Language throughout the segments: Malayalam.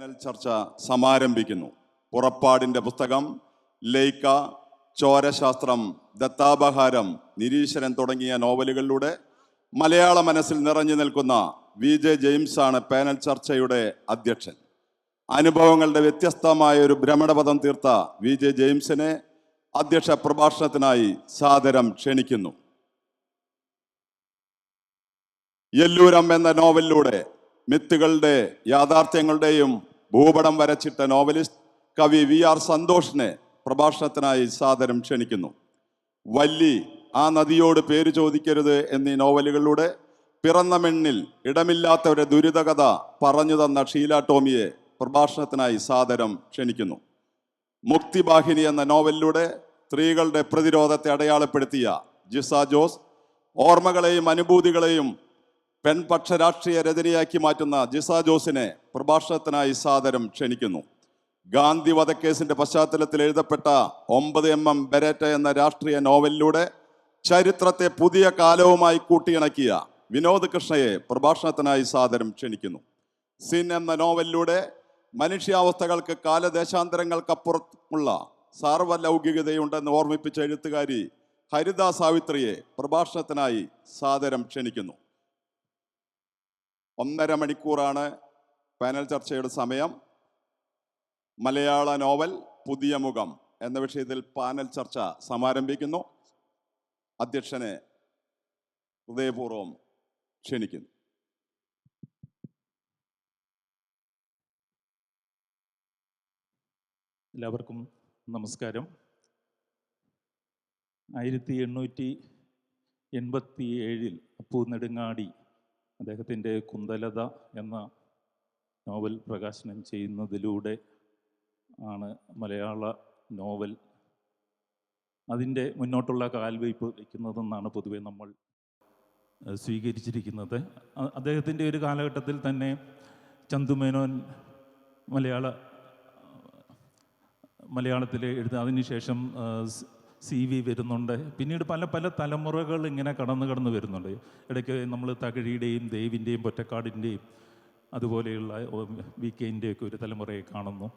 പാനൽ ചർച്ച സമാരംഭിക്കുന്നു. പുറപ്പാടിന്റെ പുസ്തകം, ലൈക്ക, ചോരശാസ്ത്രം, ദത്താപഹാരം, നിരീശ്വരൻ തുടങ്ങിയ നോവലുകളിലൂടെ മലയാള മനസ്സിൽ നിറഞ്ഞു നിൽക്കുന്ന വി.ജെ. ജെയിംസാണ് പാനൽ ചർച്ചയുടെ അധ്യക്ഷൻ. അനുഭവങ്ങളുടെ വ്യത്യസ്തമായ ഒരു ഭ്രമണപഥം തീർത്ത വി.ജെ. ജെയിംസിനെ അധ്യക്ഷ പ്രഭാഷണത്തിനായി സാദരം ക്ഷണിക്കുന്നു. യെല്ലൂരം എന്ന നോവലിലൂടെ മിത്തുകളുടെ യാഥാർത്ഥ്യങ്ങളുടെയും ഭൂപടം വരച്ചിട്ട നോവലിസ്റ്റ് കവി വി.ആർ. സന്തോഷിനെ പ്രഭാഷണത്തിനായി സാദരം ക്ഷണിക്കുന്നു. വല്ലി, ആ നദിയോട് പേര് ചോദിക്കരുത് എന്നീ നോവലുകളിലൂടെ പിറന്ന മണ്ണിൽ ഇടമില്ലാത്തവരുടെ ദുരിതകഥ പറഞ്ഞു തന്ന ഷീല ടോമിയെ പ്രഭാഷണത്തിനായി സാദരം ക്ഷണിക്കുന്നു. മുക്തിവാഹിനി എന്ന നോവലിലൂടെ സ്ത്രീകളുടെ പ്രതിരോധത്തെ അടയാളപ്പെടുത്തിയ ജിസ ജോസ്, ഓർമ്മകളെയും അനുഭൂതികളെയും പെൺപക്ഷ രാഷ്ട്രീയ രചനയാക്കി മാറ്റുന്ന ജിസ ജോസിനെ പ്രഭാഷണത്തിനായി സാദരം ക്ഷണിക്കുന്നു. ഗാന്ധി വധക്കേസിന്റെ പശ്ചാത്തലത്തിൽ എഴുതപ്പെട്ട 9mm ബെരേറ്റ എന്ന രാഷ്ട്രീയ നോവലിലൂടെ ചരിത്രത്തെ പുതിയ കാലവുമായി കൂട്ടിയിണക്കിയ വിനോദ് കൃഷ്ണയെ പ്രഭാഷണത്തിനായി സാദരം ക്ഷണിക്കുന്നു. സിൻ എന്ന നോവലിലൂടെ മനുഷ്യാവസ്ഥകൾക്ക് കാലദേശാന്തരങ്ങൾക്കപ്പുറമുള്ള സാർവലൗകികതയുണ്ടെന്ന് ഓർമ്മിപ്പിച്ച എഴുത്തുകാരി ഹരിത സാവിത്രിയെ പ്രഭാഷണത്തിനായി സാദരം ക്ഷണിക്കുന്നു. 1.5 മണിക്കൂറാണ് പാനൽ ചർച്ചയുടെ സമയം. മലയാള നോവൽ പുതിയ മുഖം എന്ന വിഷയത്തിൽ പാനൽ ചർച്ച സമാരംഭിക്കുന്നു. അധ്യക്ഷനെ ഹൃദയപൂർവ്വം ക്ഷണിക്കുന്നു. എല്ലാവർക്കും നമസ്കാരം. 1887 അപ്പു നെടുങ്ങാടി അദ്ദേഹത്തിൻ്റെ കുന്തലത എന്ന നോവൽ പ്രകാശനം ചെയ്യുന്നതിലൂടെ ആണ് മലയാള നോവൽ അതിൻ്റെ മുന്നോട്ടുള്ള കാൽവയ്പ് വയ്ക്കുന്നതെന്നാണ് പൊതുവെ നമ്മൾ സ്വീകരിച്ചിരിക്കുന്നത്. അദ്ദേഹത്തിൻ്റെ ഒരു കാലഘട്ടത്തിൽ തന്നെ ചന്തുമേനോൻ മലയാളത്തിൽ അതിനുശേഷം CV വരുന്നുണ്ട്. പിന്നീട് പല പല തലമുറകൾ ഇങ്ങനെ കടന്നു വരുന്നുണ്ട്. ഇടയ്ക്ക് നമ്മൾ തകഴിയുടെയും ദേവിൻ്റെയും പൊറ്റക്കാടിൻ്റെയും അതുപോലെയുള്ള VK-ൻ്റെയൊക്കെ ഒരു തലമുറയെ കാണുന്നു.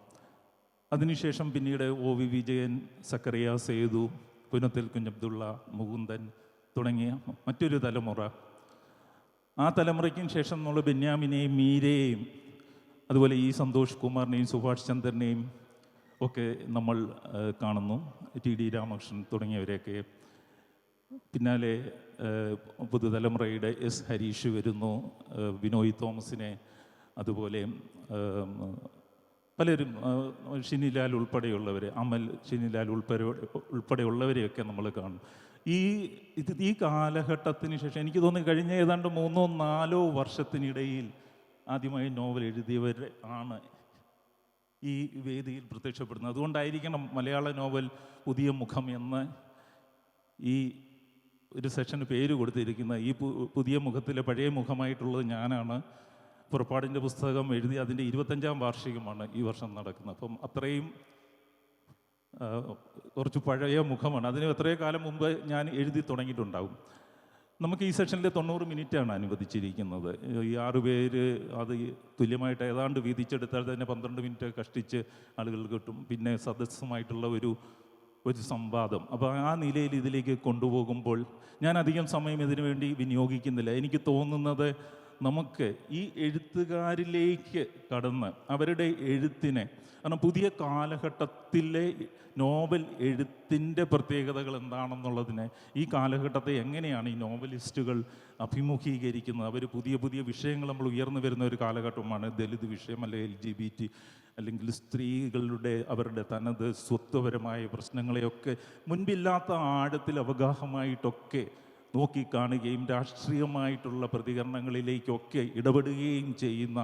അതിനുശേഷം പിന്നീട് OV വിജയൻ, സക്കറിയ സേതു, പുനത്തിൽ കുഞ്ഞബ്ദുള്ള, മുകുന്ദൻ തുടങ്ങിയ മറ്റൊരു തലമുറ. ആ തലമുറയ്ക്കും ശേഷം നമ്മൾ ബെന്യാമിനെയും മീരയെയും അതുപോലെ ഈ സന്തോഷ് കുമാറിനെയും സുഭാഷ് ചന്ദ്രനെയും ഒക്കെ നമ്മൾ കാണുന്നു. TD രാമകൃഷ്ണൻ തുടങ്ങിയവരെയൊക്കെ. പിന്നാലെ പുതുതലമുറയുടെ S. ഹരീഷ് വരുന്നു, ബിനോയ് തോമസിനെ, അതുപോലെ പലരും, ഷിനിലാൽ ഉൾപ്പെടെയുള്ളവർ, അമൽ, ഷിനിലാൽ ഉൾപ്പെടെയുള്ളവരെയൊക്കെ നമ്മൾ കാണും. ഈ കാലഘട്ടത്തിന് ശേഷം എനിക്ക് തോന്നുന്നു കഴിഞ്ഞ ഏതാണ്ട് 3-4 വർഷത്തിനിടയിൽ ആദ്യമായി നോവൽ എഴുതിയവർ ആണ് ഈ വേദിയിൽ പ്രത്യക്ഷപ്പെടുന്നത്. അതുകൊണ്ടായിരിക്കണം മലയാള നോവൽ പുതിയ മുഖം എന്ന് ഈ ഒരു സെഷന് പേര് കൊടുത്തിരിക്കുന്നത്. ഈ പുതിയ മുഖത്തിലെ പഴയ മുഖമായിട്ടുള്ളത് ഞാനാണ്. പുറപ്പാടിൻ്റെ പുസ്തകം എഴുതി അതിൻ്റെ 25ാം വാർഷികമാണ് ഈ വർഷം നടക്കുന്നത്. അപ്പം അത്രയും കുറച്ച് പഴയ മുഖമാണ്. അതിന് എത്രയോ കാലം മുമ്പ് ഞാൻ എഴുതി തുടങ്ങിയിട്ടുണ്ടാകും. നമുക്ക് ഈ സെഷനിൽ 90 മിനിറ്റാണ് അനുവദിച്ചിരിക്കുന്നത്. ഈ 6 പേര് അത് തുല്യമായിട്ട് ഏതാണ്ട് വീതിച്ചെടുത്താൽ തന്നെ 12 മിനിറ്റ് കഷ്ടിച്ച് ആളുകൾ കിട്ടും. പിന്നെ സദസ്സുമായിട്ടുള്ള ഒരു സംവാദം. അപ്പോൾ ആ നിലയിൽ ഇതിലേക്ക് കൊണ്ടുപോകുമ്പോൾ ഞാൻ അധികം സമയം ഇതിനു വേണ്ടി വിനിയോഗിക്കുന്നില്ല. എനിക്ക് തോന്നുന്നത് നമുക്ക് ഈ എഴുത്തുകാരിലേക്ക് കടന്ന് അവരുടെ എഴുത്തിനെ, കാരണം പുതിയ കാലഘട്ടത്തിലെ നോവൽ എഴുത്തിൻ്റെ പ്രത്യേകതകൾ എന്താണെന്നുള്ളതിനെ, ഈ കാലഘട്ടത്തെ എങ്ങനെയാണ് ഈ നോവലിസ്റ്റുകൾ അഭിമുഖീകരിക്കുന്നത്, അവർ പുതിയ പുതിയ വിഷയങ്ങൾ നമ്മൾ ഉയർന്നു വരുന്ന ഒരു കാലഘട്ടമാണ്. ദലിത് വിഷയം, അല്ലെങ്കിൽ LGBT, അല്ലെങ്കിൽ സ്ത്രീകളുടെ അവരുടെ തനത് സ്വത്വപരമായ പ്രശ്നങ്ങളെയൊക്കെ മുൻപില്ലാത്ത ആഴത്തിൽ അവഗാഹമായിട്ടൊക്കെ നോക്കിക്കാണുകയും രാഷ്ട്രീയമായിട്ടുള്ള പ്രതികരണങ്ങളിലേക്കൊക്കെ ഇടപെടുകയും ചെയ്യുന്ന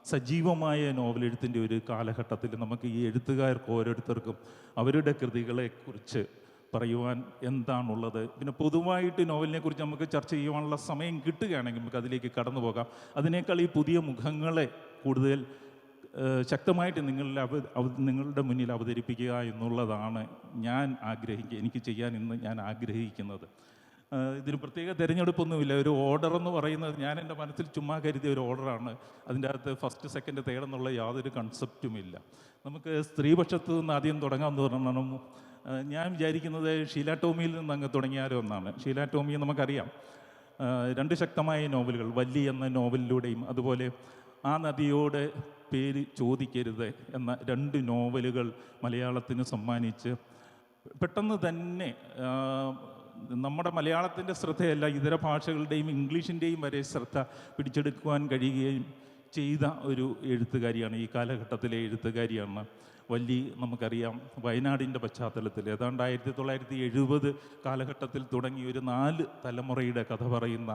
സജീവമായ നോവലെഴുത്തിൻ്റെ ഒരു കാലഘട്ടത്തിൽ നമുക്ക് ഈ എഴുത്തുകാർക്ക് ഓരോരുത്തർക്കും അവരുടെ കൃതികളെക്കുറിച്ച് പറയുവാൻ എന്താണുള്ളത്. പിന്നെ പൊതുവായിട്ട് നോവലിനെക്കുറിച്ച് നമുക്ക് ചർച്ച ചെയ്യുവാനുള്ള സമയം കിട്ടുകയാണെങ്കിൽ നമുക്ക് അതിലേക്ക് കടന്നു പോകാം. അതിനേക്കാൾ ഈ പുതിയ മുഖങ്ങളെ കൂടുതൽ ശക്തമായിട്ട് നിങ്ങളുടെ മുന്നിൽ അവതരിപ്പിക്കുക എന്നുള്ളതാണ് എനിക്ക് ചെയ്യാൻ ഇന്ന് ഞാൻ ആഗ്രഹിക്കുന്നത്. ഇതിന് പ്രത്യേക തിരഞ്ഞെടുപ്പൊന്നുമില്ല. ഒരു ഓർഡർ എന്ന് പറയുന്നത് ഞാൻ എൻ്റെ മനസ്സിൽ ചുമ്മാ കരുതിയ ഒരു ഓർഡറാണ്. അതിൻ്റെ അകത്ത് ഫസ്റ്റ് സെക്കൻഡ് തേർഡ് എന്നുള്ള യാതൊരു കൺസെപ്റ്റുമില്ല. നമുക്ക് സ്ത്രീപക്ഷത്ത് നിന്ന് ആദ്യം തുടങ്ങാമെന്ന് പറഞ്ഞാൽ ഞാൻ വിചാരിക്കുന്നത് ഷീല ടോമിയിൽ നിന്ന് അങ്ങ് തുടങ്ങിയാലോ എന്നാണ്. ഷീല ടോമിയെ നമുക്കറിയാം, രണ്ട് ശക്തമായ നോവലുകൾ, വല്ലി എന്ന നോവലിലൂടെയും അതുപോലെ ആ നദിയോട് പേര് ചോദിക്കരുത് എന്ന 2 നോവലുകൾ മലയാളത്തിന് സമ്മാനിച്ച് പെട്ടെന്ന് തന്നെ നമ്മുടെ മലയാളത്തിൻ്റെ ശ്രദ്ധയല്ല, ഇതര ഭാഷകളുടെയും ഇംഗ്ലീഷിൻ്റെയും വരെ ശ്രദ്ധ പിടിച്ചെടുക്കുവാൻ കഴിയുകയും ചെയ്ത ഒരു എഴുത്തുകാരിയാണ്, ഈ കാലഘട്ടത്തിലെ എഴുത്തുകാരിയാണ് വല്ലി. നമുക്കറിയാം, വയനാടിൻ്റെ പശ്ചാത്തലത്തിൽ ഏതാണ്ട് 1970 കാലഘട്ടത്തിൽ തുടങ്ങി ഒരു 4 തലമുറയുടെ കഥ പറയുന്ന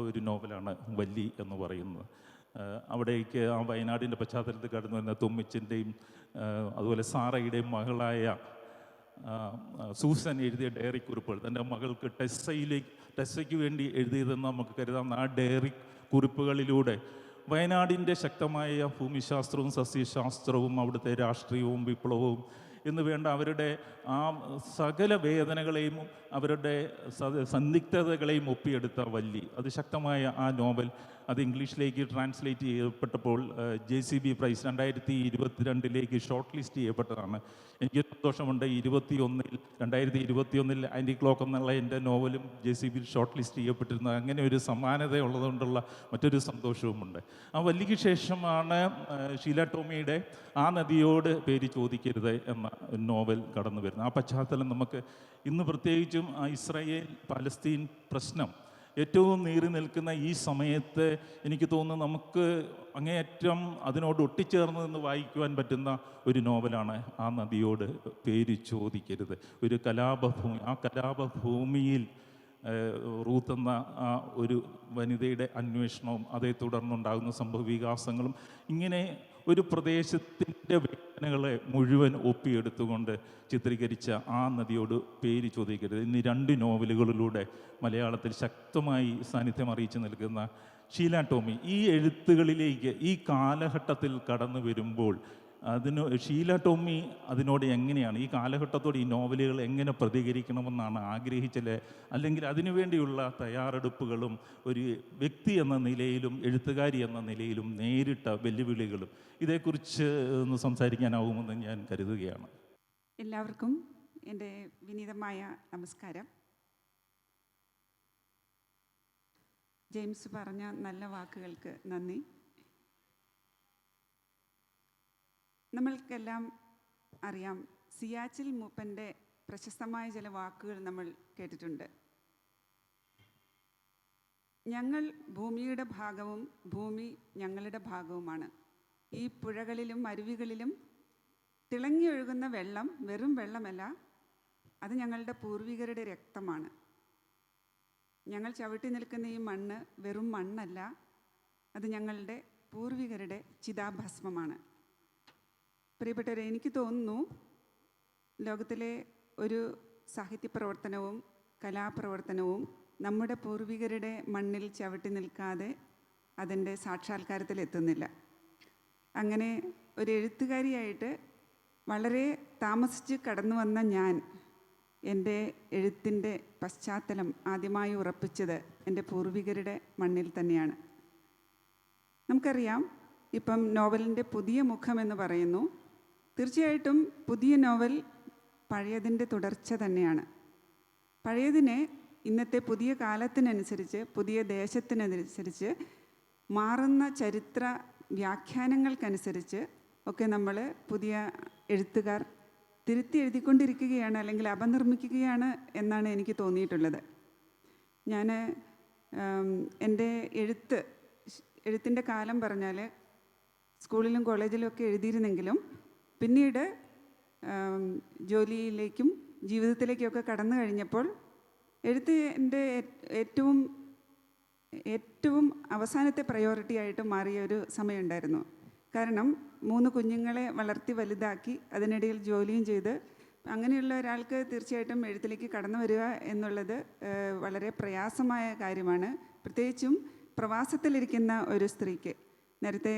ഒരു നോവലാണ് വല്ലി എന്ന് പറയുന്നത്. അവിടേക്ക് ആ വയനാടിൻ്റെ പശ്ചാത്തലത്തിൽ കടന്നു വരുന്ന തുമ്മിച്ചിൻ്റെയും അതുപോലെ സാറയുടെയും മകളായ സൂസൻ എഴുതിയ ഡയറി കുറിപ്പുകൾ, തൻ്റെ മകൾക്ക് ടെസ്സയ്ക്ക് വേണ്ടി എഴുതിയതെന്ന് നമുക്ക് കരുതാം. ആ ഡയറി കുറിപ്പുകളിലൂടെ വയനാടിൻ്റെ ശക്തമായ ഭൂമിശാസ്ത്രവും സസ്യശാസ്ത്രവും അവിടുത്തെ രാഷ്ട്രീയവും വിപ്ലവവും എന്ന് വേണ്ട അവരുടെ ആ സകല വേദനകളെയും അവരുടെ സന്ദിഗ്ധതകളെയും ഒപ്പിയെടുത്ത വല്ലി, അതിശക്തമായ ആ നോവൽ അത് ഇംഗ്ലീഷിലേക്ക് ട്രാൻസ്ലേറ്റ് ചെയ്യപ്പെട്ടപ്പോൾ JCB പ്രൈസ് 2022 ഷോർട്ട് ലിസ്റ്റ് ചെയ്യപ്പെട്ടതാണ്. എനിക്ക് സന്തോഷമുണ്ട്. 2021 ആൻറ്റി ക്ലോക്ക് എന്നുള്ള എൻ്റെ നോവലും JCB ഷോർട്ട് ലിസ്റ്റ് ചെയ്യപ്പെട്ടിരുന്നത്. അങ്ങനെ ഒരു സമാനത ഉള്ളതുകൊണ്ടുള്ള മറ്റൊരു സന്തോഷവുമുണ്ട്. ആ വല്ലിക്ക് ശേഷമാണ് ഷീല ടോമിയുടെ ആ നദിയോട് പേര് ചോദിക്കരുത് എന്ന നോവൽ കടന്നു വരുന്നത്. ആ പശ്ചാത്തലം നമുക്ക് ഇന്ന് പ്രത്യേകിച്ചും ആ ഇസ്രായേൽ പാലസ്തീൻ പ്രശ്നം ഏറ്റവും നീറി നിൽക്കുന്ന ഈ സമയത്ത് എനിക്ക് തോന്നുന്നു നമുക്ക് അങ്ങേയറ്റം അതിനോട് ഒട്ടിച്ചേർന്ന് നിന്ന് വായിക്കുവാൻ പറ്റുന്ന ഒരു നോവലാണ് ആ നദിയോട് പേര് ചോദിക്കരുത്. ഒരു കലാപഭൂമി, ആ കലാപഭൂമിയിൽ റൂത്ത് എന്ന ആ ഒരു വനിതയുടെ അന്വേഷണവും അതേ തുടർന്നുണ്ടാകുന്ന സംഭവവികാസങ്ങളും ഇങ്ങനെ ഒരു പ്രദേശത്തിൻ്റെ വേദനകളെ മുഴുവൻ ഒപ്പിയെടുത്തുകൊണ്ട് ചിത്രീകരിച്ച ആ നദിയോട് പേര് ചോദിക്കരുത് എന്നീ 2 നോവലുകളിലൂടെ മലയാളത്തിൽ ശക്തമായി സാന്നിധ്യം അറിയിച്ചു നിൽക്കുന്ന ഷീല ടോമി ഈ എഴുത്തുകളിലേക്ക് ഈ കാലഘട്ടത്തിൽ കടന്നു വരുമ്പോൾ ഷീല ടോമി അതിനോട് എങ്ങനെയാണ്, ഈ കാലഘട്ടത്തോട് ഈ നോവലുകൾ എങ്ങനെ പ്രതികരിക്കണമെന്നാണ് ആഗ്രഹിച്ചത്, അല്ലെങ്കിൽ അതിനുവേണ്ടിയുള്ള തയ്യാറെടുപ്പുകളും ഒരു വ്യക്തി എന്ന നിലയിലും എഴുത്തുകാരി എന്ന നിലയിലും നേരിട്ട വെല്ലുവിളികളും ഇതേക്കുറിച്ച് ഒന്ന് സംസാരിക്കാനാവുമെന്ന് ഞാൻ കരുതുകയാണ്. എല്ലാവർക്കും എൻ്റെ വിനീതമായ നമസ്കാരം. ജെയിംസ് പറഞ്ഞ നല്ല വാക്കുകൾക്ക് നന്ദി. നമ്മൾക്കെല്ലാം അറിയാം, സിയാച്ചിൽ മൂപ്പൻ്റെ പ്രശസ്തമായ ചില വാക്കുകൾ നമ്മൾ കേട്ടിട്ടുണ്ട്. ഞങ്ങൾ ഭൂമിയുടെ ഭാഗവും ഭൂമി ഞങ്ങളുടെ ഭാഗവുമാണ്. ഈ പുഴകളിലും അരുവികളിലും തിളങ്ങി ഒഴുകുന്ന വെള്ളം വെറും വെള്ളമല്ല, അത് ഞങ്ങളുടെ പൂർവികരുടെ രക്തമാണ്. ഞങ്ങൾ ചവിട്ടി നിൽക്കുന്ന ഈ മണ്ണ് വെറും മണ്ണല്ല, അത് ഞങ്ങളുടെ പൂർവികരുടെ ചിതാഭസ്മമാണ്. പ്രിയപ്പെട്ടവരെ, എനിക്ക് തോന്നുന്നു ലോകത്തിലെ ഒരു സാഹിത്യ പ്രവർത്തനവും കലാപ്രവർത്തനവും നമ്മുടെ പൂർവികരുടെ മണ്ണിൽ ചവിട്ടി നിൽക്കാതെ അതിൻ്റെ സാക്ഷാത്കാരത്തിലെത്തുന്നില്ല. അങ്ങനെ ഒരു എഴുത്തുകാരിയായിട്ട് വളരെ താമസിച്ച് കടന്നു വന്ന ഞാൻ എൻ്റെ എഴുത്തിൻ്റെ പശ്ചാത്തലം ആദ്യമായി ഉറപ്പിച്ചത് എൻ്റെ പൂർവികരുടെ മണ്ണിൽ തന്നെയാണ്. നമുക്കറിയാം, ഇപ്പം നോവലിൻ്റെ പുതിയ മുഖം എന്ന് പറയുന്നു. തീർച്ചയായിട്ടും പുതിയ നോവൽ പഴയതിൻ്റെ തുടർച്ച തന്നെയാണ്. പഴയതിനെ ഇന്നത്തെ പുതിയ കാലത്തിനനുസരിച്ച്, പുതിയ ദേശത്തിനനുസരിച്ച്, മാറുന്ന ചരിത്ര വ്യാഖ്യാനങ്ങൾക്കനുസരിച്ച് ഒക്കെ നമ്മൾ പുതിയ എഴുത്തുകാർ തിരുത്തി എഴുതിക്കൊണ്ടിരിക്കുകയാണ്, അല്ലെങ്കിൽ അപനിർമ്മിക്കുകയാണ് എന്നാണ് എനിക്ക് തോന്നിയിട്ടുള്ളത്. ഞാൻ എൻ്റെ എഴുത്തിൻ്റെ കാലം പറഞ്ഞാൽ സ്കൂളിലും കോളേജിലും ഒക്കെ എഴുതിയിരുന്നെങ്കിലും പിന്നീട് ജോലിയിലേക്കും ജീവിതത്തിലേക്കൊക്കെ കടന്നു കഴിഞ്ഞപ്പോൾ എഴുത്ത് എൻ്റെ ഏറ്റവും അവസാനത്തെ പ്രയോറിറ്റി ആയിട്ട് മാറിയ ഒരു സമയമുണ്ടായിരുന്നു. കാരണം 3 കുഞ്ഞുങ്ങളെ വളർത്തി വലുതാക്കി അതിനിടയിൽ ജോലിയും ചെയ്ത് അങ്ങനെയുള്ള ഒരാൾക്ക് തീർച്ചയായിട്ടും എഴുത്തിലേക്ക് കടന്നു വരിക എന്നുള്ളത് വളരെ പ്രയാസമായ കാര്യമാണ്. പ്രത്യേകിച്ചും പ്രവാസത്തിലിരിക്കുന്ന ഒരു സ്ത്രീക്ക്. നേരത്തെ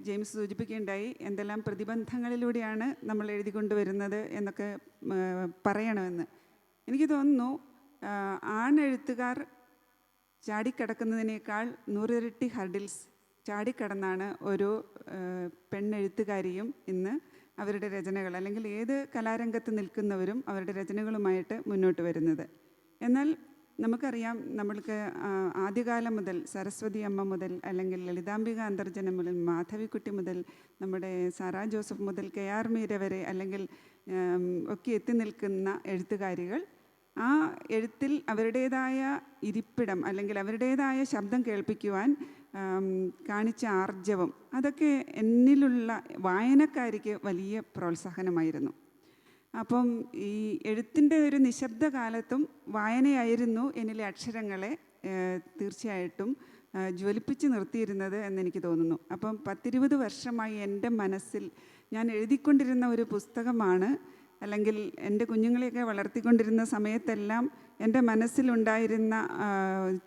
ജെയിംസ് സൂചിപ്പിക്കുകയുണ്ടായി എന്തെല്ലാം പ്രതിബന്ധങ്ങളിലൂടെയാണ് നമ്മൾ എഴുതിക്കൊണ്ടുവരുന്നത് എന്നൊക്കെ പറയണമെന്ന്. എനിക്ക് തോന്നുന്നു ആണെഴുത്തുകാർ ചാടിക്കടക്കുന്നതിനേക്കാൾ 100 ഇരട്ടി ഹർഡിൽസ് ചാടിക്കടന്നാണ് ഒരു പെണ്ണെഴുത്തുകാരിയും ഇന്ന് അവരുടെ രചനകൾ, അല്ലെങ്കിൽ ഏത് കലാരംഗത്ത് നിൽക്കുന്നവരും അവരുടെ രചനകളുമായിട്ട് മുന്നോട്ട് വരുന്നത്. എന്നാൽ നമുക്കറിയാം, നമ്മൾക്ക് ആദ്യകാലം മുതൽ സരസ്വതി അമ്മ മുതൽ, അല്ലെങ്കിൽ ലളിതാംബിക അന്തർജനം മുതൽ, മാധവിക്കുട്ടി മുതൽ, നമ്മുടെ സാറാ ജോസഫ് മുതൽ KR മീര വരെ, അല്ലെങ്കിൽ ഒക്കെ എത്തി നിൽക്കുന്ന എഴുത്തുകാരികൾ ആ എഴുത്തിൽ അവരുടേതായ ഇരിപ്പിടം, അല്ലെങ്കിൽ അവരുടേതായ ശബ്ദം കേൾപ്പിക്കുവാൻ കാണിച്ച ആർജവം, അതൊക്കെ എന്നിലുള്ള വായനക്കാരിക്ക് വലിയ പ്രോത്സാഹനമായിരുന്നു. അപ്പം ഈ എഴുത്തിൻ്റെ ഒരു നിശബ്ദ കാലത്തും വായനയായിരുന്നു എന്നിലെ അക്ഷരങ്ങളെ തീർച്ചയായിട്ടും ജ്വലിപ്പിച്ച് നിർത്തിയിരുന്നത് എന്നെനിക്ക് തോന്നുന്നു. അപ്പം 10-20 വർഷമായി എൻ്റെ മനസ്സിൽ ഞാൻ എഴുതിക്കൊണ്ടിരുന്ന ഒരു പുസ്തകമാണ്, അല്ലെങ്കിൽ എൻ്റെ കുഞ്ഞുങ്ങളെയൊക്കെ വളർത്തിക്കൊണ്ടിരുന്ന സമയത്തെല്ലാം എൻ്റെ മനസ്സിലുണ്ടായിരുന്ന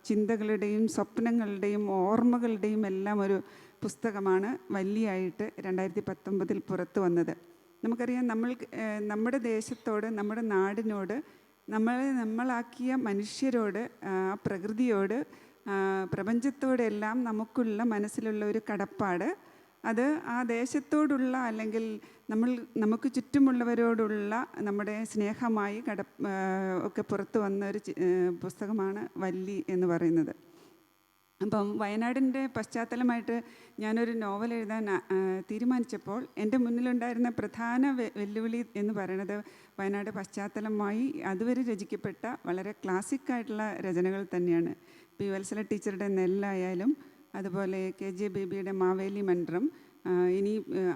ചിന്തകളുടെയും സ്വപ്നങ്ങളുടെയും ഓർമ്മകളുടെയും എല്ലാം ഒരു പുസ്തകമാണ് വല്ലിയായിട്ട് 2019 പുറത്തു വന്നത്. നമുക്കറിയാം, നമ്മുടെ ദേശത്തോട്, നമ്മുടെ നാടിനോട്, നമ്മളാക്കിയ മനുഷ്യരോട്, പ്രകൃതിയോട്, പ്രപഞ്ചത്തോടെല്ലാം നമുക്കുള്ള മനസ്സിലുള്ള ഒരു കടപ്പാട്, അത് ആ ദേശത്തോടുള്ള, അല്ലെങ്കിൽ നമുക്ക് ചുറ്റുമുള്ളവരോടുള്ള നമ്മുടെ സ്നേഹമായി ഒക്കെ പുറത്തു വന്ന ഒരു പുസ്തകമാണ് വല്ലി എന്ന് പറയുന്നത്. അപ്പം വയനാടിൻ്റെ പശ്ചാത്തലമായിട്ട് ഞാനൊരു നോവൽ എഴുതാൻ തീരുമാനിച്ചപ്പോൾ എൻ്റെ മുന്നിലുണ്ടായിരുന്ന പ്രധാന വെല്ലുവിളി എന്ന് പറയുന്നത് വയനാട് പശ്ചാത്തലമായി അതുവരെ രചിക്കപ്പെട്ട വളരെ ക്ലാസിക്കായിട്ടുള്ള രചനകൾ തന്നെയാണ്. പി വത്സല ടീച്ചറുടെ നെല്ലായാലും, അതുപോലെ KJ ബേബിയുടെ മാവേലി മന്ത്രം, ഇനി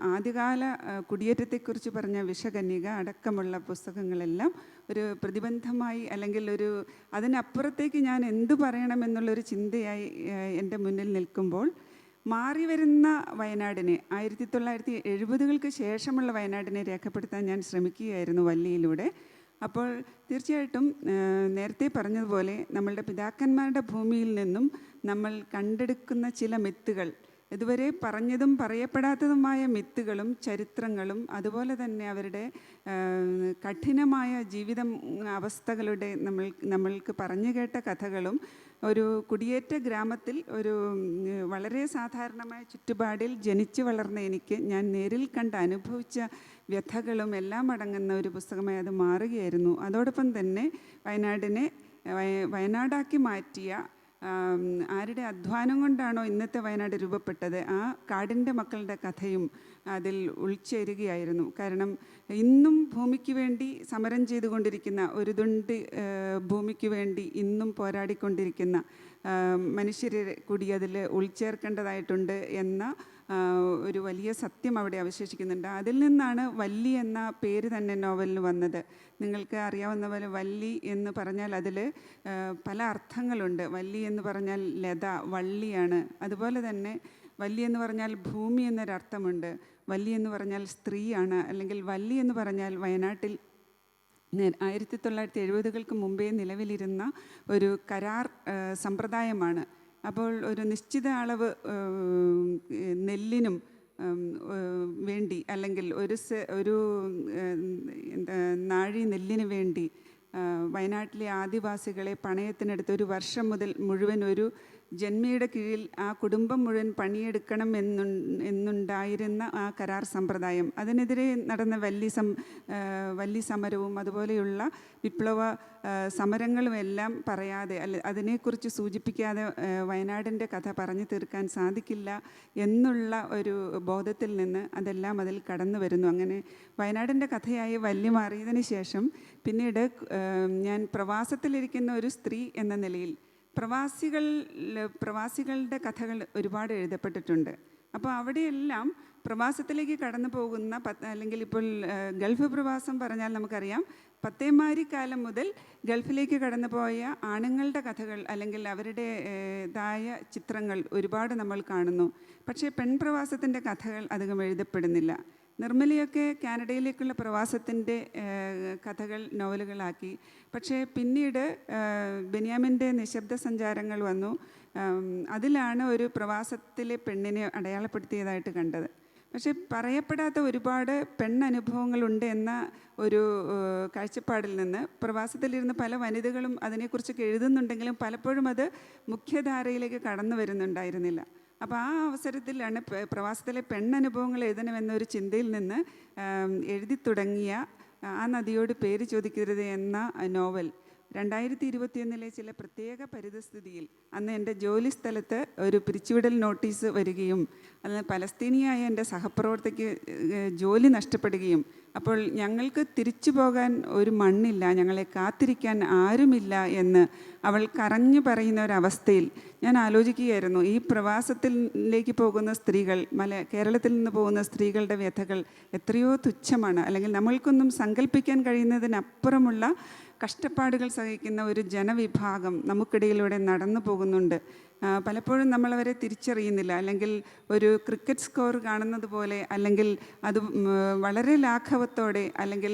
ആദ്യകാല കുടിയേറ്റത്തെക്കുറിച്ച് പറഞ്ഞ വിഷകന്യക അടക്കമുള്ള പുസ്തകങ്ങളെല്ലാം ഒരു പ്രതിബന്ധമായി, അല്ലെങ്കിൽ അതിനപ്പുറത്തേക്ക് ഞാൻ എന്തു പറയണമെന്നുള്ളൊരു ചിന്തയായി എൻ്റെ മുന്നിൽ നിൽക്കുമ്പോൾ, മാറി വരുന്ന വയനാടിനെ, 1970-കൾക്ക് ശേഷമുള്ള വയനാടിനെ രേഖപ്പെടുത്താൻ ഞാൻ ശ്രമിക്കുകയായിരുന്നു വല്ലിയിലൂടെ. അപ്പോൾ തീർച്ചയായിട്ടും നേരത്തെ പറഞ്ഞതുപോലെ നമ്മളുടെ പിതാക്കന്മാരുടെ ഭൂമിയിൽ നിന്നും നമ്മൾ കണ്ടെടുക്കുന്ന ചില മിത്തുകൾ, ഇതുവരെ പറഞ്ഞതും പറയപ്പെടാത്തതുമായ മിത്തുകളും ചരിത്രങ്ങളും, അതുപോലെ തന്നെ അവരുടെ കഠിനമായ ജീവിത അവസ്ഥകളുടെ നമ്മൾക്ക് പറഞ്ഞു കേട്ട കഥകളും, ഒരു കുടിയേറ്റ ഗ്രാമത്തിൽ ഒരു വളരെ സാധാരണമായ ചുറ്റുപാടിൽ ജനിച്ചു വളർന്ന എനിക്ക് ഞാൻ നേരിൽ കണ്ട് അനുഭവിച്ച വ്യഥകളും എല്ലാം അടങ്ങുന്ന ഒരു പുസ്തകമായി അത് മാറുകയായിരുന്നു. അതോടൊപ്പം തന്നെ വയനാടാക്കി മാറ്റിയ ആരുടെ അധ്വാനം കൊണ്ടാണോ ഇന്നത്തെ വയനാട് രൂപപ്പെട്ടത്, ആ കാടിൻ്റെ മക്കളുടെ കഥയും അതിൽ ഉൾച്ചേരുകയായിരുന്നു. കാരണം ഇന്നും ഭൂമിക്ക് വേണ്ടി സമരം ചെയ്തുകൊണ്ടിരിക്കുന്ന, ഒരു തുണ്ട് ഭൂമിക്ക് വേണ്ടി ഇന്നും പോരാടിക്കൊണ്ടിരിക്കുന്ന മനുഷ്യരെ കൂടി അതിൽ ഉൾച്ചേർക്കേണ്ടതായിട്ടുണ്ട് എന്ന ഒരു വലിയ സത്യം അവിടെ അവശേഷിക്കുന്നുണ്ട്. അതിൽ നിന്നാണ് വല്ലി എന്ന പേര് തന്നെ നോവലിന് വന്നത്. നിങ്ങൾക്ക് അറിയാവുന്ന പോലെ വല്ലി എന്ന് പറഞ്ഞാൽ അതിൽ പല അർത്ഥങ്ങളുണ്ട്. വല്ലി എന്ന് പറഞ്ഞാൽ ലത, വള്ളിയാണ്. അതുപോലെ തന്നെ വല്ലി എന്ന് പറഞ്ഞാൽ ഭൂമി എന്നൊരർത്ഥമുണ്ട്. വല്ലി എന്ന് പറഞ്ഞാൽ സ്ത്രീയാണ്. അല്ലെങ്കിൽ വല്ലി എന്ന് പറഞ്ഞാൽ വയനാട്ടിൽ 1970-കൾക്ക് മുമ്പേ നിലവിലിരുന്ന ഒരു കരാർ സമ്പ്രദായമാണ്. അപ്പോൾ ഒരു നിശ്ചിത അളവ് നെല്ലിനും വേണ്ടി, അല്ലെങ്കിൽ ഒരു നാഴി നെല്ലിന് വേണ്ടി വയനാട്ടിലെ ആദിവാസികളെ പണയത്തിനെടുത്ത് ഒരു വർഷം മുഴുവൻ ഒരു ജന്മിയുടെ കീഴിൽ ആ കുടുംബം മുഴുവൻ പണിയെടുക്കണം എന്നുണ്ടായിരുന്ന ആ കരാർ സമ്പ്രദായം, അതിനെതിരെ നടന്ന വല്ലി സമരവും അതുപോലെയുള്ള വിപ്ലവ സമരങ്ങളുമെല്ലാം പറയാതെ, അതിനെക്കുറിച്ച് സൂചിപ്പിക്കാതെ വയനാടിൻ്റെ കഥ പറഞ്ഞു തീർക്കാൻ സാധിക്കില്ല എന്നുള്ള ഒരു ബോധത്തിൽ നിന്ന് അതെല്ലാം അതിൽ കടന്നു വരുന്നു. അങ്ങനെ വയനാടിൻ്റെ കഥയായി വല്ലി മാറിയതിന് ശേഷം പിന്നീട് ഞാൻ പ്രവാസത്തിലിരിക്കുന്ന ഒരു സ്ത്രീ എന്ന നിലയിൽ പ്രവാസികളുടെ കഥകൾ ഒരുപാട് എഴുതപ്പെട്ടിട്ടുണ്ട്. അപ്പോൾ അവിടെയെല്ലാം പ്രവാസത്തിലേക്ക് കടന്നു പോകുന്ന, അല്ലെങ്കിൽ ഇപ്പോൾ ഗൾഫ് പ്രവാസം പറഞ്ഞാൽ നമുക്കറിയാം, പത്തേമാരിക്കാലം മുതൽ ഗൾഫിലേക്ക് കടന്നു പോയ ആണുങ്ങളുടെ കഥകൾ, അല്ലെങ്കിൽ അവരുടേതായ ചിത്രങ്ങൾ ഒരുപാട് നമ്മൾ കാണുന്നു. പക്ഷേ പെൺപ്രവാസത്തിൻ്റെ കഥകൾ അധികം എഴുതപ്പെടുന്നില്ല. നിർമ്മലയൊക്കെ കാനഡയിലേക്കുള്ള പ്രവാസത്തിൻ്റെ കഥകൾ നോവലുകളാക്കി. പക്ഷേ പിന്നീട് ബെന്യാമിൻ്റെ നിശബ്ദ സഞ്ചാരങ്ങൾ വന്നു. അതിലാണ് ഒരു പ്രവാസത്തിലെ പെണ്ണിനെ അടയാളപ്പെടുത്തിയതായിട്ട് കണ്ടത്. പക്ഷെ പറയപ്പെടാത്ത ഒരുപാട് പെണ്ണനുഭവങ്ങളുണ്ട് എന്ന ഒരു കാഴ്ചപ്പാടിൽ നിന്ന് പ്രവാസത്തിലിരുന്ന് പല വനിതകളും അതിനെക്കുറിച്ചൊക്കെ എഴുതുന്നുണ്ടെങ്കിലും പലപ്പോഴും അത് മുഖ്യധാരയിലേക്ക് കടന്നു വരുന്നുണ്ടായിരുന്നില്ല. അപ്പോൾ ആ അവസരത്തിലാണ് പ്രവാസത്തിലെ പെണ്ണനുഭവങ്ങൾ എഴുതണമെന്നൊരു ചിന്തയിൽ നിന്ന് എഴുതി തുടങ്ങിയ ആ നദിയോട് പേര് ചോദിക്കരുത് എന്ന നോവൽ 2021 ചില പ്രത്യേക പരിതസ്ഥിതിയിൽ അന്ന് എൻ്റെ ജോലി സ്ഥലത്ത് ഒരു പിരിച്ചുവിടൽ നോട്ടീസ് വരികയും അന്ന് പലസ്തീനിയായ എൻ്റെ സഹപ്രവർത്തകയ്ക്ക് ജോലി നഷ്ടപ്പെടുകയും അപ്പോൾ ഞങ്ങൾക്ക് തിരിച്ചു പോകാൻ ഒരു മണ്ണില്ല, ഞങ്ങളെ കാത്തിരിക്കാൻ ആരുമില്ല എന്ന് അവൾ കരഞ്ഞു പറയുന്ന ഒരവസ്ഥയിൽ ഞാൻ ആലോചിക്കുകയായിരുന്നു, ഈ പ്രവാസത്തിലേക്ക് പോകുന്ന സ്ത്രീകൾ, കേരളത്തിൽ നിന്ന് പോകുന്ന സ്ത്രീകളുടെ വ്യഥകൾ എത്രയോ തുച്ഛമാണ്, അല്ലെങ്കിൽ നമ്മൾക്കൊന്നും സങ്കല്പിക്കാൻ കഴിയുന്നതിനപ്പുറമുള്ള കഷ്ടപ്പാടുകൾ സഹിക്കുന്ന ഒരു ജനവിഭാഗം നമുക്കിടയിലൂടെ നടന്നു പോകുന്നുണ്ട്. പലപ്പോഴും നമ്മളവരെ തിരിച്ചറിയുന്നില്ല, അല്ലെങ്കിൽ ഒരു ക്രിക്കറ്റ് സ്കോർ കാണുന്നത് പോലെ, അല്ലെങ്കിൽ അത് വളരെ ലാഘവത്തോടെ, അല്ലെങ്കിൽ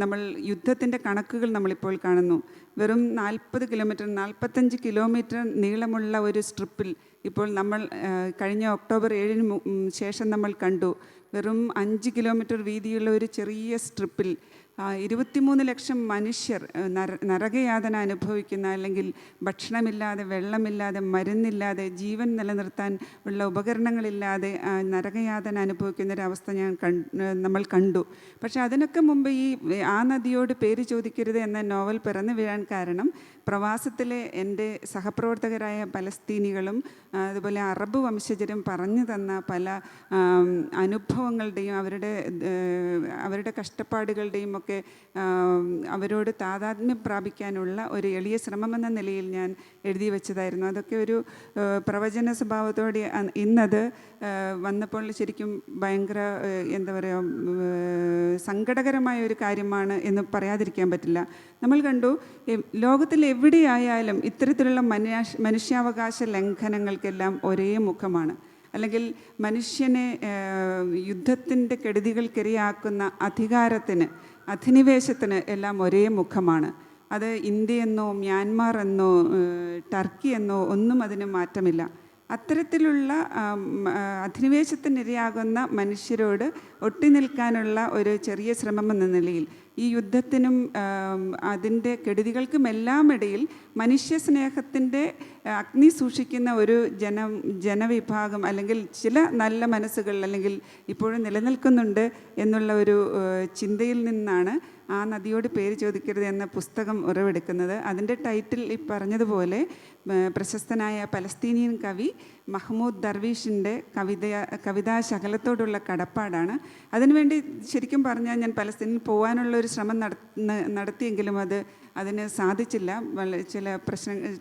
നമ്മൾ യുദ്ധത്തിൻ്റെ കണക്കുകൾ നമ്മളിപ്പോൾ കാണുന്നു. വെറും 40 കിലോമീറ്റർ 45 കിലോമീറ്റർ നീളമുള്ള ഒരു സ്ട്രിപ്പിൽ ഇപ്പോൾ നമ്മൾ കഴിഞ്ഞ ഒക്ടോബർ 7 ശേഷം നമ്മൾ കണ്ടു, വെറും 5 കിലോമീറ്റർ വീതിയുള്ള ഒരു ചെറിയ സ്ട്രിപ്പിൽ 23 ലക്ഷം മനുഷ്യർ നരകയാതന അനുഭവിക്കുന്ന, അല്ലെങ്കിൽ ഭക്ഷണമില്ലാതെ, വെള്ളമില്ലാതെ, മരുന്നില്ലാതെ, ജീവൻ നിലനിർത്താൻ ഉള്ള ഉപകരണങ്ങളില്ലാതെ നരകയാതന അനുഭവിക്കുന്നൊരവസ്ഥ നമ്മൾ കണ്ടു. പക്ഷെ അതിനൊക്കെ മുമ്പ് ആ നദിയോട് പേര് ചോദിക്കരുത് എന്ന നോവൽ പിറന്നു വീഴാൻ കാരണം പ്രവാസത്തിലെ എൻ്റെ സഹപ്രവർത്തകരായ പലസ്തീനികളും അതുപോലെ അറബ് വംശജരും പറഞ്ഞു തന്ന പല അനുഭവങ്ങളുടെയും അവരുടെ കഷ്ടപ്പാടുകളുടെയും ഒക്കെ അവരോട് താതാത്മ്യം പ്രാപിക്കാനുള്ള ഒരു എളിയ ശ്രമമെന്ന നിലയിൽ ഞാൻ എഴുതി വെച്ചതായിരുന്നു. അതൊക്കെ ഒരു പ്രവചന സ്വഭാവത്തോടെ ഇന്നത് വന്നപ്പോൾ ശരിക്കും ഭയങ്കര എന്താ പറയുക, സങ്കടകരമായ ഒരു കാര്യമാണ് എന്ന് പറയാതിരിക്കാൻ പറ്റില്ല. നമ്മൾ കണ്ടു, ലോകത്തിൽ എവിടെയായാലും ഇത്തരത്തിലുള്ള മനുഷ്യാവകാശ ലംഘനങ്ങൾക്കെല്ലാം ഒരേ മുഖമാണ്, അല്ലെങ്കിൽ മനുഷ്യനെ യുദ്ധത്തിൻ്റെ കെടുതികൾക്കിരയാക്കുന്ന അധിനിവേശത്തിന് എല്ലാം ഒരേ മുഖമാണ്. അത് ഇന്ത്യയെന്നോ മ്യാൻമാർ എന്നോ ടർക്കി എന്നോ ഒന്നും അതിന് മാറ്റമില്ല. അത്തരത്തിലുള്ള അധിനിവേശത്തിനിരയാകുന്ന മനുഷ്യരോട് ഒട്ടി നിൽക്കാനുള്ള ഒരു ചെറിയ ശ്രമമെന്ന നിലയിൽ ഈ യുദ്ധത്തിനും അതിൻ്റെ കെടുതികൾക്കുമെല്ലാം ഇടയിൽ മനുഷ്യസ്നേഹത്തിൻ്റെ അഗ്നി സൂക്ഷിക്കുന്ന ഒരു ജനവിഭാഗം, അല്ലെങ്കിൽ ചില നല്ല മനസ്സുകൾ, അല്ലെങ്കിൽ ഇപ്പോഴും നിലനിൽക്കുന്നുണ്ട് എന്നുള്ള ഒരു ചിന്തയിൽ നിന്നാണ് ആ നദിയോട് പേര് ചോദിക്കരുത് എന്ന പുസ്തകം ഉറവെടുക്കുന്നത്. അതിൻ്റെ ടൈറ്റിൽ ഈ പറഞ്ഞതുപോലെ പ്രശസ്തനായ പലസ്തീനിയൻ കവി മഹ്മൂദ് ദർവീഷിൻ്റെ കവിതാശകലത്തോടുള്ള കടപ്പാടാണ്. അതിനുവേണ്ടി ശരിക്കും പറഞ്ഞാൽ ഞാൻ പലസ്തീനിൽ പോകാനുള്ള ഒരു ശ്രമം നടത്തിയെങ്കിലും അതിന് സാധിച്ചില്ല. ചില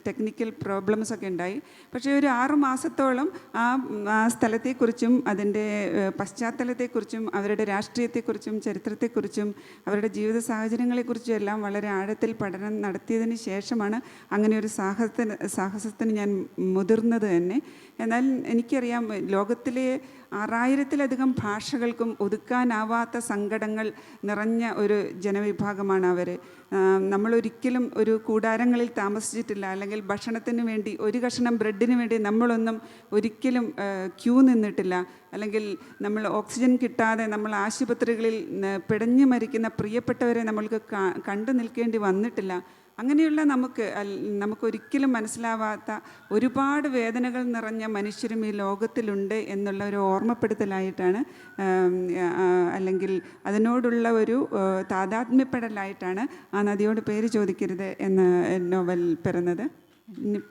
ടെക്നിക്കൽ പ്രോബ്ലംസൊക്കെ ഉണ്ടായി. പക്ഷേ ഒരു 6 മാസത്തോളം ആ സ്ഥലത്തെക്കുറിച്ചും അതിൻ്റെ പശ്ചാത്തലത്തെക്കുറിച്ചും അവരുടെ രാഷ്ട്രീയത്തെക്കുറിച്ചും ചരിത്രത്തെക്കുറിച്ചും അവരുടെ ജീവിത സാഹചര്യങ്ങളെക്കുറിച്ചും എല്ലാം വളരെ ആഴത്തിൽ പഠനം നടത്തിയതിന് ശേഷമാണ് അങ്ങനെ ഒരു സാഹസത്തിന് ഞാൻ മുതിർന്നത് തന്നെ. എന്നാൽ എനിക്കറിയാം, ലോകത്തിലെ 6000-ലധികം ഭാഷകൾക്കും ഒതുക്കാനാവാത്ത സങ്കടങ്ങൾ നിറഞ്ഞ ഒരു ജനവിഭാഗമാണ് അവർ. നമ്മളൊരിക്കലും ഒരു കൂടാരങ്ങളിൽ താമസിച്ചിട്ടില്ല, അല്ലെങ്കിൽ ഭക്ഷണത്തിന് വേണ്ടി ഒരു കഷണം ബ്രെഡിന് വേണ്ടി നമ്മളൊന്നും ഒരിക്കലും ക്യൂ നിന്നിട്ടില്ല, അല്ലെങ്കിൽ നമ്മൾ ഓക്സിജൻ കിട്ടാതെ നമ്മൾ ആശുപത്രികളിൽ പിടഞ്ഞു മരിക്കുന്ന പ്രിയപ്പെട്ടവരെ നമ്മൾക്ക് കണ്ടു നിൽക്കേണ്ടി വന്നിട്ടില്ല. അങ്ങനെയുള്ള നമുക്കൊരിക്കലും മനസ്സിലാവാത്ത ഒരുപാട് വേദനകൾ നിറഞ്ഞ മനുഷ്യരും ഈ ലോകത്തിലുണ്ട് എന്നുള്ള ഒരു ഓർമ്മപ്പെടുത്തലായിട്ടാണ്, അല്ലെങ്കിൽ അതിനോടുള്ള ഒരു താതാത്മ്യപ്പെടലായിട്ടാണ് ആ നദിയോട് പേര് ചോദിക്കരുത് എന്ന നോവൽ പിറന്നത്.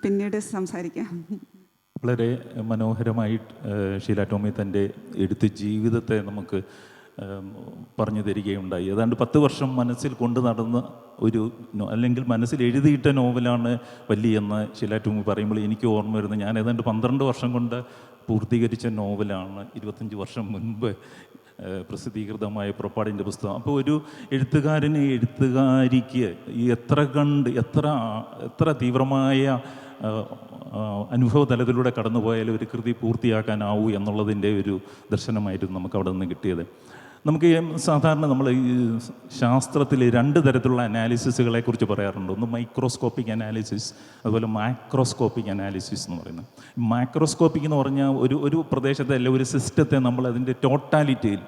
പിന്നീട് സംസാരിക്കാം. വളരെ മനോഹരമായി ഷീല ടോമി തൻ്റെ എഴുത്ത് ജീവിതത്തെ നമുക്ക് പറഞ്ഞു തരികയുണ്ടായി. ഏതാണ്ട് 10 വർഷം മനസ്സിൽ കൊണ്ടു നടന്ന അല്ലെങ്കിൽ മനസ്സിൽ എഴുതിയിട്ട നോവലാണ് വല്ലി എന്ന് ഷീല ടോമി പറയുമ്പോൾ എനിക്ക് ഓർമ്മ വരുന്നത്, ഞാൻ ഏതാണ്ട് 12 വർഷം കൊണ്ട് പൂർത്തീകരിച്ച നോവലാണ് 25 വർഷം മുൻപ് പ്രസിദ്ധീകൃതമായ പുറപ്പാടിൻ്റെ പുസ്തകം. അപ്പോൾ ഒരു എഴുത്തുകാരിക്ക് ഈ എത്ര തീവ്രമായ അനുഭവ തലത്തിലൂടെ കടന്നുപോയാൽ ഒരു കൃതി പൂർത്തിയാക്കാനാവൂ എന്നുള്ളതിൻ്റെ ഒരു ദർശനമായിരുന്നു നമുക്ക് അവിടെ നിന്ന് കിട്ടിയത്. നമുക്ക് സാധാരണ നമ്മൾ ഈ ശാസ്ത്രത്തിൽ 2 തരത്തിലുള്ള അനാലിസിസുകളെ കുറിച്ച് പറയാറുണ്ട്. ഒന്ന് മൈക്രോസ്കോപ്പിക് അനാലിസിസ്, അതുപോലെ മാക്രോസ്കോപ്പിക് അനാലിസിസ് എന്ന് പറയുന്നത്. മാക്രോസ്കോപ്പിക് എന്ന് പറഞ്ഞാൽ ഒരു പ്രദേശത്തെ അല്ല ഒരു സിസ്റ്റത്തെ നമ്മൾ അതിൻ്റെ ടോട്ടാലിറ്റിയിൽ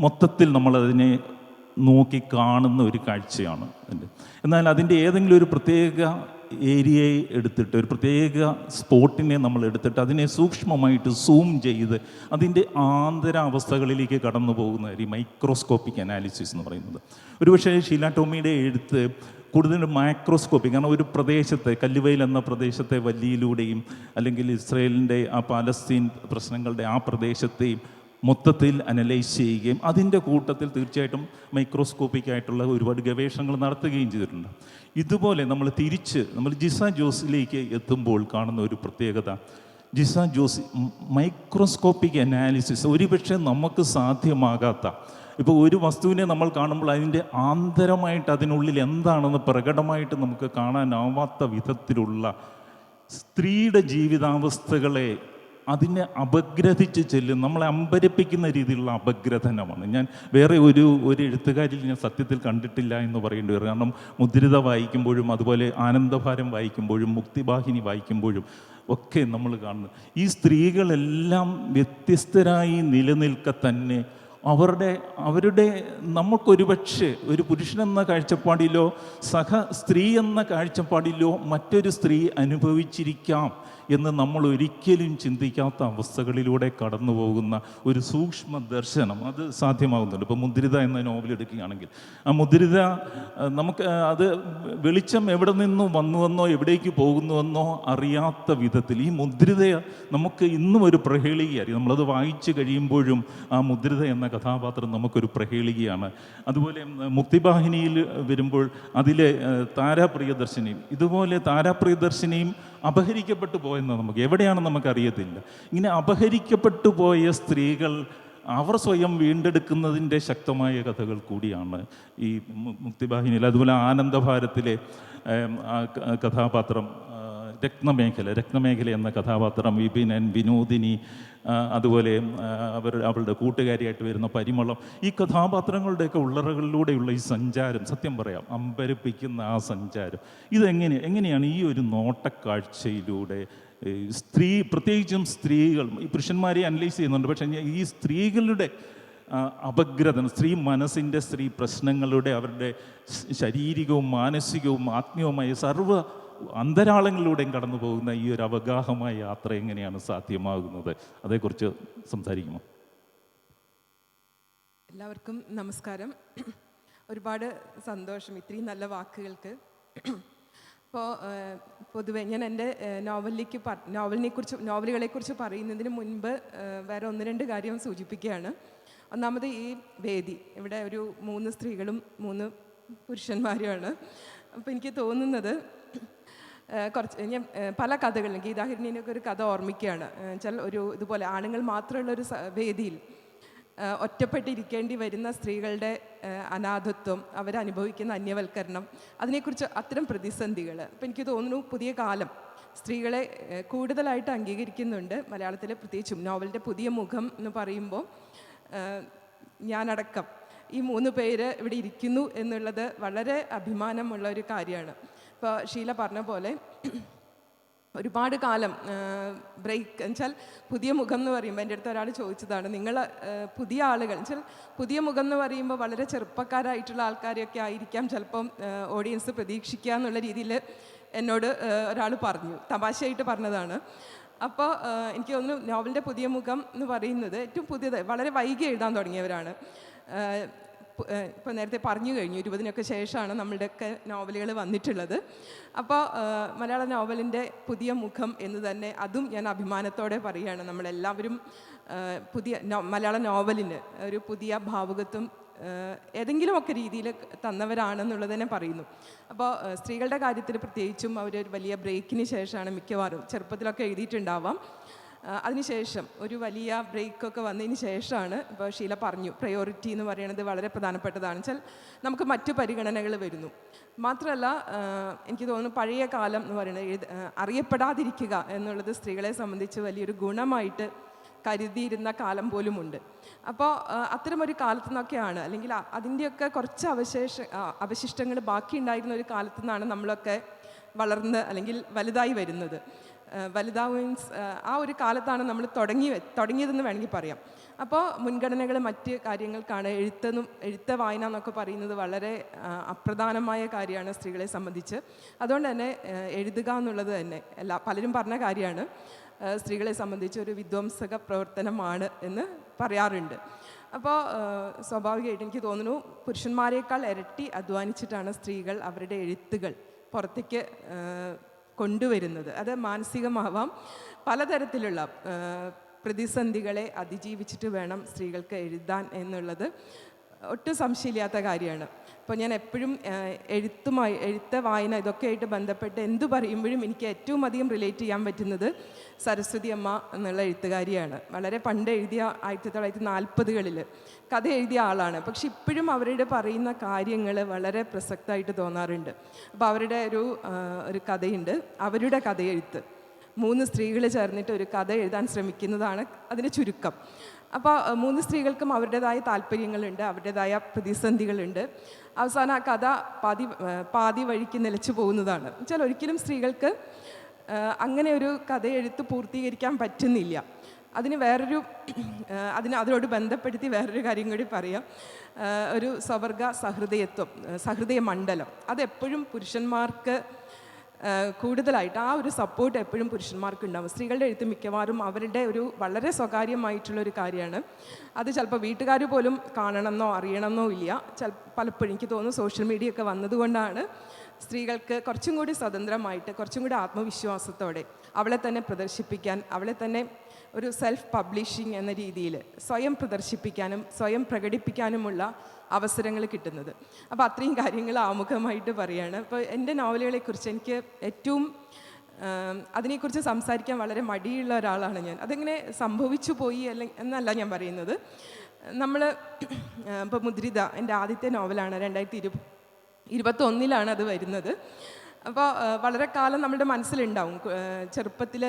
മൊത്തത്തിൽ നമ്മളതിനെ നോക്കി കാണുന്ന ഒരു കാഴ്ചയാണ് അതിൻ്റെ. എന്നാൽ അതിൻ്റെ ഏതെങ്കിലും ഒരു പ്രത്യേക ഏരിയയെ എടുത്തിട്ട് ഒരു പ്രത്യേക സ്പോട്ടിനെ നമ്മൾ എടുത്തിട്ട് അതിനെ സൂക്ഷ്മമായിട്ട് സൂം ചെയ്ത് അതിൻ്റെ ആന്തരാവസ്ഥകളിലേക്ക് കടന്നു പോകുന്ന ഈ മൈക്രോസ്കോപ്പിക് അനാലിസിസ് എന്ന് പറയുന്നത്. ഒരുപക്ഷേ ഷീല ടോമിയുടെ എഴുത്ത് കൂടുതലും മൈക്രോസ്കോപ്പിക്, കാരണം ഒരു പ്രദേശത്തെ കല്ലുവയിൽ എന്ന പ്രദേശത്തെ വല്ലിയിലൂടെയും അല്ലെങ്കിൽ ഇസ്രയേലിൻ്റെ ആ പാലസ്തീൻ പ്രശ്നങ്ങളുടെ ആ പ്രദേശത്തെയും മൊത്തത്തിൽ അനലൈസ് ചെയ്യുകയും അതിൻ്റെ കൂട്ടത്തിൽ തീർച്ചയായിട്ടും മൈക്രോസ്കോപ്പിക് ആയിട്ടുള്ള ഒരുപാട് ഗവേഷണങ്ങൾ നടത്തുകയും ചെയ്തിട്ടുണ്ട്. ഇതുപോലെ നമ്മൾ ജിസ ജോസിലേക്ക് എത്തുമ്പോൾ കാണുന്ന ഒരു പ്രത്യേകത, ജിസ ജോസ് മൈക്രോസ്കോപ്പിക് അനാലിസിസ് ഒരുപക്ഷെ നമുക്ക് സാധ്യമാകാത്ത, ഇപ്പോൾ ഒരു വസ്തുവിനെ നമ്മൾ കാണുമ്പോൾ അതിൻ്റെ ആന്തരമായിട്ട് അതിനുള്ളിൽ എന്താണെന്ന് പ്രകടമായിട്ട് നമുക്ക് കാണാനാവാത്ത വിധത്തിലുള്ള സ്ത്രീയുടെ ജീവിതാവസ്ഥകളെ അതിനെ അപഗ്രഥിച്ച് ചെല്ലും, നമ്മളെ അമ്പരപ്പിക്കുന്ന രീതിയിലുള്ള അപഗ്രഥനമാണ്. ഞാൻ വേറെ ഒരു എഴുത്തുകാരിൽ ഞാൻ സത്യത്തിൽ കണ്ടിട്ടില്ല എന്ന് പറയേണ്ടി വരും. കാരണം മുദ്രിത വായിക്കുമ്പോഴും അതുപോലെ ആനന്ദഭാരം വായിക്കുമ്പോഴും മുക്തിവാഹിനി വായിക്കുമ്പോഴും ഒക്കെ നമ്മൾ കാണുന്നത് ഈ സ്ത്രീകളെല്ലാം വ്യത്യസ്തരായി നിലനിൽക്കെ തന്നെ അവരുടെ നമുക്കൊരുപക്ഷെ ഒരു പുരുഷനെന്ന കാഴ്ചപ്പാടിലോ സ്ത്രീ എന്ന കാഴ്ചപ്പാടിലോ മറ്റൊരു സ്ത്രീ അനുഭവിച്ചിരിക്കാം എന്ന് നമ്മൾ ഒരിക്കലും ചിന്തിക്കാത്ത അവസ്ഥകളിലൂടെ കടന്നു പോകുന്ന ഒരു സൂക്ഷ്മ ദർശനം അത് സാധ്യമാകുന്നുണ്ട്. ഇപ്പോൾ മുദ്രിത എന്ന നോവൽ എടുക്കുകയാണെങ്കിൽ ആ മുദ്രിത നമുക്ക് അത് വെളിച്ചം എവിടെ നിന്നും വന്നുവെന്നോ എവിടേക്ക് പോകുന്നുവെന്നോ അറിയാത്ത വിധത്തിൽ ഈ മുദ്രിതയെ നമുക്ക് ഇന്നും ഒരു പ്രഹേളികയായിരിക്കും. നമ്മളത് വായിച്ചു കഴിയുമ്പോഴും ആ മുദ്രിത എന്ന കഥാപാത്രം നമുക്കൊരു പ്രഹേളികയാണ്. അതുപോലെ മുക്തിവാഹിനിയിൽ വരുമ്പോൾ അതിലെ താരാപ്രിയദർശിനിയും ഇതുപോലെ താരാപ്രിയദർശിനിയും അപഹരിക്കപ്പെട്ടു പോയെന്ന് നമുക്ക് എവിടെയാണെന്ന് നമുക്കറിയത്തില്ല. ഇങ്ങനെ അപഹരിക്കപ്പെട്ടു പോയ സ്ത്രീകൾ അവർ സ്വയം വീണ്ടെടുക്കുന്നതിൻ്റെ ശക്തമായ കഥകൾ കൂടിയാണ് ഈ മുക്തിവാഹിനിയിൽ. അതുപോലെ ആനന്ദഭാരത്തിലെ കഥാപാത്രം രത്നമേഖല എന്ന കഥാപാത്രം വിപിനൻ, വിനോദിനി, അതുപോലെ അവളുടെ കൂട്ടുകാരിയായിട്ട് വരുന്ന പരിമളം, ഈ കഥാപാത്രങ്ങളുടെയൊക്കെ ഉള്ളറകളിലൂടെയുള്ള ഈ സഞ്ചാരം സത്യം പറയാം അമ്പരപ്പിക്കുന്ന ആ സഞ്ചാരം എങ്ങനെയാണ് ഈ ഒരു നോട്ടക്കാഴ്ചയിലൂടെ പ്രത്യേകിച്ചും സ്ത്രീകൾ ഈ പുരുഷന്മാരെ അനലൈസ് ചെയ്യുന്നുണ്ട്, പക്ഷേ ഈ സ്ത്രീകളുടെ അപഗ്രഥനം, സ്ത്രീ മനസ്സിൻ്റെ, സ്ത്രീ പ്രശ്നങ്ങളുടെ, അവരുടെ ശാരീരികവും മാനസികവും ആത്മീയവുമായ സർവ്വ അന്തരാളങ്ങളിലൂടെയും കടന്നു പോകുന്ന ഈ ഒരു അവഗാഹമായ യാത്ര എങ്ങനെയാണ് സാധ്യമാകുന്നത്? അതേക്കുറിച്ച് സംസാരിക്കുമോ? എല്ലാവർക്കും നമസ്കാരം. ഒരുപാട് സന്തോഷം ഇത്രയും നല്ല വാക്കുകൾക്ക്. അപ്പോൾ പൊതുവെ ഞാൻ എൻ്റെ നോവലുകളെക്കുറിച്ച് പറയുന്നതിന് മുൻപ് വേറെ 1-2 കാര്യം സൂചിപ്പിക്കുകയാണ്. ഒന്നാമത് ഈ വേദി ഇവിടെ ഒരു 3 സ്ത്രീകളും 3 പുരുഷന്മാരുമാണ്. അപ്പോൾ എനിക്ക് തോന്നുന്നത് ഞാൻ പല കഥകളിലും ഗീതാഹരിണിയൊക്കെ ഒരു കഥ ഓർമ്മിക്കുകയാണ്. വെച്ചാൽ ഇതുപോലെ ആണുങ്ങൾ മാത്രമുള്ളൊരു വേദിയിൽ ഒറ്റപ്പെട്ടിരിക്കേണ്ടി വരുന്ന സ്ത്രീകളുടെ അനാഥത്വം, അവരനുഭവിക്കുന്ന അന്യവൽക്കരണം, അതിനെക്കുറിച്ച് അത്തരം പ്രതിസന്ധികൾ. അപ്പം എനിക്ക് തോന്നുന്നു പുതിയ കാലം സ്ത്രീകളെ കൂടുതലായിട്ട് അംഗീകരിക്കുന്നുണ്ട്. മലയാളത്തിലെ പ്രത്യേകിച്ചും നോവലിൻ്റെ പുതിയ മുഖം എന്ന് പറയുമ്പോൾ ഞാനടക്കം ഈ 3 പേര് ഇവിടെ ഇരിക്കുന്നു എന്നുള്ളത് വളരെ അഭിമാനമുള്ള ഒരു കാര്യമാണ്. ഇപ്പോൾ ഷീല പറഞ്ഞ പോലെ ഒരുപാട് കാലം ബ്രേക്ക് എന്നുവെച്ചാൽ പുതിയ മുഖം എന്ന് പറയുമ്പോൾ എൻ്റെ അടുത്ത് ഒരാൾ ചോദിച്ചതാണ്, നിങ്ങൾ പുതിയ ആളുകൾ എന്നുവെച്ചാൽ പുതിയ മുഖം എന്ന് പറയുമ്പോൾ വളരെ ചെറുപ്പക്കാരായിട്ടുള്ള ആൾക്കാരെയൊക്കെ ആയിരിക്കാം ചിലപ്പം ഓഡിയൻസ് പ്രതീക്ഷിക്കുക എന്നുള്ള രീതിയിൽ എന്നോട് ഒരാൾ പറഞ്ഞു, തമാശയായിട്ട് പറഞ്ഞതാണ്. അപ്പോൾ എനിക്ക് തോന്നുന്നു നോവലിൻ്റെ പുതിയ മുഖം എന്ന് പറയുന്നത് ഏറ്റവും പുതിയത് വളരെ വൈകി എഴുതാൻ തുടങ്ങിയവരാണ്. ഇപ്പോൾ നേരത്തെ പറഞ്ഞു കഴിഞ്ഞു 20-നൊക്കെ ശേഷമാണ് നമ്മളുടെയൊക്കെ നോവലുകൾ വന്നിട്ടുള്ളത്. അപ്പോൾ മലയാള നോവലിൻ്റെ പുതിയ മുഖം എന്ന് തന്നെ അതും ഞാൻ അഭിമാനത്തോടെ പറയുകയാണ്. നമ്മളെല്ലാവരും മലയാള നോവലിന് ഒരു പുതിയ ഭാവുകത്വം ഏതെങ്കിലുമൊക്കെ രീതിയിൽ തന്നവരാണെന്നുള്ളത് തന്നെ പറയുന്നു. അപ്പോൾ സ്ത്രീകളുടെ കാര്യത്തിൽ പ്രത്യേകിച്ചും അവരൊരു വലിയ ബ്രേക്കിന് ശേഷമാണ് മിക്കവാറും, ചെറുപ്പത്തിലൊക്കെ എഴുതിയിട്ടുണ്ടാവാം, അതിനുശേഷം ഒരു വലിയ ബ്രേക്കൊക്കെ വന്നതിന് ശേഷമാണ് ഇപ്പോൾ ഷീല പറഞ്ഞു പ്രയോറിറ്റി എന്ന് പറയുന്നത് വളരെ പ്രധാനപ്പെട്ടതാണ്. വെച്ചാൽ നമുക്ക് മറ്റു പരിഗണനകൾ വരുന്നു. മാത്രമല്ല എനിക്ക് തോന്നുന്നു പഴയ കാലം എന്ന് പറയുന്നത് അറിയപ്പെടാതിരിക്കുക എന്നുള്ളത് സ്ത്രീകളെ സംബന്ധിച്ച് വലിയൊരു ഗുണമായിട്ട് കരുതിയിരുന്ന കാലം പോലുമുണ്ട്. അപ്പോൾ അത്തരമൊരു കാലത്തു നിന്നൊക്കെയാണ്, അല്ലെങ്കിൽ അതിൻ്റെയൊക്കെ കുറച്ച് അവശിഷ്ടങ്ങൾ ബാക്കിയുണ്ടായിരുന്ന ഒരു കാലത്തു നിന്നാണ് നമ്മളൊക്കെ വളർന്ന് അല്ലെങ്കിൽ വലുതായി വരുന്നത്. വലുതാവ് മീൻസ് ആ ഒരു കാലത്താണ് നമ്മൾ തുടങ്ങിയതെന്ന് വേണമെങ്കിൽ പറയാം. അപ്പോൾ മുൻഗണനകൾ മറ്റ് കാര്യങ്ങൾക്കാണ്. എഴുത്ത് വായന എന്നൊക്കെ പറയുന്നത് വളരെ അപ്രധാനമായ കാര്യമാണ് സ്ത്രീകളെ സംബന്ധിച്ച്. അതുകൊണ്ട് തന്നെ എഴുതുക എന്നുള്ളത് തന്നെ പലരും പറഞ്ഞ കാര്യമാണ്, സ്ത്രീകളെ സംബന്ധിച്ച് ഒരു വിധ്വംസക പ്രവർത്തനമാണ് എന്ന് പറയാറുണ്ട്. അപ്പോൾ സ്വാഭാവികമായിട്ട് എനിക്ക് തോന്നുന്നു പുരുഷന്മാരെക്കാൾ ഇരട്ടി അധ്വാനിച്ചിട്ടാണ് സ്ത്രീകൾ അവരുടെ എഴുത്തുകൾ പുറത്തേക്ക് കൊണ്ടുവരുന്നത്. അത് മാനസികമാവാം, പലതരത്തിലുള്ള പ്രതിസന്ധികളെ അതിജീവിച്ചിട്ട് വേണം സ്ത്രീകൾക്ക് എഴുതാൻ എന്നുള്ളത് ഒട്ടും സംശയമില്ലാത്ത കാര്യമാണ്. അപ്പോൾ ഞാൻ എപ്പോഴും എഴുത്ത് വായന ഇതൊക്കെ ആയിട്ട് ബന്ധപ്പെട്ട് എന്തു പറയുമ്പോഴും എനിക്ക് ഏറ്റവും അധികം റിലേറ്റ് ചെയ്യാൻ പറ്റുന്നത് സരസ്വതി അമ്മ എന്നുള്ള എഴുത്തുകാരിയാണ്. വളരെ പണ്ട് എഴുതിയ 1940കളിൽ കഥ എഴുതിയ ആളാണ്. പക്ഷെ ഇപ്പോഴും അവരുടെ പറയുന്ന കാര്യങ്ങൾ വളരെ പ്രസക്തമായിട്ട് തോന്നാറുണ്ട്. അപ്പോൾ അവരുടെ ഒരു കഥയുണ്ട്, അവരുടെ കഥയെഴുത്ത്. 3 സ്ത്രീകൾ ചേർന്നിട്ട് ഒരു കഥ എഴുതാൻ ശ്രമിക്കുന്നതാണ് അതിൻ്റെ ചുരുക്കം. അപ്പോൾ 3 സ്ത്രീകൾക്കും അവരുടേതായ താല്പര്യങ്ങളുണ്ട്, അവരുടേതായ പ്രതിസന്ധികളുണ്ട്. അവസാനം ആ കഥ പാതി വഴിക്ക് നിലച്ചു പോകുന്നതാണ്. എന്നുവെച്ചാൽ ഒരിക്കലും സ്ത്രീകൾക്ക് അങ്ങനെ ഒരു കഥ എഴുത്ത് പൂർത്തീകരിക്കാൻ പറ്റുന്നില്ല. അതിനോട് ബന്ധപ്പെടുത്തി വേറൊരു കാര്യം കൂടി പറയാം. ഒരു സ്വവർഗ സഹൃദയ മണ്ഡലം അതെപ്പോഴും പുരുഷന്മാർക്ക് കൂടുതലായിട്ട് ആ ഒരു സപ്പോർട്ട് എപ്പോഴും പുരുഷന്മാർക്ക് ഉണ്ടാവും. സ്ത്രീകളുടെ എഴുത്ത് മിക്കവാറും അവരുടെ ഒരു വളരെ സ്വകാര്യമായിട്ടുള്ളൊരു കാര്യമാണ്. അത് ചിലപ്പോൾ വീട്ടുകാർ പോലും കാണണമെന്നോ അറിയണമെന്നോ ഇല്ല. പലപ്പോഴും എനിക്ക് തോന്നുന്നു സോഷ്യൽ മീഡിയ ഒക്കെ വന്നതുകൊണ്ടാണ് സ്ത്രീകൾക്ക് കുറച്ചും കൂടി സ്വതന്ത്രമായിട്ട്, കുറച്ചും കൂടി ആത്മവിശ്വാസത്തോടെ അവളെ തന്നെ പ്രദർശിപ്പിക്കാൻ, അവളെ തന്നെ ഒരു സെൽഫ് പബ്ലിഷിംഗ് എന്ന രീതിയിൽ സ്വയം പ്രദർശിപ്പിക്കാനും സ്വയം പ്രകടിപ്പിക്കാനുമുള്ള അവസരങ്ങൾ കിട്ടുന്നത്. അപ്പോൾ അത്രയും കാര്യങ്ങൾ ആമുഖമായിട്ട് പറയുകയാണ്. അപ്പോൾ എൻ്റെ നോവലുകളെക്കുറിച്ച് എനിക്ക് ഏറ്റവും അതിനെക്കുറിച്ച് സംസാരിക്കാൻ വളരെ മടിയുള്ള ഒരാളാണ് ഞാൻ. അതെങ്ങനെ സംഭവിച്ചു പോയി എന്നല്ല ഞാൻ പറയുന്നത്. ഇപ്പോൾ മുദ്രിത എൻ്റെ ആദ്യത്തെ നോവലാണ്, 2021 അത് വരുന്നത്. അപ്പോൾ വളരെ കാലം നമ്മുടെ മനസ്സിലുണ്ടാവും. ചെറുപ്പത്തിൽ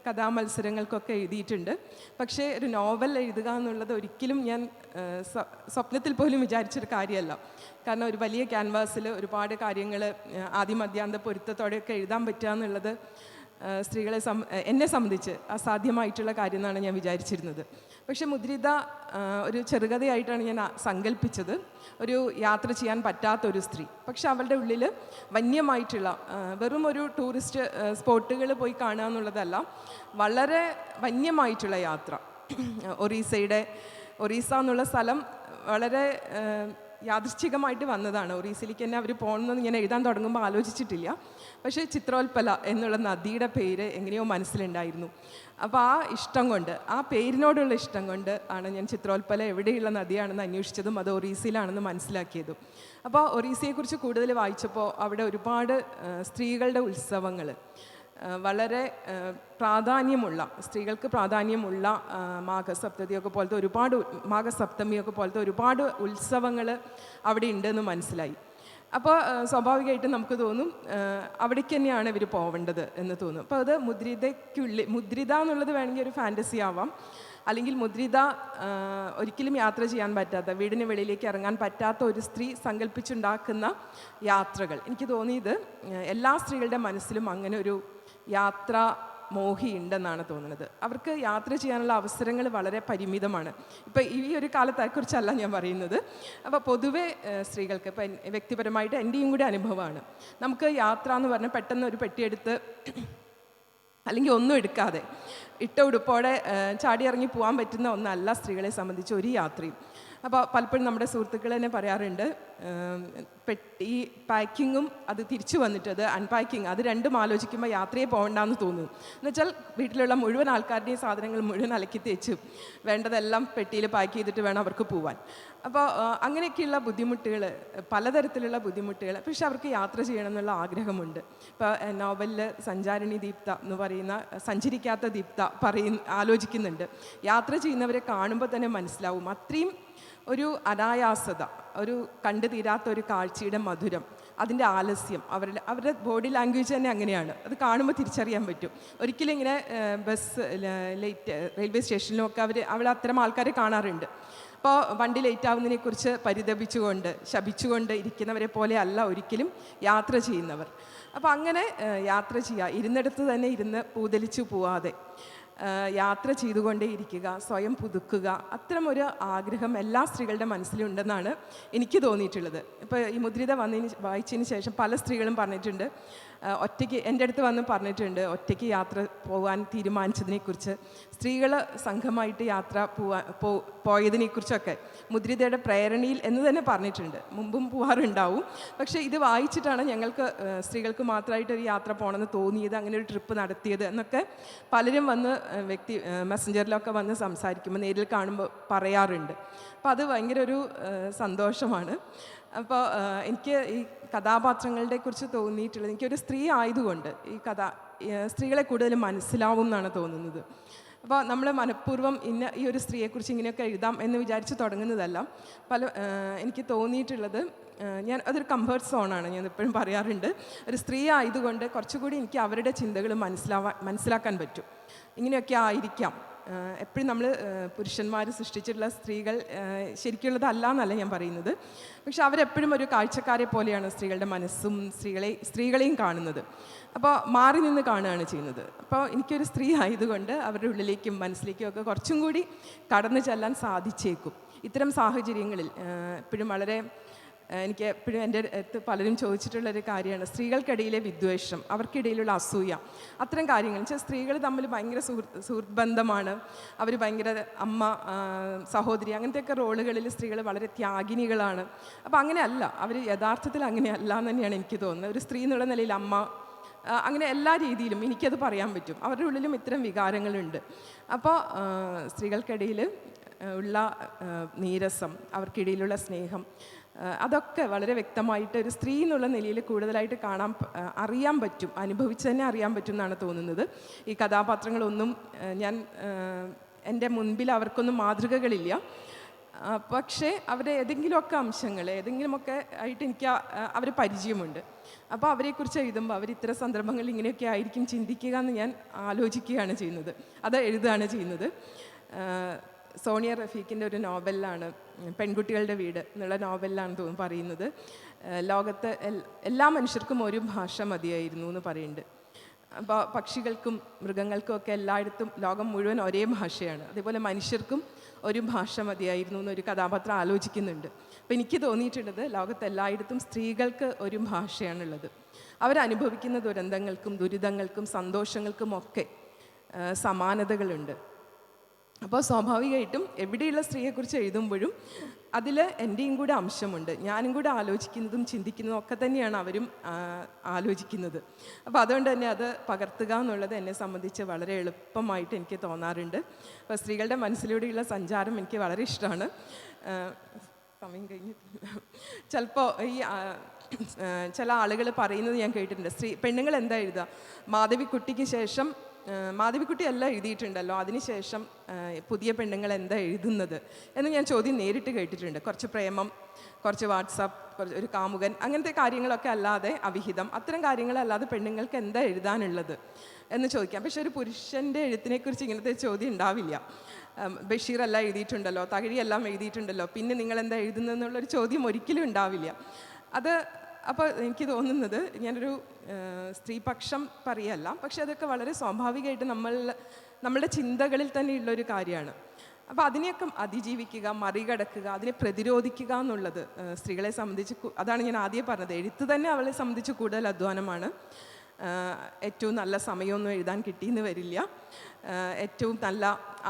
കഥാമത്സരങ്ങൾക്കൊക്കെ എഴുതിയിട്ടുണ്ട്. പക്ഷേ ഒരു നോവൽ എഴുതുക എന്നുള്ളത് ഒരിക്കലും ഞാൻ സ്വപ്നത്തിൽ പോലും വിചാരിച്ചൊരു കാര്യമല്ല. കാരണം ഒരു വലിയ ക്യാൻവാസിൽ ഒരുപാട് കാര്യങ്ങൾ ആദ്യമധ്യാന്ത പൊരുത്തത്തോടെയൊക്കെ എഴുതാൻ പറ്റുക എന്നുള്ളത് എന്നെ സംബന്ധിച്ച് അസാധ്യമായിട്ടുള്ള കാര്യം എന്നാണ് ഞാൻ വിചാരിച്ചിരുന്നത്. പക്ഷെ മുദ്രിത ഒരു ചെറുകഥയായിട്ടാണ് ഞാൻ സങ്കല്പിച്ചത്. ഒരു യാത്ര ചെയ്യാൻ പറ്റാത്തൊരു സ്ത്രീ, പക്ഷെ അവളുടെ ഉള്ളിൽ വന്യമായിട്ടുള്ള വെറും ഒരു ടൂറിസ്റ്റ് സ്പോട്ടുകൾ പോയി കാണുക എന്നുള്ളതല്ല, വളരെ വന്യമായിട്ടുള്ള യാത്ര. ഒറീസ എന്നുള്ള സ്ഥലം വളരെ യാദൃച്ഛികമായിട്ട് വന്നതാണ്. ഒറീസയിലേക്ക് തന്നെ അവർ പോകണമെന്ന് ഞാൻ എഴുതാൻ തുടങ്ങുമ്പോൾ ആലോചിച്ചിട്ടില്ല. പക്ഷേ ചിത്രോൽപ്പല എന്നുള്ള നദിയുടെ പേര് എങ്ങനെയോ മനസ്സിലുണ്ടായിരുന്നു. അപ്പോൾ ആ ഇഷ്ടം കൊണ്ട്, ആ പേരിനോടുള്ള ഇഷ്ടം കൊണ്ട് ആണ് ഞാൻ ചിത്രോൽപ്പല എവിടെയുള്ള നദിയാണെന്ന് അന്വേഷിച്ചതും അത് ഒറീസയിലാണെന്ന് മനസ്സിലാക്കിയതും. അപ്പോൾ ഒറീസയെക്കുറിച്ച് കൂടുതൽ വായിച്ചപ്പോൾ അവിടെ ഒരുപാട് സ്ത്രീകളുടെ ഉത്സവങ്ങൾ, വളരെ സ്ത്രീകൾക്ക് പ്രാധാന്യമുള്ള മാഘസപ്തമിയൊക്കെ പോലത്തെ ഒരുപാട് ഉത്സവങ്ങൾ അവിടെ ഉണ്ടെന്ന് മനസ്സിലായി. അപ്പോൾ സ്വാഭാവികമായിട്ടും നമുക്ക് തോന്നും അവിടേക്ക് തന്നെയാണ് ഇവർ പോവേണ്ടത് എന്ന് തോന്നും. അപ്പോൾ അത് മുദ്രിത എന്നുള്ളത് വേണമെങ്കിൽ ഒരു ഫാൻറ്റസി ആവാം, അല്ലെങ്കിൽ മുദ്രിത ഒരിക്കലും യാത്ര ചെയ്യാൻ പറ്റാത്ത, വീടിന് വെളിയിലേക്ക് ഇറങ്ങാൻ പറ്റാത്ത ഒരു സ്ത്രീ സങ്കല്പിച്ചുണ്ടാക്കുന്ന യാത്രകൾ. എനിക്ക് തോന്നിയത് എല്ലാ സ്ത്രീകളുടെ മനസ്സിലും അങ്ങനെ ഒരു യാത്രാ മോഹി ഉണ്ടെന്നാണ് തോന്നുന്നത്. അവർക്ക് യാത്ര ചെയ്യാനുള്ള അവസരങ്ങൾ വളരെ പരിമിതമാണ്. ഇപ്പോൾ ഈ ഒരു കാലത്തെക്കുറിച്ചല്ല ഞാൻ പറയുന്നത്. അപ്പോൾ പൊതുവെ സ്ത്രീകൾക്ക്, ഇപ്പം വ്യക്തിപരമായിട്ട് എൻ്റെയും കൂടി അനുഭവമാണ്, നമുക്ക് യാത്ര എന്ന് പറഞ്ഞാൽ പെട്ടെന്ന് ഒരു പെട്ടിയെടുത്ത് അല്ലെങ്കിൽ ഒന്നും എടുക്കാതെ ഇട്ട ഉടുപ്പോടെ ചാടിയിറങ്ങി പോകാൻ പറ്റുന്ന ഒന്നല്ല സ്ത്രീകളെ സംബന്ധിച്ച് ഒരു യാത്രയും. അപ്പോൾ പലപ്പോഴും നമ്മുടെ സുഹൃത്തുക്കൾ തന്നെ പറയാറുണ്ട്, പെട്ടി പാക്കിങ്ങും അത് തിരിച്ചു വന്നിട്ട് അത് അൺപാക്കിങ്, അത് രണ്ടും ആലോചിക്കുമ്പോൾ യാത്രയെ പോകണ്ടെന്ന് തോന്നുന്നു. എന്നുവെച്ചാൽ വീട്ടിലുള്ള മുഴുവൻ ആൾക്കാരുടെയും സാധനങ്ങൾ മുഴുവൻ അലക്കി തേച്ച് വേണ്ടതെല്ലാം പെട്ടിയിൽ പാക്ക് ചെയ്തിട്ട് വേണം അവർക്ക് പോവാൻ. അപ്പോൾ അങ്ങനെയൊക്കെയുള്ള ബുദ്ധിമുട്ടുകൾ, പലതരത്തിലുള്ള ബുദ്ധിമുട്ടുകൾ. പക്ഷെ അവർക്ക് യാത്ര ചെയ്യണം എന്നുള്ള ആഗ്രഹമുണ്ട്. ഇപ്പോൾ നോവലിൽ സഞ്ചാരിണി ദീപ്ത എന്ന് പറയുന്ന, സഞ്ചരിക്കാത്ത ദീപ്ത ആലോചിക്കുന്നുണ്ട്. യാത്ര ചെയ്യുന്നവരെ കാണുമ്പോൾ തന്നെ മനസ്സിലാവും അത്രയും ഒരു അനായാസത, ഒരു കണ്ടു തീരാത്ത ഒരു കാഴ്ചയുടെ മധുരം, അതിൻ്റെ ആലസ്യം, അവരുടെ ബോഡി ലാംഗ്വേജ് തന്നെ അങ്ങനെയാണ്. അത് കാണുമ്പോൾ തിരിച്ചറിയാൻ പറ്റും. ഒരിക്കലും ഇങ്ങനെ ബസ് റെയിൽവേ സ്റ്റേഷനിലുമൊക്കെ അവിടെ അത്തരം ആൾക്കാരെ കാണാറുണ്ട്. അപ്പോൾ വണ്ടി ലേറ്റ് ആവുന്നതിനെക്കുറിച്ച് പരിതപിച്ചുകൊണ്ട് ശപിച്ചുകൊണ്ട് ഇരിക്കുന്നവരെ പോലെ അല്ല ഒരിക്കലും യാത്ര ചെയ്യുന്നവർ. അപ്പോൾ അങ്ങനെ യാത്ര ചെയ്യുക, ഇരുന്നിടത്ത് തന്നെ ഇരുന്ന് പൂതലിച്ചു പോവാതെ യാത്ര ചെയ്തുകൊണ്ടേ ഇരിക്കുക, സ്വയം പുതുക്കുക, അത്തരമൊരു ആഗ്രഹം എല്ലാ സ്ത്രീകളുടെ മനസ്സിലുണ്ടെന്നാണ് എനിക്ക് തോന്നിയിട്ടുള്ളത്. ഇപ്പോൾ ഈ മുദ്രിത വായിച്ചതിന് ശേഷം പല സ്ത്രീകളും പറഞ്ഞിട്ടുണ്ട്, ഒറ്റയ്ക്ക് എൻ്റെ അടുത്ത് വന്ന് പറഞ്ഞിട്ടുണ്ട്, ഒറ്റയ്ക്ക് യാത്ര പോകാൻ തീരുമാനിച്ചതിനെക്കുറിച്ച്, സ്ത്രീകൾ സംഘമായിട്ട് യാത്ര പോയതിനെക്കുറിച്ചൊക്കെ മുദ്രിതയുടെ പ്രേരണയിൽ എന്ന് തന്നെ പറഞ്ഞിട്ടുണ്ട്. മുമ്പും പോകാറുണ്ടാവും, പക്ഷേ ഇത് വായിച്ചിട്ടാണ് ഞങ്ങൾക്ക് സ്ത്രീകൾക്ക് മാത്രമായിട്ടൊരു യാത്ര പോകണമെന്ന് തോന്നിയത്, അങ്ങനെ ഒരു ട്രിപ്പ് നടത്തിയത് എന്നൊക്കെ പലരും വന്ന് മെസ്സഞ്ചറിലൊക്കെ വന്ന് സംസാരിക്കുമ്പോൾ, നേരിൽ കാണുമ്പോൾ പറയാറുണ്ട്. അപ്പോൾ അത് ഭയങ്കര ഒരു സന്തോഷമാണ്. അപ്പോൾ എനിക്ക് ഈ കഥാപാത്രങ്ങളുടെ കുറിച്ച് തോന്നിയിട്ടുള്ളത്, എനിക്കൊരു സ്ത്രീ ആയതുകൊണ്ട് സ്ത്രീകളെ കൂടുതൽ മനസ്സിലാവും എന്നാണ് തോന്നുന്നത്. അപ്പോൾ നമ്മൾ മനഃപൂർവ്വം ഈ ഒരു സ്ത്രീയെക്കുറിച്ച് ഇങ്ങനെയൊക്കെ എഴുതാം എന്ന് വിചാരിച്ച് തുടങ്ങുന്നതല്ല. എനിക്ക് തോന്നിയിട്ടുള്ളത്, അതൊരു കംഫർട്ട് സോണാണ്, ഞാൻ എപ്പോഴും പറയാറുണ്ട്. ഒരു സ്ത്രീ ആയതുകൊണ്ട് കുറച്ചുകൂടി എനിക്ക് അവരുടെ ചിന്തകൾ മനസ്സിലാക്കാൻ പറ്റും. ഇങ്ങനെയൊക്കെ ആയിരിക്കാം. എപ്പോഴും നമ്മൾ പുരുഷന്മാർ സൃഷ്ടിച്ചിട്ടുള്ള സ്ത്രീകൾ ശരിക്കുള്ളതല്ല എന്നല്ല ഞാൻ പറയുന്നത്, പക്ഷെ അവരെപ്പോഴും ഒരു കാഴ്ചക്കാരെ പോലെയാണ് സ്ത്രീകളുടെ മനസ്സും സ്ത്രീകളെയും കാണുന്നത്. അപ്പോൾ മാറി നിന്ന് കാണുകയാണ് ചെയ്യുന്നത്. അപ്പോൾ എനിക്കൊരു സ്ത്രീ ആയതുകൊണ്ട് അവരുടെ ഉള്ളിലേക്കും മനസ്സിലേക്കും ഒക്കെ കുറച്ചും കൂടി കടന്നു ചെല്ലാൻ സാധിച്ചേക്കും. ഇത്തരം സാഹചര്യങ്ങളിൽ എപ്പോഴും എനിക്ക് എപ്പോഴും എൻ്റെ അടുത്ത് പലരും ചോദിച്ചിട്ടുള്ളൊരു കാര്യമാണ് സ്ത്രീകൾക്കിടയിലെ വിദ്വേഷം, അവർക്കിടയിലുള്ള അസൂയ, അത്തരം കാര്യങ്ങൾ. വെച്ചാൽ സ്ത്രീകൾ തമ്മിൽ ഭയങ്കര സുഹൃത്ത് ബന്ധമാണ്, അവർ ഭയങ്കര അമ്മ, സഹോദരി, അങ്ങനത്തെയൊക്കെ റോളുകളിൽ സ്ത്രീകൾ വളരെ ത്യാഗിനികളാണ്. അപ്പോൾ അങ്ങനെയല്ല, അവർ യഥാർത്ഥത്തിൽ അങ്ങനെയല്ല എന്ന് തന്നെയാണ് എനിക്ക് തോന്നുന്നത്. ഒരു സ്ത്രീ എന്നുള്ള നിലയിൽ അമ്മ, അങ്ങനെ എല്ലാ രീതിയിലും എനിക്കത് പറയാൻ പറ്റും. അവരുടെ ഉള്ളിലും ഇത്തരം വികാരങ്ങളുണ്ട്. അപ്പോൾ സ്ത്രീകൾക്കിടയിൽ ഉള്ള നീരസം, അവർക്കിടയിലുള്ള സ്നേഹം, അതൊക്കെ വളരെ വ്യക്തമായിട്ട് ഒരു സ്ത്രീ എന്നുള്ള നിലയിൽ കൂടുതലായിട്ട് അറിയാൻ പറ്റും, അനുഭവിച്ച് തന്നെ അറിയാൻ പറ്റും എന്നാണ് തോന്നുന്നത്. ഈ കഥാപാത്രങ്ങളൊന്നും എൻ്റെ മുൻപിൽ അവർക്കൊന്നും മാതൃകകളില്ല, പക്ഷേ അവരുടെ ഏതെങ്കിലുമൊക്കെ അംശങ്ങൾ ഏതെങ്കിലുമൊക്കെ ആയിട്ട് എനിക്ക് അവർ പരിചയമുണ്ട്. അപ്പോൾ അവരെക്കുറിച്ച് എഴുതുമ്പോൾ അവർ ഇത്തരം സന്ദർഭങ്ങളിൽ ഇങ്ങനെയൊക്കെ ആയിരിക്കും ചിന്തിക്കുക എന്ന് ഞാൻ ആലോചിക്കുകയാണ് ചെയ്യുന്നത്, അത് എഴുതുകയാണ് ചെയ്യുന്നത്. സോണിയ റഫീഖിൻ്റെ ഒരു നോവലിലാണ്, പെൺകുട്ടികളുടെ വീട് എന്നുള്ള നോവലിലാണ് പറയുന്നത്, ലോകത്ത് എല്ലാ മനുഷ്യർക്കും ഒരു ഭാഷ മതിയായിരുന്നു എന്ന് പറയുന്നുണ്ട്. അപ്പോൾ പക്ഷികൾക്കും മൃഗങ്ങൾക്കും ഒക്കെ എല്ലായിടത്തും ലോകം മുഴുവൻ ഒരേ ഭാഷയാണ്, അതേപോലെ മനുഷ്യർക്കും ഒരു ഭാഷ മതിയായിരുന്നു എന്നൊരു കഥാപാത്രം ആലോചിക്കുന്നുണ്ട്. അപ്പോൾ എനിക്ക് തോന്നിയിട്ടുള്ളത്, ലോകത്ത് എല്ലായിടത്തും സ്ത്രീകൾക്ക് ഒരു ഭാഷയാണുള്ളത്. അവരനുഭവിക്കുന്ന ദുരന്തങ്ങൾക്കും ദുരിതങ്ങൾക്കും സന്തോഷങ്ങൾക്കും ഒക്കെ സമാനതകളുണ്ട്. അപ്പോൾ സ്വാഭാവികമായിട്ടും എവിടെയുള്ള സ്ത്രീയെക്കുറിച്ച് എഴുതുമ്പോഴും അതിൽ എൻ്റെയും കൂടെ അംശമുണ്ട്. ഞാനും കൂടെ ആലോചിക്കുന്നതും ചിന്തിക്കുന്നതും ഒക്കെ തന്നെയാണ് അവരും ആലോചിക്കുന്നത്. അപ്പോൾ അതുകൊണ്ട് തന്നെ അത് പകർത്തുക എന്നുള്ളത് എന്നെ സംബന്ധിച്ച് വളരെ എളുപ്പമായിട്ട് എനിക്ക് തോന്നാറുണ്ട്. അപ്പോൾ സ്ത്രീകളുടെ മനസ്സിലൂടെയുള്ള സഞ്ചാരം എനിക്ക് വളരെ ഇഷ്ടമാണ്. സമയം കഴിഞ്ഞിട്ടില്ല. ചിലപ്പോൾ ഈ ചില ആളുകൾ പറയുന്നത് ഞാൻ കേട്ടിട്ടുണ്ട്, പെണ്ണുങ്ങൾ എന്താ എഴുതുക, മാധവിക്കുട്ടിക്ക് ശേഷം മാധവിക്കുട്ടി എല്ലാം എഴുതിയിട്ടുണ്ടല്ലോ, അതിനുശേഷം പുതിയ പെണ്ണുങ്ങൾ എന്താ എഴുതുന്നത് എന്ന് ഞാൻ ചോദ്യം നേരിട്ട് കേട്ടിട്ടുണ്ട്. കുറച്ച് പ്രേമം, കുറച്ച് വാട്സാപ്പ്, ഒരു കാമുകൻ, അങ്ങനത്തെ കാര്യങ്ങളൊക്കെ അല്ലാതെ, അവിഹിതം, അത്തരം കാര്യങ്ങളല്ലാതെ പെണ്ണുങ്ങൾക്ക് എന്താ എഴുതാനുള്ളത് എന്ന് ചോദിക്കാം. പക്ഷെ ഒരു പുരുഷൻ്റെ എഴുത്തിനെക്കുറിച്ച് ഇങ്ങനത്തെ ചോദ്യം ഉണ്ടാവില്ല. ബഷീറെല്ലാം എഴുതിയിട്ടുണ്ടല്ലോ, തകഴിയെല്ലാം എഴുതിയിട്ടുണ്ടല്ലോ, പിന്നെ നിങ്ങൾ എന്താ എഴുതുന്നതെന്നുള്ളൊരു ചോദ്യം ഒരിക്കലും ഉണ്ടാവില്ല. അപ്പോൾ എനിക്ക് തോന്നുന്നത്, ഞാനൊരു സ്ത്രീപക്ഷം പറയല്ല, പക്ഷെ അതൊക്കെ വളരെ സ്വാഭാവികമായിട്ട് നമ്മളുടെ ചിന്തകളിൽ തന്നെയുള്ളൊരു കാര്യമാണ്. അപ്പോൾ അതിനെയൊക്കെ അതിജീവിക്കുക, മറികടക്കുക, അതിനെ പ്രതിരോധിക്കുക എന്നുള്ളത് സ്ത്രീകളെ സംബന്ധിച്ച്, അതാണ് ഞാൻ ആദ്യം പറഞ്ഞത്, എഴുത്ത് തന്നെ അവളെ സംബന്ധിച്ച് കൂടുതൽ അധ്വാനമാണ്. ഏറ്റവും നല്ല സമയമൊന്നും എഴുതാൻ കിട്ടിയെന്ന് വരില്ല. ഏറ്റവും നല്ല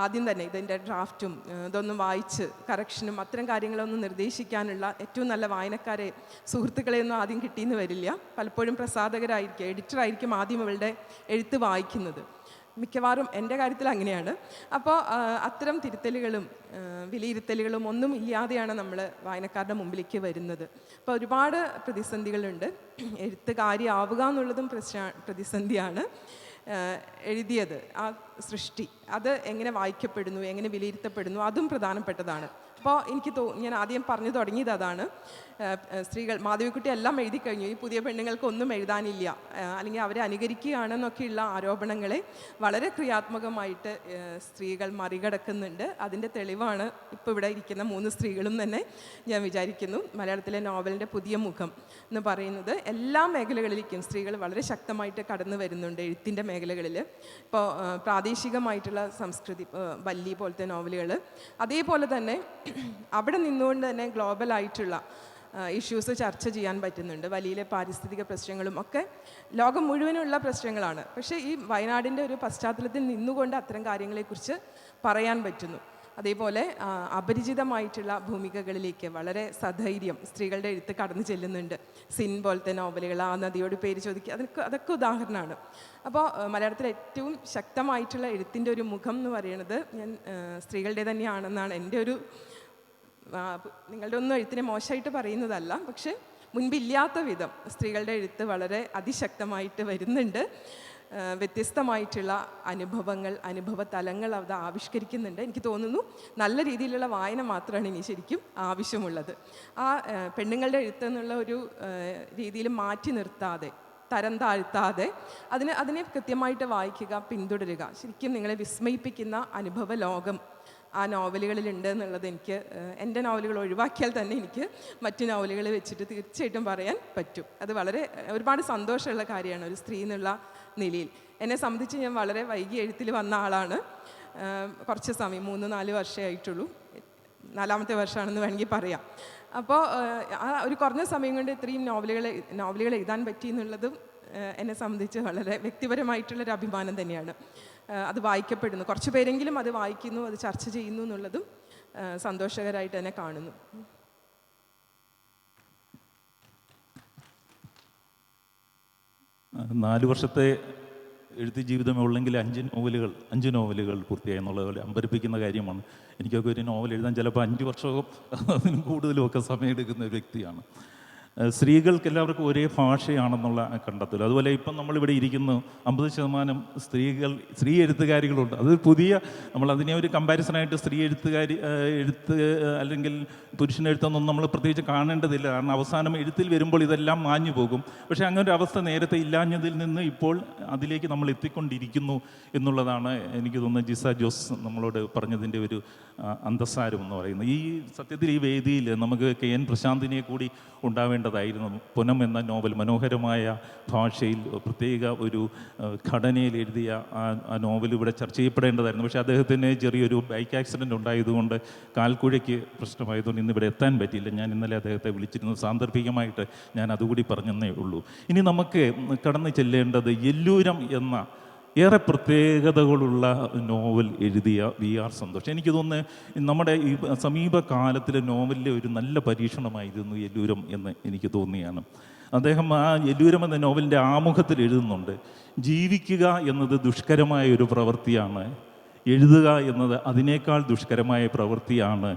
ആദ്യം തന്നെ ഇതിൻ്റെ ഡ്രാഫ്റ്റും ഇതൊന്നും വായിച്ച് കറക്ഷനും അത്തരം കാര്യങ്ങളൊന്നും നിർദ്ദേശിക്കാനുള്ള ഏറ്റവും നല്ല വായനക്കാരെ, സുഹൃത്തുക്കളെയൊന്നും ആദ്യം കിട്ടിയെന്ന് വരില്ല. പലപ്പോഴും പ്രസാധകരായിരിക്കും, എഡിറ്ററായിരിക്കും ആദ്യം അവളുടെ എഴുത്ത് വായിക്കുന്നത്. മിക്കവാറും എൻ്റെ കാര്യത്തിൽ അങ്ങനെയാണ്. അപ്പോൾ അത്തരം തിരുത്തലുകളും വിലയിരുത്തലുകളും ഒന്നും ഇല്ലാതെയാണ് നമ്മൾ വായനക്കാരുടെ മുമ്പിലേക്ക് വരുന്നത്. അപ്പോൾ ഒരുപാട് പ്രതിസന്ധികളുണ്ട്. എഴുത്തുകാരിയാവുക എന്നുള്ളതും പ്രതിസന്ധിയാണ്. എഴുതിയത്, ആ സൃഷ്ടി, അത് എങ്ങനെ വായിക്കപ്പെടുന്നു, എങ്ങനെ വിലയിരുത്തപ്പെടുന്നു, അതും പ്രധാനപ്പെട്ടതാണ്. അപ്പോൾ എനിക്ക് ഞാൻ ആദ്യം പറഞ്ഞു തുടങ്ങിയത് അതാണ്. സ്ത്രീകൾ, മാധവിക്കുട്ടി എല്ലാം എഴുതി കഴിഞ്ഞു, ഈ പുതിയ പെണ്ണുങ്ങൾക്ക് ഒന്നും എഴുതാനില്ല, അല്ലെങ്കിൽ അവരെ അനുകരിക്കുകയാണെന്നൊക്കെയുള്ള ആരോപണങ്ങളെ വളരെ ക്രിയാത്മകമായിട്ട് സ്ത്രീകൾ മറികടക്കുന്നുണ്ട്. അതിൻ്റെ തെളിവാണ് ഇപ്പോൾ ഇവിടെ ഇരിക്കുന്ന 3 സ്ത്രീകളും തന്നെ ഞാൻ വിചാരിക്കുന്നു. മലയാളത്തിലെ നോവലിൻ്റെ പുതിയ മുഖം എന്ന് പറയുന്നത് എല്ലാ മേഖലകളിലേക്കും സ്ത്രീകൾ വളരെ ശക്തമായിട്ട് കടന്നു വരുന്നുണ്ട്. എഴുത്തിൻ്റെ മേഖലകളിൽ ഇപ്പോൾ പ്രാദേശികമായിട്ടുള്ള സംസ്കൃതി, വല്ലി പോലത്തെ നോവലുകൾ, അതേപോലെ തന്നെ അവിടെ നിന്നുകൊണ്ട് തന്നെ ഗ്ലോബലായിട്ടുള്ള ഇഷ്യൂസ് ചർച്ച ചെയ്യാൻ പറ്റുന്നുണ്ട്. വലിയ പാരിസ്ഥിതിക പ്രശ്നങ്ങളും ഒക്കെ ലോകം മുഴുവനുള്ള പ്രശ്നങ്ങളാണ്. പക്ഷേ ഈ വയനാടിൻ്റെ ഒരു പശ്ചാത്തലത്തിൽ നിന്നുകൊണ്ട് അത്തരം കാര്യങ്ങളെക്കുറിച്ച് പറയാൻ പറ്റുന്നു. അതേപോലെ അപരിചിതമായിട്ടുള്ള ഭൂമികകളിലേക്ക് വളരെ സധൈര്യം സ്ത്രീകളുടെ എഴുത്ത് കടന്നു ചെല്ലുന്നുണ്ട്. സിൻ പോലത്തെ നോവലുകൾ, ആ നദിയോട് പേര് ചോദിക്കുക, അതൊക്കെ ഉദാഹരണമാണ്. അപ്പോൾ മലയാളത്തിലെ ഏറ്റവും ശക്തമായിട്ടുള്ള എഴുത്തിൻ്റെ ഒരു മുഖം എന്ന് പറയുന്നത് ഞാൻ സ്ത്രീകളുടെ തന്നെയാണെന്നാണ് എൻ്റെ ഒരു, നിങ്ങളുടെ ഒന്നും എഴുത്തിനെ മോശമായിട്ട് പറയുന്നതല്ല, പക്ഷെ മുൻപില്ലാത്ത വിധം സ്ത്രീകളുടെ എഴുത്ത് വളരെ അതിശക്തമായിട്ട് വരുന്നുണ്ട്. വ്യത്യസ്തമായിട്ടുള്ള അനുഭവ തലങ്ങൾ അത് ആവിഷ്കരിക്കുന്നുണ്ട്. എനിക്ക് തോന്നുന്നു നല്ല രീതിയിലുള്ള വായന മാത്രമാണ് ഇനി ശരിക്കും ആവശ്യമുള്ളത്. ആ പെണ്ണുങ്ങളുടെ എഴുത്ത് എന്നുള്ള ഒരു രീതിയിൽ മാറ്റി നിർത്താതെ, തരം താഴ്ത്താതെ അതിനെ കൃത്യമായിട്ട് വായിക്കുക, പിന്തുടരുക. ശരിക്കും നിങ്ങളെ വിസ്മയിപ്പിക്കുന്ന അനുഭവ ലോകം ആ നോവലുകളിലുണ്ട് എന്നുള്ളത് എനിക്ക്, എൻ്റെ നോവലുകൾ ഒഴിവാക്കിയാൽ തന്നെ എനിക്ക് മറ്റു നോവലുകൾ വെച്ചിട്ട് തീർച്ചയായിട്ടും പറയാൻ പറ്റും. അത് വളരെ ഒരുപാട് സന്തോഷമുള്ള കാര്യമാണ് ഒരു സ്ത്രീ എന്നുള്ള നിലയിൽ. എന്നെ സംബന്ധിച്ച് ഞാൻ വളരെ വൈകി എഴുത്തിൽ വന്ന ആളാണ്. കുറച്ച് സമയം 3-4 വർഷമേ ആയിട്ടുള്ളൂ, 4ാമത്തെ വർഷമാണെന്ന് വേണമെങ്കിൽ പറയാം. അപ്പോൾ ആ ഒരു കുറഞ്ഞ സമയം കൊണ്ട് ഇത്രയും നോവലുകൾ എഴുതാൻ പറ്റി എന്നുള്ളതും എന്നെ സംബന്ധിച്ച് വളരെ വ്യക്തിപരമായിട്ടുള്ളൊരു അഭിമാനം തന്നെയാണ്. അത് വായിക്കപ്പെടുന്നു, കുറച്ച് പേരെങ്കിലും അത് വായിക്കുന്നു, അത് ചർച്ച ചെയ്യുന്നു എന്നുള്ളതും സന്തോഷകരമായിട്ട് തന്നെ കാണുന്നു. നാല് വർഷത്തെ എഴുത്ത് ജീവിതമേ ഉള്ളെങ്കിൽ 5 നോവലുകൾ പൂർത്തിയായി എന്നുള്ളത് അമ്പരിപ്പിക്കുന്ന കാര്യമാണ്. എനിക്കൊക്കെ ഒരു നോവൽ എഴുതാൻ ചിലപ്പോൾ 5 വർഷവും അതിനും കൂടുതലും ഒക്കെ സമയമെടുക്കുന്ന ഒരു വ്യക്തിയാണ്. സ്ത്രീകൾക്ക് എല്ലാവർക്കും ഒരേ ഭാഷയാണെന്നുള്ള കണ്ടെത്തൽ. അതുപോലെ ഇപ്പം നമ്മളിവിടെ ഇരിക്കുന്നു 50% സ്ത്രീ എഴുത്തുകാരികളുണ്ട്. അത് നമ്മളതിനെ ഒരു കമ്പാരിസണായിട്ട് സ്ത്രീ എഴുത്ത് അല്ലെങ്കിൽ പുരുഷനെഴുത്തൊന്നും നമ്മൾ പ്രത്യേകിച്ച് കാണേണ്ടതില്ല. കാരണം അവസാനം എഴുത്തിൽ വരുമ്പോൾ ഇതെല്ലാം മാഞ്ഞു പോകും. പക്ഷേ അങ്ങനെ ഒരു അവസ്ഥ നേരത്തെ ഇല്ലാഞ്ഞതിൽ നിന്ന് ഇപ്പോൾ അതിലേക്ക് നമ്മൾ എത്തിക്കൊണ്ടിരിക്കുന്നു എന്നുള്ളതാണ് എനിക്ക് തോന്നുന്നത് ജിസ ജോസ് നമ്മളോട് പറഞ്ഞതിൻ്റെ ഒരു അന്തസാരം എന്ന് പറയുന്നത്. ഈ സത്യത്തിൽ ഈ വേദിയിൽ നമുക്ക് KN പ്രശാന്തിനെ കൂടി ഉണ്ടാവേണ്ടതായിരുന്നു. പുനം എന്ന നോവൽ മനോഹരമായ ഭാഷയിൽ പ്രത്യേക ഒരു ഘടനയിൽ എഴുതിയ ആ നോവൽ ഇവിടെ ചർച്ച ചെയ്യപ്പെടേണ്ടതായിരുന്നു. പക്ഷേ അദ്ദേഹത്തിന് ചെറിയൊരു ബൈക്ക് ആക്സിഡൻറ്റ് ഉണ്ടായതുകൊണ്ട് കാൽക്കുഴയ്ക്ക് പ്രശ്നമായതുകൊണ്ട് ഇന്നിവിടെ എത്താൻ പറ്റിയില്ല. ഞാൻ ഇന്നലെ അദ്ദേഹത്തെ വിളിച്ചിരുന്നു. സാന്ദർഭികമായിട്ട് ഞാൻ അതുകൂടി പറഞ്ഞെന്നേ ഉള്ളൂ. ഇനി നമുക്ക് കടന്നു ചെല്ലേണ്ടത് എല്ലൂരം എന്ന ഏറെ പ്രത്യേകതകളുള്ള നോവൽ എഴുതിയ VR സന്തോഷ്. എനിക്ക് തോന്നുന്നു നമ്മുടെ ഈ സമീപകാലത്തിലെ നോവലിലെ ഒരു നല്ല പരീക്ഷണമായിരുന്നു എല്ലൂരം എന്ന് എനിക്ക് തോന്നിയാണ്. അദ്ദേഹം ആ എല്ലൂരം എന്ന നോവലിൻ്റെ ആമുഖത്തിൽ എഴുതുന്നുണ്ട്, ജീവിക്കുക എന്നത് ദുഷ്കരമായ ഒരു പ്രവൃത്തിയാണ്, എഴുതുക എന്നത് അതിനേക്കാൾ ദുഷ്കരമായ പ്രവൃത്തിയാണ്,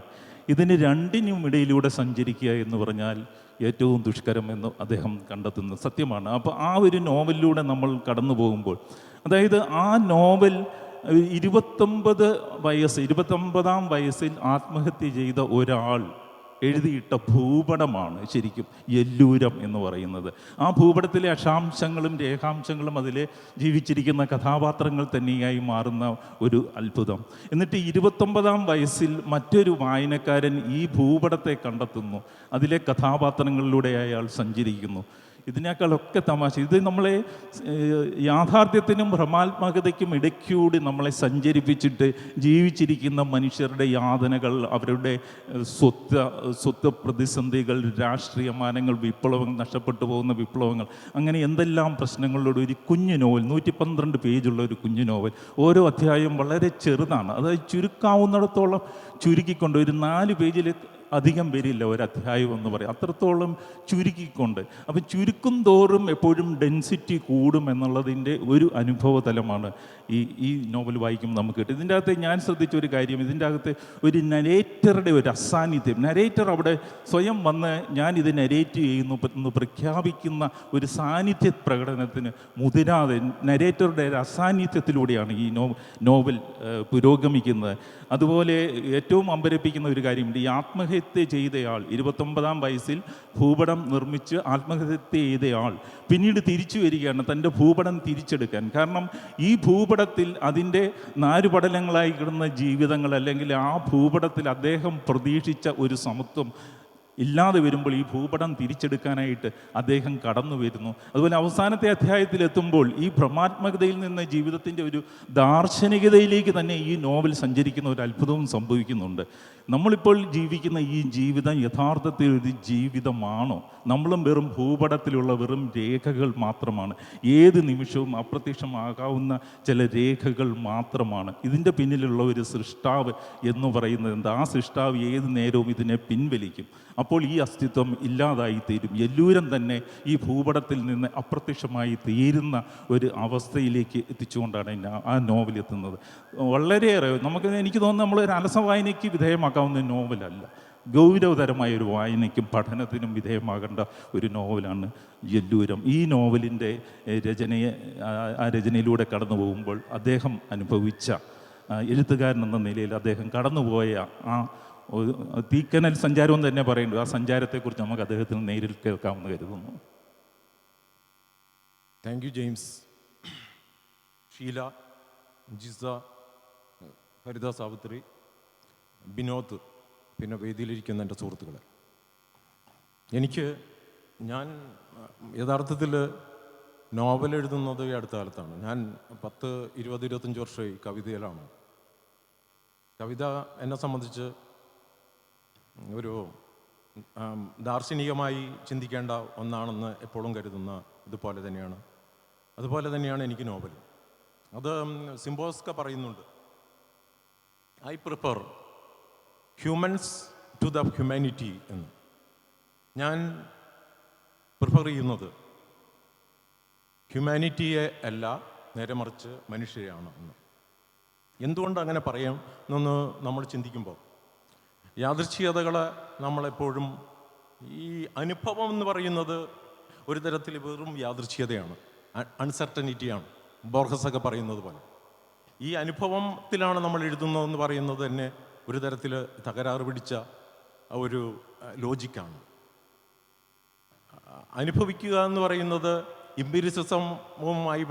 ഇതിന് രണ്ടിനും ഇടയിലൂടെ സഞ്ചരിക്കുക എന്ന് പറഞ്ഞാൽ ഏറ്റവും ദുഷ്കരം എന്ന് അദ്ദേഹം കണ്ടെത്തുന്നത് സത്യമാണ്. അപ്പോൾ ആ ഒരു നോവലിലൂടെ നമ്മൾ കടന്നു പോകുമ്പോൾ, അതായത് ആ നോവൽ 29-ാം വയസ്സിൽ ആത്മഹത്യ ചെയ്ത ഒരാൾ എഴുതിയിട്ട ഭൂപടമാണ് ശരിക്കും എല്ലൂരം എന്ന് പറയുന്നത്. ആ ഭൂപടത്തിലെ അക്ഷാംശങ്ങളും രേഖാംശങ്ങളും അതിലെ ജീവിച്ചിരിക്കുന്ന കഥാപാത്രങ്ങൾ തന്നെയായി മാറുന്ന ഒരു അത്ഭുതം. എന്നിട്ട് 29-ാം വയസ്സിൽ മറ്റൊരു വായനക്കാരൻ ഈ ഭൂപടത്തെ കണ്ടെത്തുന്നു, അതിലെ കഥാപാത്രങ്ങളിലൂടെ അയാൾ സഞ്ചരിക്കുന്നു. ഇതിനേക്കാളൊക്കെ തമാശ, ഇത് നമ്മളെ യാഥാർത്ഥ്യത്തിനും ഭ്രമാത്മകതയ്ക്കും ഇടയ്ക്കൂടി നമ്മളെ സഞ്ചരിപ്പിച്ചിട്ട് ജീവിച്ചിരിക്കുന്ന മനുഷ്യരുടെ യാതനകൾ, അവരുടെ സ്വത്ത് പ്രതിസന്ധികൾ, രാഷ്ട്രീയ മാനങ്ങൾ, വിപ്ലവങ്ങൾ, നഷ്ടപ്പെട്ടു പോകുന്ന വിപ്ലവങ്ങൾ, അങ്ങനെ എന്തെല്ലാം പ്രശ്നങ്ങളോട് ഒരു കുഞ്ഞു നോവൽ, 112 പേജുള്ള ഒരു കുഞ്ഞു നോവൽ. ഓരോ അധ്യായവും വളരെ ചെറുതാണ്, അതായത് ചുരുക്കാവുന്നിടത്തോളം ചുരുക്കിക്കൊണ്ട് ഒരു 4 പേജിൽ അധികം വരില്ല ഒരധ്യായം എന്ന് പറയും, അത്രത്തോളം ചുരുക്കിക്കൊണ്ട്. അപ്പം ചുരുക്കും തോറും എപ്പോഴും ഡെൻസിറ്റി കൂടും എന്നുള്ളതിൻ്റെ ഒരു അനുഭവ തലമാണ് ഈ നോവൽ വായിക്കുമ്പോൾ നമുക്ക് കിട്ടും. ഇതിൻ്റെ അകത്ത് ഞാൻ ശ്രദ്ധിച്ച ഒരു കാര്യം, ഇതിൻ്റെ അകത്ത് ഒരു നരേറ്ററുടെ ഒരു അസാന്നിധ്യം, നരേറ്റർ അവിടെ സ്വയം വന്ന് ഞാനിത് നരേറ്റ് ചെയ്യുന്നു എന്ന് പ്രഖ്യാപിക്കുന്ന ഒരു സാന്നിധ്യ പ്രകടനത്തിന് മുതിരാതെ നരേറ്ററുടെ ഒരു അസാന്നിധ്യത്തിലൂടെയാണ് ഈ നോവൽ പുരോഗമിക്കുന്നത്. അതുപോലെ ഏറ്റവും അമ്പരപ്പിക്കുന്ന ഒരു കാര്യമുണ്ട്, ഈ ആത്മഹത്യ ചെയ്തയാൾ 29-ാം വയസ്സിൽ ഭൂപടം നിർമ്മിച്ച് ആത്മഹത്യ ചെയ്തയാൾ പിന്നീട് തിരിച്ചു വരികയാണ് തൻ്റെ ഭൂപടം തിരിച്ചെടുക്കാൻ. കാരണം ഈ ഭൂപടത്തിൽ അതിൻ്റെ നാരുപടലങ്ങളായി കിടന്ന ജീവിതങ്ങൾ, അല്ലെങ്കിൽ ആ ഭൂപടത്തിൽ അദ്ദേഹം പ്രതീക്ഷിച്ച ഒരു സമത്വം ഇല്ലാതെ വരുമ്പോൾ ഈ ഭൂപടം തിരിച്ചെടുക്കാനായിട്ട് അദ്ദേഹം കടന്നു വരുന്നു. അതുപോലെ അവസാനത്തെ അധ്യായത്തിലെത്തുമ്പോൾ ഈ ഭ്രമാത്മകതയിൽ നിന്ന് ജീവിതത്തിൻ്റെ ഒരു ദാർശനികതയിലേക്ക് തന്നെ ഈ നോവൽ സഞ്ചരിക്കുന്ന ഒരു അത്ഭുതവും സംഭവിക്കുന്നുണ്ട്. നമ്മളിപ്പോൾ ജീവിക്കുന്ന ഈ ജീവിതം യഥാർത്ഥത്തിൽ ഒരു ജീവിതമാണോ? നമ്മളും വെറും ഭൂപടത്തിലുള്ള വെറും രേഖകൾ മാത്രമാണ്. ഏത് നിമിഷവും അപ്രത്യക്ഷമാകാവുന്ന ചില രേഖകൾ മാത്രമാണ്. ഇതിൻ്റെ പിന്നിലുള്ള ഒരു സൃഷ്ടാവ് എന്ന് പറയുന്നത് എന്താ? ആ സൃഷ്ടാവ് ഏത് നേരവും ഇതിനെ പിൻവലിക്കും. അപ്പോൾ ഈ അസ്തിത്വം ഇല്ലാതായി തീരും. എല്ലൂരം തന്നെ ഈ ഭൂപടത്തിൽ നിന്ന് അപ്രത്യക്ഷമായി തീരുന്ന ഒരു അവസ്ഥയിലേക്ക് എത്തിച്ചുകൊണ്ടാണ് ആ നോവൽ എത്തുന്നത്. വളരെയേറെ എനിക്ക് തോന്നുന്നു നമ്മളൊരു അലസ വായനയ്ക്ക് വിധേയമാക്കാവുന്ന നോവലല്ല, ഗൗരവതരമായ ഒരു വായനയ്ക്കും പഠനത്തിനും വിധേയമാകേണ്ട ഒരു നോവലാണ് എല്ലൂരം. ഈ നോവലിൻ്റെ രചനയിലൂടെ കടന്നു പോകുമ്പോൾ അദ്ദേഹം അനുഭവിച്ച എഴുത്തുകാരൻ എന്ന നിലയിൽ അദ്ദേഹം കടന്നുപോയ ആ തീക്കനൽ സഞ്ചാരവും തന്നെ പറയുന്നുണ്ട്. ആ സഞ്ചാരത്തെക്കുറിച്ച് നമുക്ക് അദ്ദേഹത്തിന് നേരിൽ കേൾക്കാമെന്ന് കരുതുന്നു. Thank you James. Sheela, Jisa, Haritha Savithri, Binod, പിന്നെ വേദിയിലിരിക്കുന്ന എൻ്റെ സുഹൃത്തുക്കളെ, ഞാൻ യഥാർത്ഥത്തിൽ നോവൽ എഴുതുന്നത് ഈ അടുത്ത കാലത്താണ്. ഞാൻ 10-20-25 വർഷമായി കവിതയിലാണ്. കവിത എന്നെ സംബന്ധിച്ച് ഒരു ദാർശനികമായി ചിന്തിക്കേണ്ട ഒന്നാണെന്ന് എപ്പോഴും കരുതുന്ന അതുപോലെ തന്നെയാണ് എനിക്ക് നോവൽ. അത് സിംബോസ്ക പറയുന്നുണ്ട്, I prefer humans to the humanity എന്ന്. ഞാൻ പ്രിഫർ ചെയ്യുന്നത് ഹ്യൂമാനിറ്റിയെ അല്ല, നേരെ മറിച്ച് മനുഷ്യരെയാണ് എന്ന്. എന്തുകൊണ്ട് അങ്ങനെ പറയാം എന്നൊന്ന് നമ്മൾ ചിന്തിക്കുമ്പോൾ, യാദൃച്ഛികതകളെ നമ്മളെപ്പോഴും, ഈ അനുഭവം എന്ന് പറയുന്നത് ഒരു തരത്തിൽ വെറും യാദൃച്ഛികതയാണ്, അൺസർട്ടനിറ്റിയാണ്. ബോർഹസൊക്കെ പറയുന്നത് പോലെ ഈ അനുഭവത്തിലാണ് നമ്മൾ എഴുതുന്നതെന്ന് പറയുന്നത് തന്നെ ഒരു തരത്തിൽ തകരാറ് പിടിച്ച ഒരു ലോജിക്കാണ്. അനുഭവിക്കുക എന്ന് പറയുന്നത് ഇംപീരിയലിസവുമായി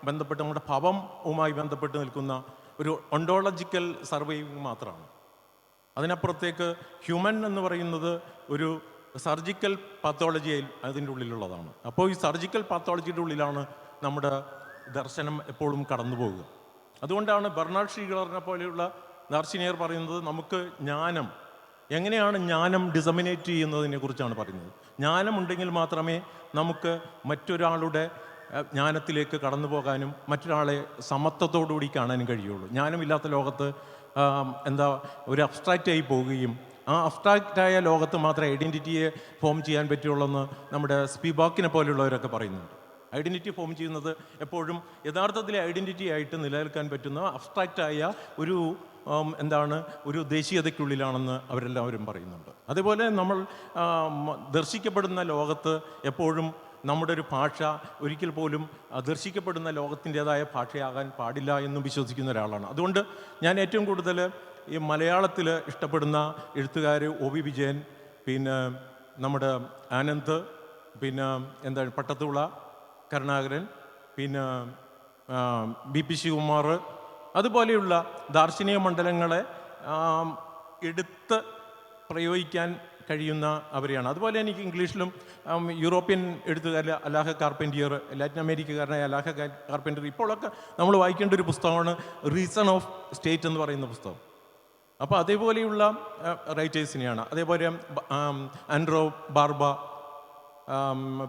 ബന്ധപ്പെട്ട്, നമ്മുടെ ഭാവവുമായി ബന്ധപ്പെട്ട് നിൽക്കുന്ന ഒരു ഒണ്ടോളജിക്കൽ സർവൈവിങ് മാത്രമാണ്. അതിനപ്പുറത്തേക്ക് ഹ്യൂമൻ എന്ന് പറയുന്നത് ഒരു സർജിക്കൽ പാത്തോളജിയിൽ അതിൻ്റെ ഉള്ളിലുള്ളതാണ്. അപ്പോൾ ഈ സർജിക്കൽ പാത്തോളജിയുടെ ഉള്ളിലാണ് നമ്മുടെ ദർശനം എപ്പോഴും കടന്നു പോകുക. അതുകൊണ്ടാണ് ബെർണാഡ് ഷീഗലറിനെ പോലെയുള്ള ദാർശനികർ പറയുന്നത്, നമുക്ക് ജ്ഞാനം, എങ്ങനെയാണ് ജ്ഞാനം ഡിസമിനേറ്റ് ചെയ്യുന്നതിനെ കുറിച്ചാണ് പറയുന്നത്. ജ്ഞാനമുണ്ടെങ്കിൽ മാത്രമേ നമുക്ക് മറ്റൊരാളുടെ ജ്ഞാനത്തിലേക്ക് കടന്നു പോകാനും മറ്റൊരാളെ സമത്വത്തോടുകൂടി കാണാനും കഴിയുള്ളൂ. ജ്ഞാനമില്ലാത്ത ലോകത്ത് ഒരു അബ്സ്ട്രാക്റ്റായി പോവുകയും ആ അബ്സ്ട്രാക്റ്റായ ലോകത്ത് മാത്രമേ ഐഡൻറ്റിറ്റിയെ ഫോം ചെയ്യാൻ പറ്റുള്ളൂ നമ്മുടെ സ്പിവാക്കിനെ പോലെയുള്ളവരൊക്കെ പറയുന്നുണ്ട്. ഐഡൻറ്റിറ്റി ഫോം ചെയ്യുന്നത് എപ്പോഴും യഥാർത്ഥത്തിലെ ഐഡൻറ്റിറ്റി ആയിട്ട് നിലനിൽക്കാൻ പറ്റുന്ന അബ്സ്ട്രാക്റ്റായ ഒരു ദേശീയതയ്ക്കുള്ളിലാണെന്ന് അവരെല്ലാവരും പറയുന്നുണ്ട്. അതേപോലെ നമ്മൾ ദർശിക്കപ്പെടുന്ന ലോകത്ത് എപ്പോഴും നമ്മുടെ ഒരു ഭാഷ ഒരിക്കൽ പോലും ദർശിക്കപ്പെടുന്ന ലോകത്തിൻ്റെതായ ഭാഷയാകാൻ പാടില്ല എന്നും വിശ്വസിക്കുന്ന ഒരാളാണ്. അതുകൊണ്ട് ഞാൻ ഏറ്റവും കൂടുതൽ ഈ മലയാളത്തിൽ ഇഷ്ടപ്പെടുന്ന എഴുത്തുകാർ ഒ.വി. വിജയൻ, പിന്നെ നമ്മുടെ ആനന്ദ്, പിന്നെ പട്ടത്തുള്ള കരുണാകരൻ, പിന്നെ ബി.പി. ശിവകുമാർ, അതുപോലെയുള്ള ദാർശനിക മണ്ഡലങ്ങളെ എടുത്ത് പ്രയോഗിക്കാൻ കഴിയുന്ന അവരെയാണ്. അതുപോലെ എനിക്ക് ഇംഗ്ലീഷിലും യൂറോപ്യൻ എഴുത്തുകാരിൽ അലാഹ കാർപ്പൻറ്റിയർ, ലാറ്റിൻ അമേരിക്കക്കാരനായ അലാഹ കാർപ്പൻറ്റിയർ, ഇപ്പോഴൊക്കെ നമ്മൾ വായിക്കേണ്ട ഒരു പുസ്തകമാണ് റീസൺ ഓഫ് സ്റ്റേറ്റ് എന്ന് പറയുന്ന പുസ്തകം. അപ്പോൾ അതേപോലെയുള്ള റൈറ്റേഴ്സിനെയാണ്. അതേപോലെ ആൻഡ്രോ ബാർബ,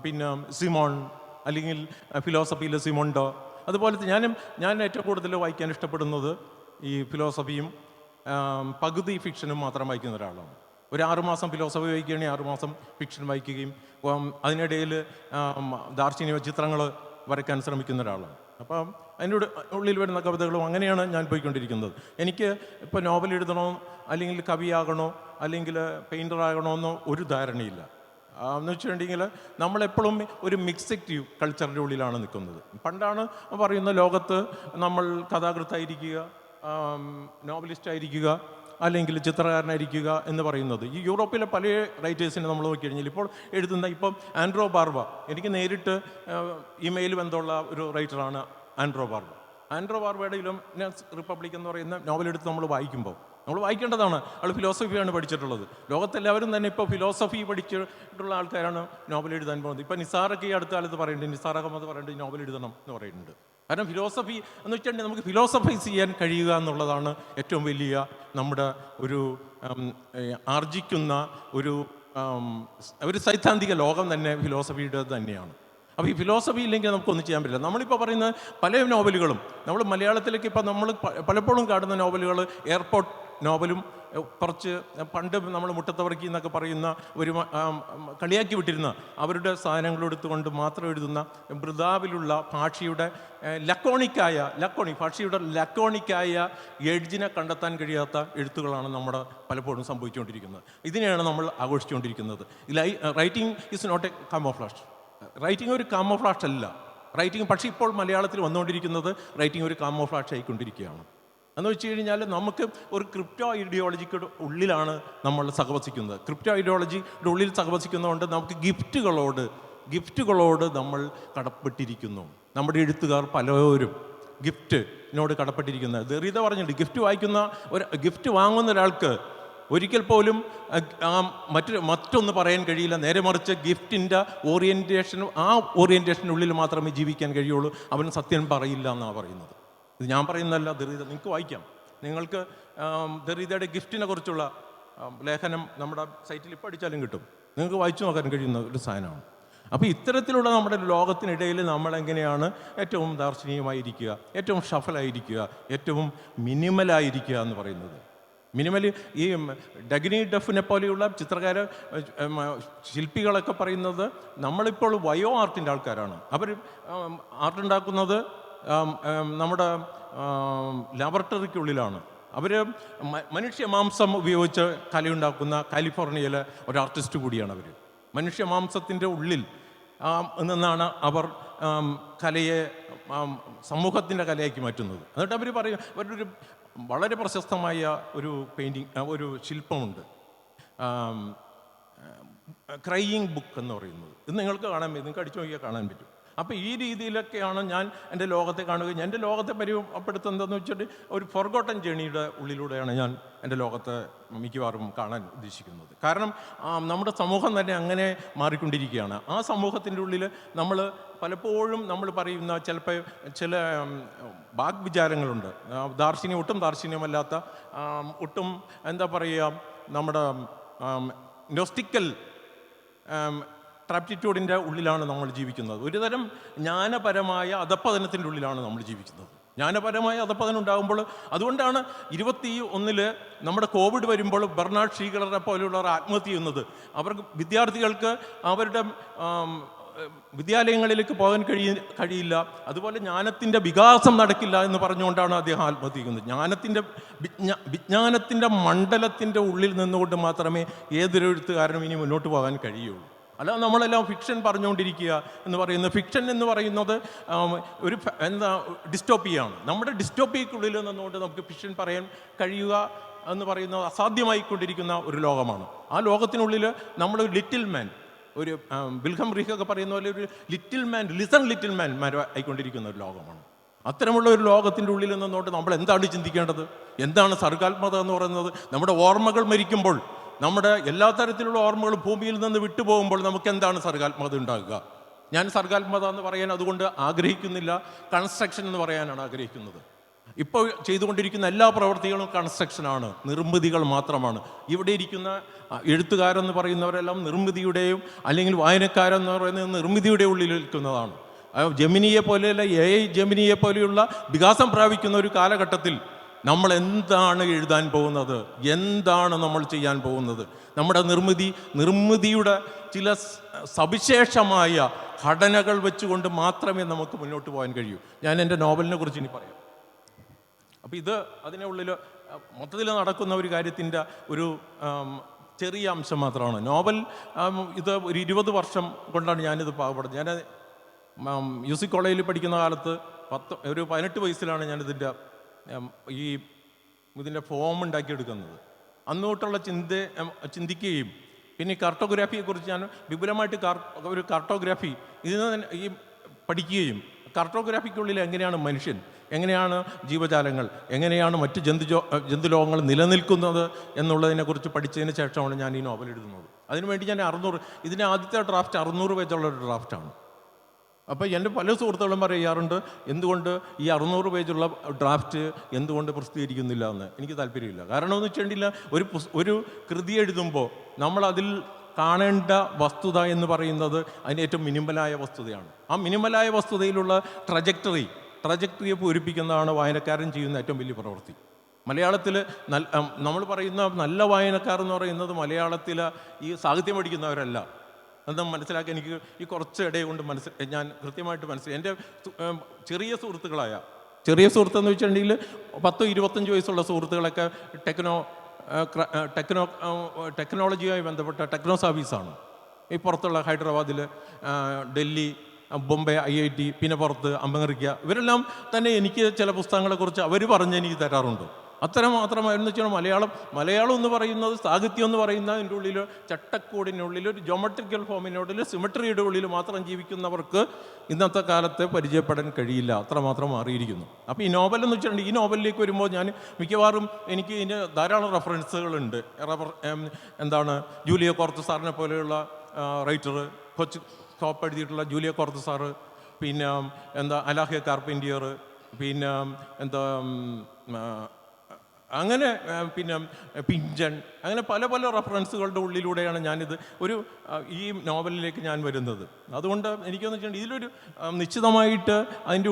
പിന്നെ സിമോൺ, അല്ലെങ്കിൽ ഫിലോസഫിയിലെ സിമോണ്ടോ. അതുപോലെ ഞാൻ ഏറ്റവും കൂടുതൽ വായിക്കാൻ ഇഷ്ടപ്പെടുന്നത് ഈ ഫിലോസഫിയും പകുതി ഫിക്ഷനും മാത്രം വായിക്കുന്ന ഒരാളാണ്. ഒരു 6 മാസം ഫിലോസഫി വായിക്കുകയാണെങ്കിൽ 6 മാസം ഫിക്ഷൻ വായിക്കുകയും അതിനിടയിൽ ദാർശനിക ചിത്രങ്ങൾ വരയ്ക്കാൻ ശ്രമിക്കുന്ന ഒരാളാണ്. അപ്പം അതിൻ്റെ ഉള്ളിൽ വരുന്ന കവിതകളും അങ്ങനെയാണ് ഞാൻ പോയിക്കൊണ്ടിരിക്കുന്നത്. എനിക്ക് ഇപ്പോൾ നോവൽ എഴുതണോ അല്ലെങ്കിൽ കവിയാകണോ അല്ലെങ്കിൽ പെയിൻറ്റർ ആകണോ എന്നോ ഒരു ധാരണയില്ല. എന്ന് വെച്ചിട്ടുണ്ടെങ്കിൽ നമ്മളെപ്പോഴും ഒരു മിക്സഡ് കൾച്ചറിൻ്റെ ഉള്ളിലാണ് നിൽക്കുന്നത്. പണ്ടാണ് പറയുന്ന ലോകത്ത് നമ്മൾ കഥാകൃത്തായിരിക്കുക, നോവലിസ്റ്റായിരിക്കുക, അല്ലെങ്കിൽ ചിത്രകാരനായിരിക്കുക എന്ന് പറയുന്നത്. ഈ യൂറോപ്പിലെ പല റൈറ്റേഴ്സിനെ നമ്മൾ നോക്കിക്കഴിഞ്ഞാൽ ഇപ്പോൾ എഴുതുന്ന ഇപ്പം ആൻഡ്രോ ബാർബ, എനിക്ക് നേരിട്ട് ഇമെയിൽ ബന്ധമുള്ള ഒരു റൈറ്ററാണ് ആൻഡ്രോ ബാർബ. ആൻഡ്രോ ബാർബയുടെ ഇലുമിനസ് റിപ്പബ്ലിക് എന്ന് പറയുന്ന നോവലെടുത്ത് നമ്മൾ വായിക്കുമ്പോൾ നമ്മൾ വായിക്കേണ്ടതാണ്. അവൾ ഫിലോസഫിയാണ് പഠിച്ചിട്ടുള്ളത്. ലോകത്തെല്ലാവരും തന്നെ ഇപ്പോൾ ഫിലോസഫി പഠിച്ചിട്ടുള്ള ആൾക്കാരാണ് നോവൽ എഴുതാൻ പോകുന്നത്. ഇപ്പം നിസാറൊക്കെ ഈ അടുത്ത കാലത്ത് പറയുന്നുണ്ട്, നിസാർ അഹമ്മദ് പറയുന്നുണ്ട് നോവൽ എഴുതണം എന്ന് പറയുന്നുണ്ട്. കാരണം ഫിലോസഫി എന്ന് വെച്ചിട്ടുണ്ടെങ്കിൽ നമുക്ക് ഫിലോസഫൈസ് ചെയ്യാൻ കഴിയുക എന്നുള്ളതാണ് ഏറ്റവും വലിയ നമ്മുടെ ഒരു ആർജിക്കുന്ന ഒരു സൈദ്ധാന്തിക ലോകം തന്നെ ഫിലോസഫിയുടെ തന്നെയാണ്. അപ്പോൾ ഈ ഫിലോസഫി ഇല്ലെങ്കിൽ നമുക്കൊന്നും ചെയ്യാൻ പറ്റില്ല. നമ്മളിപ്പോൾ പറയുന്ന പല നോവലുകളും നമ്മൾ മലയാളത്തിലേക്ക് ഇപ്പോൾ നമ്മൾ പലപ്പോഴും കാണുന്ന നോവലുകൾ എയർപോർട്ട് നോവലും കുറച്ച് പണ്ട് നമ്മൾ മുട്ടത്തവർക്കി എന്നൊക്കെ പറയുന്ന ഒരു കളിയാക്കി വിട്ടിരുന്ന അവരുടെ സാധനങ്ങളെടുത്തുകൊണ്ട് മാത്രം എഴുതുന്ന മൃദാവിലുള്ള ഭാഷയുടെ ഭാഷയുടെ ലക്കോണിക്കായ എഡ്ജിനെ കണ്ടെത്താൻ കഴിയാത്ത എഴുത്തുകളാണ് നമ്മുടെ പലപ്പോഴും സംഭവിച്ചുകൊണ്ടിരിക്കുന്നത്. ഇതിനെയാണ് നമ്മൾ ആഘോഷിച്ചുകൊണ്ടിരിക്കുന്നത്. Writing is not a camouflage. Writing ഒരു കാമോഫ്ലാഷ് അല്ല റൈറ്റിംഗ്. പക്ഷേ ഇപ്പോൾ മലയാളത്തിൽ വന്നുകൊണ്ടിരിക്കുന്നത് റൈറ്റിംഗ് ഒരു കാമോഫ്ലാഷ് ആയിക്കൊണ്ടിരിക്കുകയാണ്. എന്ന് വെച്ച് കഴിഞ്ഞാൽ നമുക്ക് ഒരു ക്രിപ്റ്റോ ഐഡിയോളജിക്ക് ഉള്ളിലാണ് നമ്മൾ സഹവസിക്കുന്നത്. ക്രിപ്റ്റോ ഐഡിയോളജിയുടെ ഉള്ളിൽ സഹവസിക്കുന്നതുകൊണ്ട് നമുക്ക് ഗിഫ്റ്റുകളോട് നമ്മൾ കടപ്പെട്ടിരിക്കുന്നു. നമ്മുടെ എഴുത്തുകാർ പലരും ഗിഫ്റ്റിനോട് കടപ്പെട്ടിരിക്കുന്നത്. ദെറീദ പറഞ്ഞിട്ടുണ്ട്, ഗിഫ്റ്റ് വാങ്ങുന്ന ഒരാൾക്ക് ഒരിക്കൽ പോലും മറ്റൊന്ന് പറയാൻ കഴിയില്ല. നേരെ മറിച്ച് ഗിഫ്റ്റിൻ്റെ ഓറിയൻറ്റേഷനുള്ളിൽ മാത്രമേ ജീവിക്കാൻ കഴിയുള്ളൂ. അവൻ സത്യം പറയില്ല എന്നാണ് പറയുന്നത്. ഇത് ഞാൻ പറയുന്നതല്ല, ദെറീദ നിങ്ങൾക്ക് വായിക്കാം. നിങ്ങൾക്ക് ദെറീദയുടെ ഗിഫ്റ്റിനെ കുറിച്ചുള്ള ലേഖനം നമ്മുടെ സൈറ്റിൽ ഇപ്പോൾ അടിച്ചാലും കിട്ടും. നിങ്ങൾക്ക് വായിച്ചു നോക്കാൻ കഴിയുന്ന ഒരു സാധനമാണ്. അപ്പോൾ ഇത്തരത്തിലുള്ള നമ്മുടെ ലോകത്തിനിടയിൽ നമ്മളെങ്ങനെയാണ് ഏറ്റവും ദാർശനികമായിരിക്കുക, ഏറ്റവും ഷഫലായിരിക്കുക, ഏറ്റവും മിനിമലായിരിക്കുക എന്ന് പറയുന്നത്. മിനിമൽ ഈ ഡഗ്നി ഡഫിനെ പോലെയുള്ള ശില്പികളൊക്കെ പറയുന്നത് നമ്മളിപ്പോൾ വയോ ആർട്ടിൻ്റെ ആൾക്കാരാണ്. അവർ ആർട്ടുണ്ടാക്കുന്നത് നമ്മുടെ ലാബറട്ടറിക്കുള്ളിലാണ്. അവർ മനുഷ്യ മാംസം ഉപയോഗിച്ച് കലയുണ്ടാക്കുന്ന കാലിഫോർണിയയിലെ ഒരു ആർട്ടിസ്റ്റ് കൂടിയാണ് അവർ. മനുഷ്യ മാംസത്തിൻ്റെ ഉള്ളിൽ നിന്നാണ് അവർ കലയെ സമൂഹത്തിൻ്റെ കലയാക്കി മാറ്റുന്നത്. എന്നിട്ട് അവർ പറയും, അവരൊരു വളരെ പ്രശസ്തമായ ഒരു ശില്പമുണ്ട്, ക്രൈയിങ് ബുക്ക് എന്ന് പറയുന്നത്. ഇത് നിങ്ങൾക്ക് കാണാൻ പറ്റും, നിങ്ങൾക്ക് അടിച്ചു നോക്കിയാൽ കാണാൻ പറ്റും. അപ്പോൾ ഈ രീതിയിലൊക്കെയാണ് ഞാൻ എൻ്റെ ലോകത്തെ കാണുകയും എൻ്റെ ലോകത്തെ പരിചയപ്പെടുത്തുന്നതെന്ന് വെച്ചിട്ട് ഒരു ഫോർഗോട്ടൻ ജേണിയുടെ ഉള്ളിലൂടെയാണ് ഞാൻ എൻ്റെ ലോകത്തെ മിക്കവാറും കാണാൻ ഉദ്ദേശിക്കുന്നത്. കാരണം നമ്മുടെ സമൂഹം തന്നെ അങ്ങനെ മാറിക്കൊണ്ടിരിക്കുകയാണ്. ആ സമൂഹത്തിൻ്റെ ഉള്ളിൽ നമ്മൾ പലപ്പോഴും നമ്മൾ പറയുന്ന ചില വാഗ്വിചാരങ്ങളുണ്ട്. ഒട്ടും ദാർശനികമല്ലാത്ത, ഒട്ടും എന്താ പറയുക, നമ്മുടെ നോസ്റ്റിക്കൽ ട്രാപ്റ്റിറ്റ്യൂഡിൻ്റെ ഉള്ളിലാണ് നമ്മൾ ജീവിക്കുന്നത്. ഒരുതരം ജ്ഞാനപരമായ അധപ്പതനത്തിൻ്റെ ഉള്ളിലാണ് നമ്മൾ ജീവിക്കുന്നത്. ജ്ഞാനപരമായ അധപ്പതനം ഉണ്ടാകുമ്പോൾ, അതുകൊണ്ടാണ് 21 നമ്മുടെ കോവിഡ് വരുമ്പോൾ ബെർണാഡ് ഷീഗലറെ പോലെയുള്ളവർ ആത്മഹത്യ ചെയ്യുന്നത്. അവർക്ക് വിദ്യാർത്ഥികൾക്ക് അവരുടെ വിദ്യാലയങ്ങളിലേക്ക് പോകാൻ കഴിയില്ല. അതുപോലെ ജ്ഞാനത്തിൻ്റെ വികാസം നടക്കില്ല എന്ന് പറഞ്ഞുകൊണ്ടാണ് അദ്ദേഹം ആത്മഹത്യ ചെയ്യുന്നത്. വിജ്ഞാനത്തിൻ്റെ മണ്ഡലത്തിൻ്റെ ഉള്ളിൽ നിന്നുകൊണ്ട് മാത്രമേ ഏതൊരു എഴുത്തുകാരനും ഇനി മുന്നോട്ട് പോകാൻ കഴിയുള്ളൂ. അല്ല നമ്മളെല്ലാം ഫിക്ഷൻ പറഞ്ഞുകൊണ്ടിരിക്കുക എന്ന് പറയുന്നത്. ഫിക്ഷൻ എന്ന് പറയുന്നത് ഒരു ഡിസ്റ്റോപ്പിയാണ്. നമ്മുടെ ഡിസ്റ്റോപ്പിയക്കുള്ളിൽ നിന്നുകൊണ്ട് നമുക്ക് ഫിക്ഷൻ പറയാൻ കഴിയുക എന്ന് പറയുന്നത് അസാധ്യമായിക്കൊണ്ടിരിക്കുന്ന ഒരു ലോകമാണ്. ആ ലോകത്തിനുള്ളിൽ നമ്മൾ ലിറ്റിൽ മാൻ, ഒരു വിൽഹം റീഹൊക്കെ പറയുന്ന പോലെ ഒരു ലിറ്റിൽ മാൻ ആയിക്കൊണ്ടിരിക്കുന്ന ഒരു ലോകമാണ്. അത്തരമുള്ള ഒരു ലോകത്തിൻ്റെ ഉള്ളിൽ നിന്നുകൊണ്ട് നമ്മൾ എന്താണ് ചിന്തിക്കേണ്ടത്? എന്താണ് സർഗാത്മകത എന്ന് പറയുന്നത്? നമ്മുടെ ഓർമ്മകൾ മരിക്കുമ്പോൾ, നമ്മുടെ എല്ലാ തരത്തിലുള്ള ഓർമ്മകളും ഭൂമിയിൽ നിന്ന് വിട്ടുപോകുമ്പോൾ നമുക്ക് എന്താണ് സർഗാത്മകത ഉണ്ടാകുക? ഞാൻ സർഗാത്മകത എന്ന് പറയാൻ അതുകൊണ്ട് ആഗ്രഹിക്കുന്നില്ല, കൺസ്ട്രക്ഷൻ എന്ന് പറയാനാണ് ആഗ്രഹിക്കുന്നത്. ഇപ്പോൾ ചെയ്തുകൊണ്ടിരിക്കുന്ന എല്ലാ പ്രവൃത്തികളും കൺസ്ട്രക്ഷനാണ്, നിർമ്മിതികൾ മാത്രമാണ്. ഇവിടെ ഇരിക്കുന്ന എഴുത്തുകാരെന്ന് പറയുന്നവരെല്ലാം നിർമ്മിതിയുടെയും അല്ലെങ്കിൽ വായനക്കാരെന്ന് പറയുന്നത് നിർമ്മിതിയുടെ ഉള്ളിൽ നിൽക്കുന്നതാണ്. ജെമിനിയെ പോലെയല്ല, AI ജെമിനിയെ പോലെയുള്ള വികാസം പ്രാപിക്കുന്ന ഒരു കാലഘട്ടത്തിൽ നമ്മൾ എന്താണ് എഴുതാൻ പോകുന്നത്, എന്താണ് നമ്മൾ ചെയ്യാൻ പോകുന്നത്. നമ്മുടെ നിർമ്മിതിയുടെ ചില സവിശേഷമായ ഘടനകൾ വെച്ചുകൊണ്ട് മാത്രമേ നമുക്ക് മുന്നോട്ട് പോകാൻ കഴിയൂ. ഞാൻ എൻ്റെ നോവലിനെ കുറിച്ച് ഇനി പറയാം. അപ്പോൾ ഇത് അതിനെ ഉള്ളിൽ മൊത്തത്തിൽ നടക്കുന്ന ഒരു കാര്യത്തിൻ്റെ ഒരു ചെറിയ അംശം മാത്രമാണ്. നോവൽ ഇത് ഒരു 20 വർഷം കൊണ്ടാണ് ഞാനിത് പാകപ്പെടുന്നത്. ഞാൻ മ്യൂസിക് കോളേജിൽ പഠിക്കുന്ന കാലത്ത് ഒരു 18 വയസ്സിലാണ് ഞാനിതിൻ്റെ ഇതിൻ്റെ ഫോം ഉണ്ടാക്കിയെടുക്കുന്നത്. അന്നോട്ടുള്ള ചിന്തിക്കുകയും പിന്നെ കാർട്ടോഗ്രാഫിയെക്കുറിച്ച് ഞാൻ വിപുലമായിട്ട് ഒരു കാർട്ടോഗ്രാഫി ഇതിന് ഈ പഠിക്കുകയും കാർട്ടോഗ്രാഫിക്കുള്ളിൽ എങ്ങനെയാണ് മനുഷ്യൻ, എങ്ങനെയാണ് ജീവജാലങ്ങൾ, എങ്ങനെയാണ് മറ്റ് ജന്തുലോകങ്ങൾ നിലനിൽക്കുന്നത് എന്നുള്ളതിനെക്കുറിച്ച് പഠിച്ചതിന് ശേഷമാണ് ഞാൻ ഈ നോവൽ എഴുതുന്നത്. അതിനുവേണ്ടി ഞാൻ 600 ഇതിൻ്റെ ആദ്യത്തെ ഡ്രാഫ്റ്റ് 600 പേജുള്ള ഒരു ഡ്രാഫ്റ്റാണ്. അപ്പോൾ എൻ്റെ പല സുഹൃത്തുക്കളും പറയാറുണ്ട്, എന്തുകൊണ്ട് ഈ 600 പേജുള്ള ഡ്രാഫ്റ്റ് എന്തുകൊണ്ട് പ്രസിദ്ധീകരിക്കുന്നില്ല എന്ന്. എനിക്ക് താല്പര്യമില്ല. കാരണം എന്ന് വെച്ചിട്ടുണ്ടെങ്കിൽ ഒരു കൃതി എഴുതുമ്പോൾ നമ്മളതിൽ കാണേണ്ട വസ്തുത എന്ന് പറയുന്നത് അതിന് ഏറ്റവും മിനിമലായ വസ്തുതയാണ്. ആ മിനിമലായ വസ്തുതയിലുള്ള ട്രജക്ടറിയെ പൂരിപ്പിക്കുന്നതാണ് വായനക്കാരൻ ചെയ്യുന്ന ഏറ്റവും വലിയ പ്രവൃത്തി. മലയാളത്തിൽ നമ്മൾ പറയുന്ന നല്ല വായനക്കാർ എന്ന് പറയുന്നത് മലയാളത്തിൽ ഈ സാഹിത്യം പഠിക്കുന്നവരല്ല എന്ന് മനസ്സിലാക്കി എനിക്ക് ഈ കുറച്ച് ഇടയെ കൊണ്ട് ഞാൻ കൃത്യമായിട്ട് മനസ്സിലായി. എൻ്റെ ചെറിയ സുഹൃത്തെന്ന് വെച്ചിട്ടുണ്ടെങ്കിൽ 10-25 വയസ്സുള്ള സുഹൃത്തുക്കളൊക്കെ ടെക്നോളജിയുമായി ബന്ധപ്പെട്ട ടെക്നോ സർവീസാണ്. ഈ പുറത്തുള്ള ഹൈദരാബാദിൽ, ഡൽഹി, ബോംബെ, IIT, പിന്നെ പുറത്ത് അമേരിക്ക, ഇവരെല്ലാം തന്നെ എനിക്ക് ചില പുസ്തകങ്ങളെക്കുറിച്ച് അവർ പറഞ്ഞ് എനിക്ക് തരാറുണ്ട്. അത്രമാത്രമായിരുന്നു വെച്ചാൽ മലയാളം എന്ന് പറയുന്നത്, സാഹിത്യം എന്ന് പറയുന്നതിൻ്റെ ഉള്ളിൽ ചട്ടക്കൂടിനുള്ളിൽ ഒരു ജോമെട്രിക്കൽ ഫോമിനുള്ളിൽ സിമെട്രിയുടെ ഉള്ളിൽ മാത്രം ജീവിക്കുന്നവർക്ക് ഇന്നത്തെ കാലത്ത് പരിചയപ്പെടാൻ കഴിയില്ല. അത്രമാത്രം മാറിയിരിക്കുന്നു. അപ്പോൾ ഈ നോവൽ എന്ന് വെച്ചിട്ടുണ്ടെങ്കിൽ ഈ നോവലിലേക്ക് വരുമ്പോൾ ഞാൻ മിക്കവാറും എനിക്ക് ഇതിന് ധാരാളം റെഫറൻസുകളുണ്ട്. ജൂലിയോ കോർത്തസാറിനെ പോലെയുള്ള റൈറ്റർ, കൊച്ചു കോപ്പ് എഴുതിയിട്ടുള്ള ജൂലിയോ കോർത്തസാറ്, പിന്നെ അലാഹെ കാർപ്പൻറ്റിയർ, പിന്നെ അങ്ങനെ പിന്നെ പിഞ്ചൻ, അങ്ങനെ പല റെഫറൻസുകളുടെ ഉള്ളിലൂടെയാണ് ഞാനിത് ഈ നോവലിലേക്ക് ഞാൻ വരുന്നത്. അതുകൊണ്ട് എനിക്കെന്ന് വെച്ചിട്ടുണ്ടെങ്കിൽ ഇതിലൊരു നിശ്ചിതമായിട്ട് അതിൻ്റെ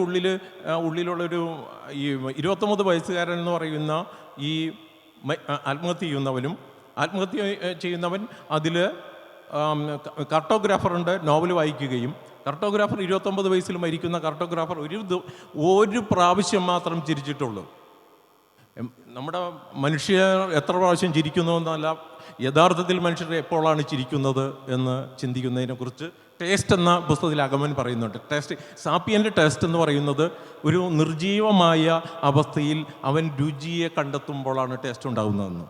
ഉള്ളിലുള്ളൊരു ഈ 29 വയസ്സുകാരൻ എന്ന് പറയുന്ന ഈ ആത്മഹത്യ ചെയ്യുന്നവൻ അതിൽ കാർട്ടോഗ്രാഫറുണ്ട്. നോവൽ വായിക്കുകയും കാർട്ടോഗ്രാഫർ 29 വയസ്സിൽ മരിക്കുന്ന കാർട്ടോഗ്രാഫർ ഒരു പ്രാവശ്യം മാത്രം ചിരിച്ചിട്ടുള്ളൂ. നമ്മുടെ മനുഷ്യർ എത്ര പ്രാവശ്യം ചിരിക്കുന്നു എന്നല്ല, യഥാർത്ഥത്തിൽ മനുഷ്യർ എപ്പോഴാണ് ചിരിക്കുന്നത് എന്ന് ചിന്തിക്കുന്നതിനെക്കുറിച്ച് ടേസ്റ്റ് എന്ന പുസ്തകത്തിൽ അഗമൻ പറയുന്നുണ്ട്. സാപ്പിയൻ്റെ ടേസ്റ്റ് എന്ന് പറയുന്നത് ഒരു നിർജീവമായ അവസ്ഥയിൽ അവൻ രുചിയെ കണ്ടെത്തുമ്പോഴാണ് ടേസ്റ്റ് ഉണ്ടാകുന്നതെന്ന്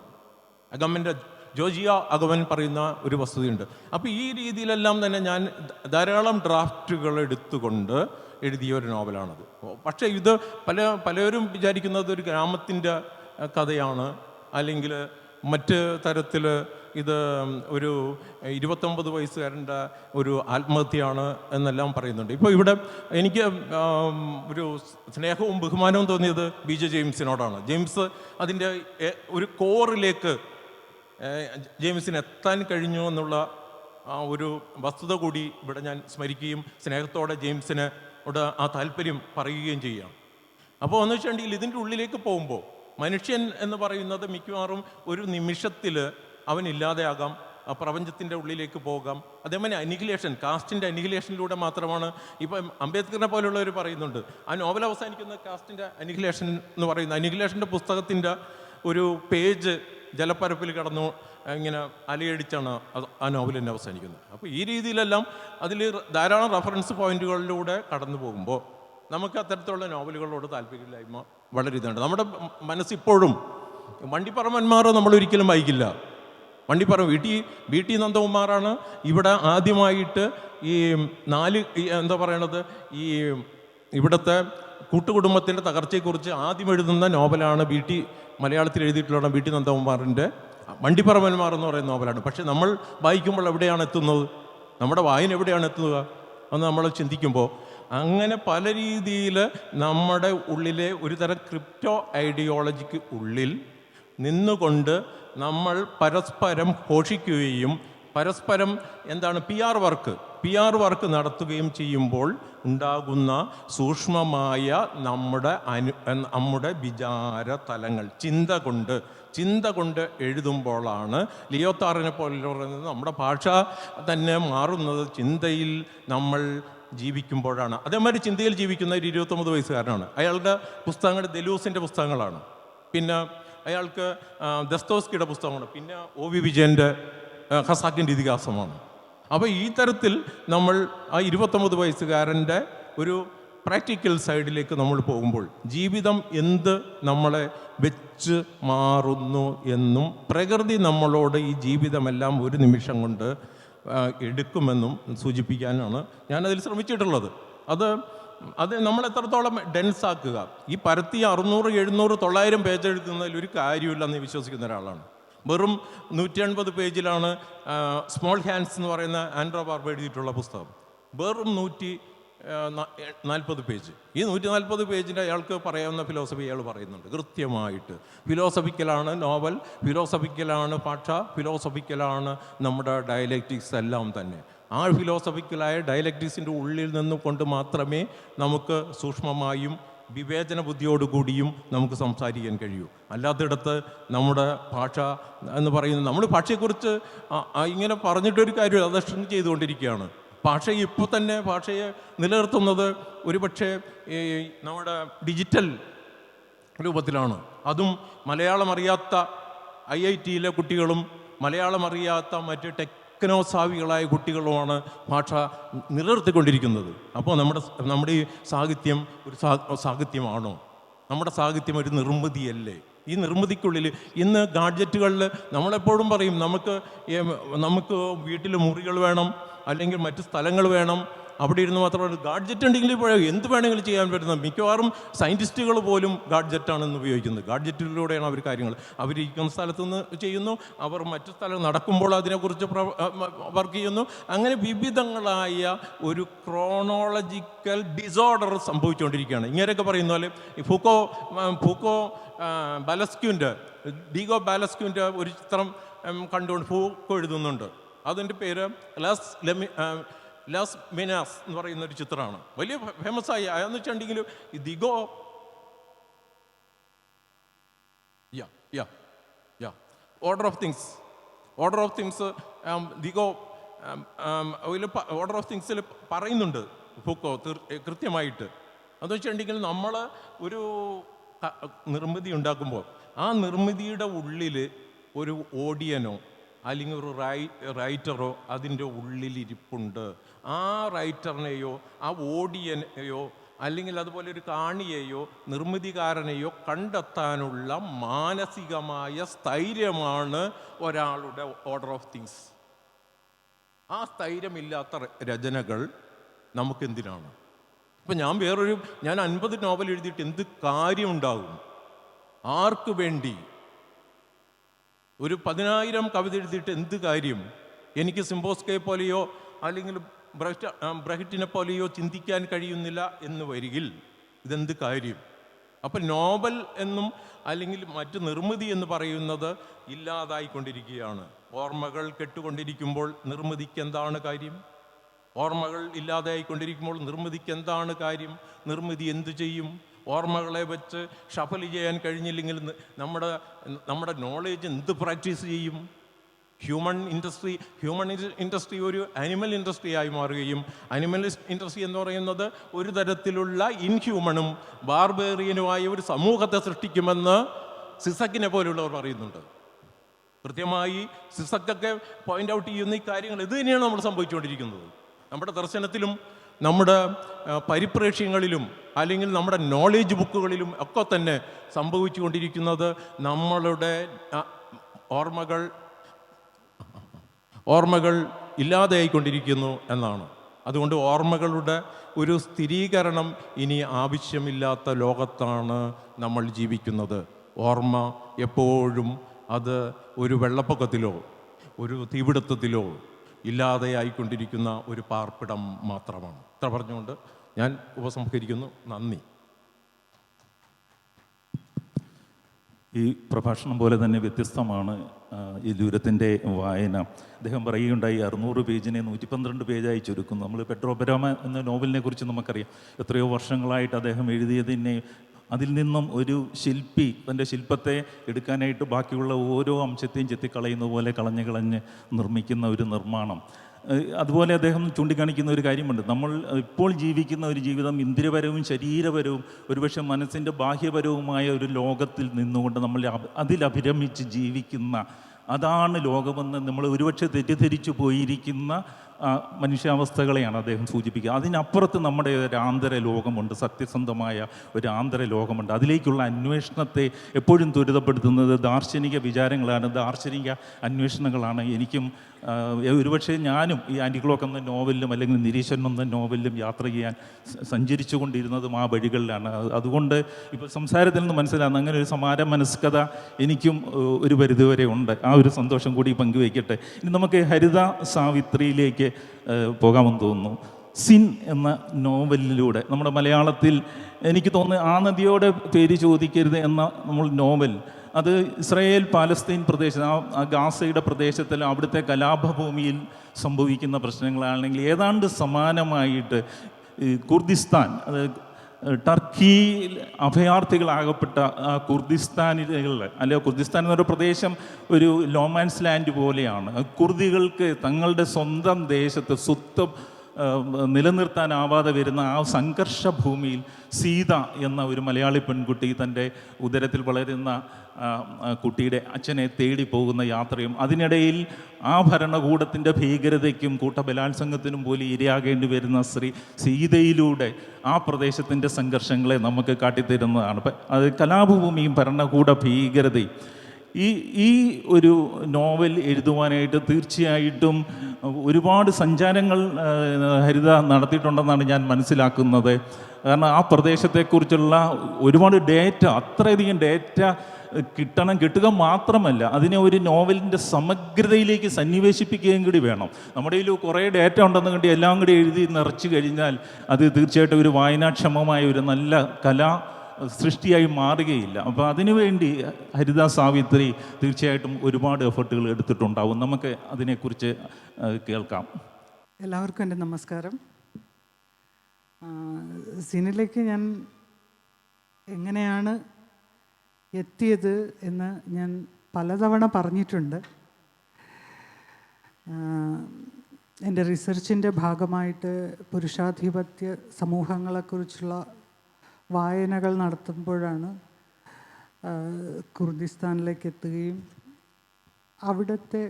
ജോർജിയ അഗമൻ പറയുന്ന ഒരു വസ്തുതയുണ്ട്. അപ്പോൾ ഈ രീതിയിലെല്ലാം തന്നെ ഞാൻ ധാരാളം ഡ്രാഫ്റ്റുകൾ എടുത്തുകൊണ്ട് എഴുതിയ ഒരു നോവലാണത്. പക്ഷേ ഇത് പലരും വിചാരിക്കുന്നത് ഒരു ഗ്രാമത്തിൻ്റെ കഥയാണ്, അല്ലെങ്കിൽ മറ്റ് തരത്തിൽ ഇത് ഒരു 29 വയസ്സുകാരൻ്റെ ഒരു ആത്മഹത്യയാണ് എന്നെല്ലാം പറയുന്നുണ്ട്. ഇപ്പോൾ ഇവിടെ എനിക്ക് ഒരു സ്നേഹവും ബഹുമാനവും തോന്നിയത് BJ ജെയിംസിനോടാണ്. ജെയിംസ് അതിൻ്റെ ഒരു കോറിലേക്ക് ജെയിംസിന് എത്താൻ കഴിഞ്ഞു എന്നുള്ള ഒരു വസ്തുത കൂടി ഇവിടെ ഞാൻ സ്മരിക്കുകയും സ്നേഹത്തോടെ ജെയിംസിനോട് ആ താല്പര്യം പറയുകയും ചെയ്യുകയാണ്. അപ്പോൾ എന്ന് വെച്ചിട്ടുണ്ടെങ്കിൽ ഇതിൻ്റെ ഉള്ളിലേക്ക് പോകുമ്പോൾ മനുഷ്യൻ എന്ന് പറയുന്നത് മിക്കവാറും ഒരു നിമിഷത്തിൽ അവനില്ലാതെയാകാം, പ്രപഞ്ചത്തിൻ്റെ ഉള്ളിലേക്ക് പോകാം. അതേപോലെ കാസ്റ്റിൻ്റെ അനിഹിലേഷനിലൂടെ മാത്രമാണ്. ഇപ്പം അംബേദ്കറിനെ പോലുള്ളവർ പറയുന്നുണ്ട്, ആ നോവൽ അവസാനിക്കുന്ന കാസ്റ്റിൻ്റെ അനിഹിലേഷൻ എന്ന് പറയുന്ന അനിഹിലേഷൻ്റെ പുസ്തകത്തിൻ്റെ ഒരു പേജ് ജലപ്പരപ്പിൽ കടന്നു ഇങ്ങനെ അലയടിച്ചാണ് ആ നോവലിനെ അവസാനിക്കുന്നത്. അപ്പോൾ ഈ രീതിയിലെല്ലാം അതിൽ ധാരാളം റെഫറൻസ് പോയിന്റുകളിലൂടെ കടന്നു പോകുമ്പോൾ നമുക്ക് അത്തരത്തിലുള്ള നോവലുകളോട് താല്പര്യമില്ലായ്മ വളരെ ഇതുണ്ട്. നമ്മുടെ മനസ്സിപ്പോഴും വണ്ടിപ്പറമ്പന്മാർ നമ്മളൊരിക്കലും വായിക്കില്ല. വി.ടി. നന്ദകുമാറാണ് ഇവിടെ ആദ്യമായിട്ട് ഈ 4 ഈ ഇവിടുത്തെ കൂട്ടുകുടുംബത്തിൻ്റെ തകർച്ചയെക്കുറിച്ച് ആദ്യം എഴുതുന്ന നോവലാണ് മലയാളത്തിൽ എഴുതിയിട്ടുള്ള വി.ടി. നന്ദകുമാറിൻ്റെ വണ്ടിപ്പറമ്പന്മാർ എന്ന് പറയുന്ന നോവലാണ്. പക്ഷെ നമ്മൾ വായിക്കുമ്പോൾ എവിടെയാണ് എത്തുന്നത്, നമ്മുടെ വായന എവിടെയാണ് എത്തുക എന്ന് നമ്മൾ ചിന്തിക്കുമ്പോൾ അങ്ങനെ പല രീതിയിൽ നമ്മുടെ ഉള്ളിലെ ഒരു തരം ക്രിപ്റ്റോ ഐഡിയോളജിക്ക് ഉള്ളിൽ നിന്നുകൊണ്ട് നമ്മൾ പരസ്പരം ഘോഷിക്കുകയും പരസ്പരം എന്താണ് പി ആർ വർക്ക് നടത്തുകയും ചെയ്യുമ്പോൾ ഉണ്ടാകുന്ന സൂക്ഷ്മമായ നമ്മുടെ വിചാര തലങ്ങൾ ചിന്ത കൊണ്ട് എഴുതുമ്പോഴാണ് ലിയോത്താറിനെ പോലെ നമ്മുടെ ഭാഷ തന്നെ മാറുന്നത്. ചിന്തയിൽ നമ്മൾ ജീവിക്കുമ്പോഴാണ്. അതേമാതിരി ചിന്തയിൽ ജീവിക്കുന്ന ഒരു 29 വയസ്സുകാരനാണ്. അയാളുടെ പുസ്തകങ്ങൾ ദെലൂസിൻ്റെ പുസ്തകങ്ങളാണ്. പിന്നെ അയാൾക്ക് ദസ്തോസ്കിയുടെ പുസ്തകമാണ്. പിന്നെ OV വിജയൻ്റെ ഖസാക്കിൻ്റെ ഇതിഹാസമാണ്. അപ്പോൾ ഈ തരത്തിൽ നമ്മൾ ആ 29 വയസ്സുകാരൻ്റെ ഒരു പ്രാക്ടിക്കൽ സൈഡിലേക്ക് നമ്മൾ പോകുമ്പോൾ ജീവിതം എന്ത് നമ്മളെ വെച്ച് മാറുന്നു എന്നും പ്രകൃതി നമ്മളോട് ഈ ജീവിതമെല്ലാം ഒരു നിമിഷം കൊണ്ട് എടുക്കുമെന്നും സൂചിപ്പിക്കാനാണ് ഞാനതിൽ ശ്രമിച്ചിട്ടുള്ളത്. അത് നമ്മൾ എത്രത്തോളം ഡെൻസ് ആക്കുക. ഈ പരത്തി 600, 700, 900 പേജ് എഴുതുന്നതിൽ ഒരു കാര്യമില്ലെന്ന് വിശ്വസിക്കുന്ന ഒരാളാണ്. വെറും 180 പേജിലാണ് സ്മോൾ ഹാൻഡ്സ് എന്ന് പറയുന്ന ആൻഡ്രോ ബാർബ എഴുതിയിട്ടുള്ള പുസ്തകം. വെറും 140 പേജ്. ഈ 140 പേജിൻ്റെ അയാൾക്ക് പറയാവുന്ന ഫിലോസഫി അയാൾ പറയുന്നുണ്ട് കൃത്യമായിട്ട്. ഫിലോസഫിക്കലാണ് നോവൽ, ഫിലോസഫിക്കലാണ് ഭാഷ, ഫിലോസഫിക്കലാണ് നമ്മുടെ ഡയലക്റ്റിക്സ് എല്ലാം തന്നെ. ആ ഫിലോസഫിക്കലായ ഡയലക്റ്റിക്സിൻ്റെ ഉള്ളിൽ നിന്നും കൊണ്ട് മാത്രമേ നമുക്ക് സൂക്ഷ്മമായും വിവേചന ബുദ്ധിയോടുകൂടിയും നമുക്ക് സംസാരിക്കാൻ കഴിയൂ. അല്ലാത്തിടത്ത് നമ്മുടെ ഭാഷ എന്ന് പറയുന്നത്, നമ്മൾ ഭാഷയെക്കുറിച്ച് ഇങ്ങനെ പറഞ്ഞിട്ടൊരു കാര്യം അത് ഷ്രിങ്ക് ചെയ്തുകൊണ്ടിരിക്കുകയാണ്. ഇപ്പോൾ തന്നെ ഭാഷയെ നിലനിർത്തുന്നത് ഒരുപക്ഷെ നമ്മുടെ ഡിജിറ്റൽ രൂപത്തിലാണ്. അതും മലയാളം അറിയാത്ത IIT-യിലെ കുട്ടികളും മലയാളം അറിയാത്ത മറ്റ് ടെക്നോസാവികളായ കുട്ടികളുമാണ് ഭാഷ നിലനിർത്തിക്കൊണ്ടിരിക്കുന്നത്. അപ്പോൾ നമ്മുടെ ഈ സാഹിത്യം ഒരു സാഹിത്യമാണോ? നമ്മുടെ സാഹിത്യം ഒരു നിർമ്മിതിയല്ലേ? ഈ നിർമ്മിതിക്കുള്ളിൽ ഇന്ന് ഗാഡ്ജറ്റുകളിൽ നമ്മളെപ്പോഴും പറയും നമുക്ക് വീട്ടിൽ മുറികൾ വേണം, അല്ലെങ്കിൽ മറ്റ് സ്ഥലങ്ങൾ വേണം. അവിടെ ഇരുന്ന് മാത്രമല്ല, ഗാഡ്ജറ്റ് ഉണ്ടെങ്കിൽ ഇപ്പോൾ എന്ത് വേണമെങ്കിലും ചെയ്യാൻ പറ്റുന്നത്. മിക്കവാറും സയൻറ്റിസ്റ്റുകൾ പോലും ഗാഡ്ജറ്റാണെന്ന് ഉപയോഗിക്കുന്നത്. ഗാഡ്ജറ്റിലൂടെയാണ് അവർ കാര്യങ്ങൾ അവരിരിക്കുന്ന സ്ഥലത്ത് നിന്ന് ചെയ്യുന്നു, അവർ മറ്റു സ്ഥലം നടക്കുമ്പോൾ അതിനെക്കുറിച്ച് വർക്ക് ചെയ്യുന്നു. അങ്ങനെ വിവിധങ്ങളായ ഒരു ക്രോണോളജിക്കൽ ഡിസോർഡർ സംഭവിച്ചുകൊണ്ടിരിക്കുകയാണ്. ഇങ്ങനെയൊക്കെ പറയുന്ന പോലെ ഫൂക്കോ ഡീഗോ ബാലസ്ക്യൂൻ്റെ ഒരു ചിത്രം കണ്ടുകൊണ്ട് ഫൂക്കോ എഴുതുന്നുണ്ട്. അതിൻ്റെ പേര് ലാസ് മിനാസ് എന്ന് പറയുന്ന ഒരു ചിത്രമാണ്. വലിയ ഫേമസ് ആയി. അതെന്ന് വെച്ചിട്ടുണ്ടെങ്കിൽ ഈ the order of things the order of തിങ്സിൽ പറയുന്നുണ്ട് ഫൂക്കോ കൃത്യമായിട്ട്. അതെന്ന് വെച്ചിട്ടുണ്ടെങ്കിൽ നമ്മൾ ഒരു നിർമ്മിതി ഉണ്ടാക്കുമ്പോൾ ആ നിർമ്മിതിയുടെ ഉള്ളിൽ ഒരു ഓഡിയനോ അല്ലെങ്കിൽ ഒരു റൈറ്ററോ അതിൻ്റെ ഉള്ളിലിരിപ്പുണ്ട്. ആ റൈറ്ററിനെയോ ആ ഓഡിയനെയോ അല്ലെങ്കിൽ അതുപോലെ ഒരു കാണിയെയോ നിർമ്മിതികാരനെയോ കണ്ടെത്താനുള്ള മാനസികമായ സ്ഥൈര്യമാണ് ഒരാളുടെ ഓർഡർ ഓഫ് തിങ്സ്. ആ സ്ഥൈര്യമില്ലാത്ത രചനകൾ നമുക്കെന്തിനാണ്? ഇപ്പം ഞാൻ 50 നോവൽ എഴുതിയിട്ട് എന്ത് കാര്യമുണ്ടാകും? ആർക്ക് വേണ്ടി? ഒരു 10,000 കവിത എഴുതിയിട്ട് എന്ത് കാര്യം? എനിക്ക് സിംബോസ്കയെ പോലെയോ അല്ലെങ്കിൽ ബ്രഹറ്റിനെ പോലെയോ ചിന്തിക്കാൻ കഴിയുന്നില്ല എന്ന് വരികിൽ ഇതെന്ത് കാര്യം? അപ്പം നോവൽ എന്നും അല്ലെങ്കിൽ മറ്റ് നിർമ്മിതി എന്ന് പറയുന്നത് ഇല്ലാതായിക്കൊണ്ടിരിക്കുകയാണ്. ഓർമ്മകൾ കെട്ടുകൊണ്ടിരിക്കുമ്പോൾ നിർമ്മിതിക്ക് എന്താണ് കാര്യം? ഓർമ്മകൾ ഇല്ലാതായിക്കൊണ്ടിരിക്കുമ്പോൾ നിർമ്മിതിക്ക് എന്താണ് കാര്യം? നിർമ്മിതി എന്തു ചെയ്യും? ഓർമ്മകളെ വെച്ച് ഷഫൽ ചെയ്യാൻ കഴിഞ്ഞില്ലെങ്കിൽ നമ്മുടെ നോളേജ് എന്ത് പ്രാക്ടീസ് ചെയ്യും? ഹ്യൂമൻ ഇൻഡസ്ട്രി ഒരു ആനിമൽ ഇൻഡസ്ട്രി ആയി മാറുകയും ആനിമൽ ഇൻഡസ്ട്രി എന്ന് പറയുന്നത് ഒരു തരത്തിലുള്ള ഇൻഹ്യൂമണും ബാർബേറിയനുമായ ഒരു സമൂഹത്തെ സൃഷ്ടിക്കുമെന്ന് സിസക്കിനെ പോലുള്ളവർ പറയുന്നുണ്ട്. കൃത്യമായി സിസക്കൊക്കെ പോയിന്റ് ഔട്ട് ചെയ്യുന്ന ഈ കാര്യങ്ങൾ ഇത് തന്നെയാണ് നമ്മൾ സംഭവിച്ചുകൊണ്ടിരിക്കുന്നത്. നമ്മുടെ ദർശനത്തിലും നമ്മുടെ പരിപ്രേക്ഷ്യങ്ങളിലും അല്ലെങ്കിൽ നമ്മുടെ നോളേജ് ബുക്കുകളിലും ഒക്കെ തന്നെ സംഭവിച്ചുകൊണ്ടിരിക്കുന്നത് നമ്മളുടെ ഓർമ്മകൾ ഇല്ലാതെയായിക്കൊണ്ടിരിക്കുന്നു എന്നാണ്. അതുകൊണ്ട് ഓർമ്മകളുടെ ഒരു സ്ഥിരീകരണം ഇനി ആവശ്യമില്ലാത്ത ലോകത്താണ് നമ്മൾ ജീവിക്കുന്നത്. ഓർമ്മ എപ്പോഴും അത് ഒരു വെള്ളപ്പൊക്കത്തിലോ ഒരു തീപിടുത്തത്തിലോ ഇല്ലാതെയായിക്കൊണ്ടിരിക്കുന്ന ഒരു പാർപ്പിടം മാത്രമാണ്. ഇത്ര പറഞ്ഞുകൊണ്ട് ഞാൻ ഉപസംഹരിക്കുന്നു. നന്ദി. ഈ പ്രഭാഷണം പോലെ തന്നെ വ്യത്യസ്തമാണ് ഈ ദൂരത്തിൻ്റെ വായന. അദ്ദേഹം പറയുകയുണ്ടായി 600 പേജിനെ 112 പേജായി ചുരുക്കുന്നു. നമ്മൾ പെട്രോപരാമ എന്ന നോവലിനെ കുറിച്ച് നമുക്കറിയാം. എത്രയോ വർഷങ്ങളായിട്ട് അദ്ദേഹം എഴുതിയതിനെ അതിൽ നിന്നും ഒരു ശില്പി തൻ്റെ ശില്പത്തെ എടുക്കാനായിട്ട് ബാക്കിയുള്ള ഓരോ അംശത്തെയും ചെത്തിക്കളയുന്ന പോലെ കളഞ്ഞ് നിർമ്മിക്കുന്ന ഒരു നിർമ്മാണം. അതുപോലെ അദ്ദേഹം ചൂണ്ടിക്കാണിക്കുന്ന ഒരു കാര്യമുണ്ട്. നമ്മൾ ഇപ്പോൾ ജീവിക്കുന്ന ഒരു ജീവിതം ഇന്ദ്രിയപരവും ശരീരപരവും ഒരുപക്ഷെ മനസ്സിൻ്റെ ബാഹ്യപരവുമായ ഒരു ലോകത്തിൽ നിന്നുകൊണ്ട് നമ്മൾ അതിലഭിരമിച്ച് ജീവിക്കുന്ന അതാണ് ലോകമെന്ന് നമ്മൾ ഒരുപക്ഷെ തെറ്റിദ്ധരിച്ചു പോയിരിക്കുന്ന മനുഷ്യാവസ്ഥകളെയാണ് അദ്ദേഹം സൂചിപ്പിക്കുക. അതിനപ്പുറത്ത് നമ്മുടെ ഒരു ആന്തര ലോകമുണ്ട്, സത്യസന്ധമായ ഒരു ആന്തര ലോകമുണ്ട്. അതിലേക്കുള്ള അന്വേഷണത്തെ എപ്പോഴും ത്വരിതപ്പെടുത്തുന്നത് ദാർശനിക വിചാരങ്ങളാണ്, ദാർശനിക അന്വേഷണങ്ങളാണ്. എനിക്കും ഒരുപക്ഷെ ഞാനും ഈ ആൻറ്റിക്ലോക്ക് എന്ന നോവലിലും അല്ലെങ്കിൽ നിരീശ്വരൻ എന്ന നോവലിലും യാത്ര ചെയ്യാൻ സഞ്ചരിച്ചു കൊണ്ടിരുന്നതും ആ വഴികളിലാണ്. അതുകൊണ്ട് ഇപ്പോൾ സംസാരത്തിൽ നിന്ന് മനസ്സിലാകുന്ന അങ്ങനെ ഒരു സമാന മനസ്കത എനിക്കും ഒരു പരിധിവരെ ഉണ്ട്. ആ ഒരു സന്തോഷം കൂടി പങ്കുവയ്ക്കട്ടെ. ഇനി നമുക്ക് ഹരിത സാവിത്രിയിലേക്ക് പോകാമെന്ന് തോന്നുന്നു. സിൻ എന്ന നോവലിലൂടെ നമ്മുടെ മലയാളത്തിൽ എനിക്ക് തോന്നുന്നു ആ നദിയോടെ പേര് ചോദിക്കരുത് എന്ന നമ്മൾ നോവൽ, അത് ഇസ്രായേൽ പാലസ്തീൻ പ്രദേശം, ആ ഗാസയുടെ പ്രദേശത്തിൽ അവിടുത്തെ കലാപഭൂമിയിൽ സംഭവിക്കുന്ന പ്രശ്നങ്ങളാണെങ്കിൽ ഏതാണ്ട് സമാനമായിട്ട് കുർദിസ്ഥാൻ, അത് ടർക്കിയിൽ അഭയാർത്ഥികളാകപ്പെട്ട ആ കുർദിസ്ഥാനികൾ, അല്ലെങ്കിൽ കുർദിസ്ഥാൻ എന്നൊരു പ്രദേശം ഒരു ലോമാൻസ് ലാൻഡ് പോലെയാണ്. കുർദികൾക്ക് തങ്ങളുടെ സ്വന്തം ദേശത്ത് സ്വത്വം നിലനിർത്താനാവാതെ വരുന്ന ആ സംഘർഷ ഭൂമിയിൽ സീത എന്ന ഒരു മലയാളി പെൺകുട്ടി തൻ്റെ ഉദരത്തിൽ വളരുന്ന കുട്ടിയുടെ അച്ഛനെ തേടി പോകുന്ന യാത്രയും അതിനിടയിൽ ആ ഭരണകൂടത്തിൻ്റെ ഭീകരതയ്ക്കും കൂട്ടബലാത്സംഗത്തിനും പോലും ഇരയാകേണ്ടി വരുന്ന സീതയിലൂടെ ആ പ്രദേശത്തിൻ്റെ സംഘർഷങ്ങളെ നമുക്ക് കാട്ടിത്തരുന്നതാണ്. അത് കലാപഭൂമിയും ഭരണകൂട ഭീകരതയും. ഈ ഒരു നോവൽ എഴുതുവാനായിട്ട് തീർച്ചയായിട്ടും ഒരുപാട് സഞ്ചാരങ്ങൾ ഹരിത നടത്തിയിട്ടുണ്ടെന്നാണ് ഞാൻ മനസ്സിലാക്കുന്നത്. കാരണം ആ പ്രദേശത്തെക്കുറിച്ചുള്ള ഒരുപാട് ഡേറ്റ, അത്രയധികം ഡേറ്റ കിട്ടുക മാത്രമല്ല അതിനെ ഒരു നോവലിൻ്റെ സമഗ്രതയിലേക്ക് സന്നിവേശിപ്പിക്കുകയും കൂടി വേണം. നമ്മുടെ കയ്യിൽ കുറേ ഡേറ്റ ഉണ്ടെന്ന് കണ്ടി എല്ലാം കൂടി എഴുതി നിറച്ചു കഴിഞ്ഞാൽ അത് തീർച്ചയായിട്ടും ഒരു വായനാക്ഷമമായ ഒരു നല്ല കലാ സൃഷ്ടിയായി മാറുകയില്ല. അപ്പോൾ അതിനുവേണ്ടി ഹരിത സാവിത്രി തീർച്ചയായിട്ടും ഒരുപാട് എഫർട്ടുകൾ എടുത്തിട്ടുണ്ടാവും. നമുക്ക് അതിനെക്കുറിച്ച് കേൾക്കാം. എല്ലാവർക്കും എൻ്റെ നമസ്കാരം. സിനിലേക്ക് ഞാൻ എങ്ങനെയാണ് എത്തിയത് എന്ന് ഞാൻ പലതവണ പറഞ്ഞിട്ടുണ്ട്. എൻ്റെ റിസർച്ചിൻ്റെ ഭാഗമായിട്ട് പുരുഷാധിപത്യ സമൂഹങ്ങളെക്കുറിച്ചുള്ള വായനകൾ നടത്തുമ്പോഴാണ് കുർദിസ്ഥാനിലേക്ക് എത്തുകയും അവിടുത്തെ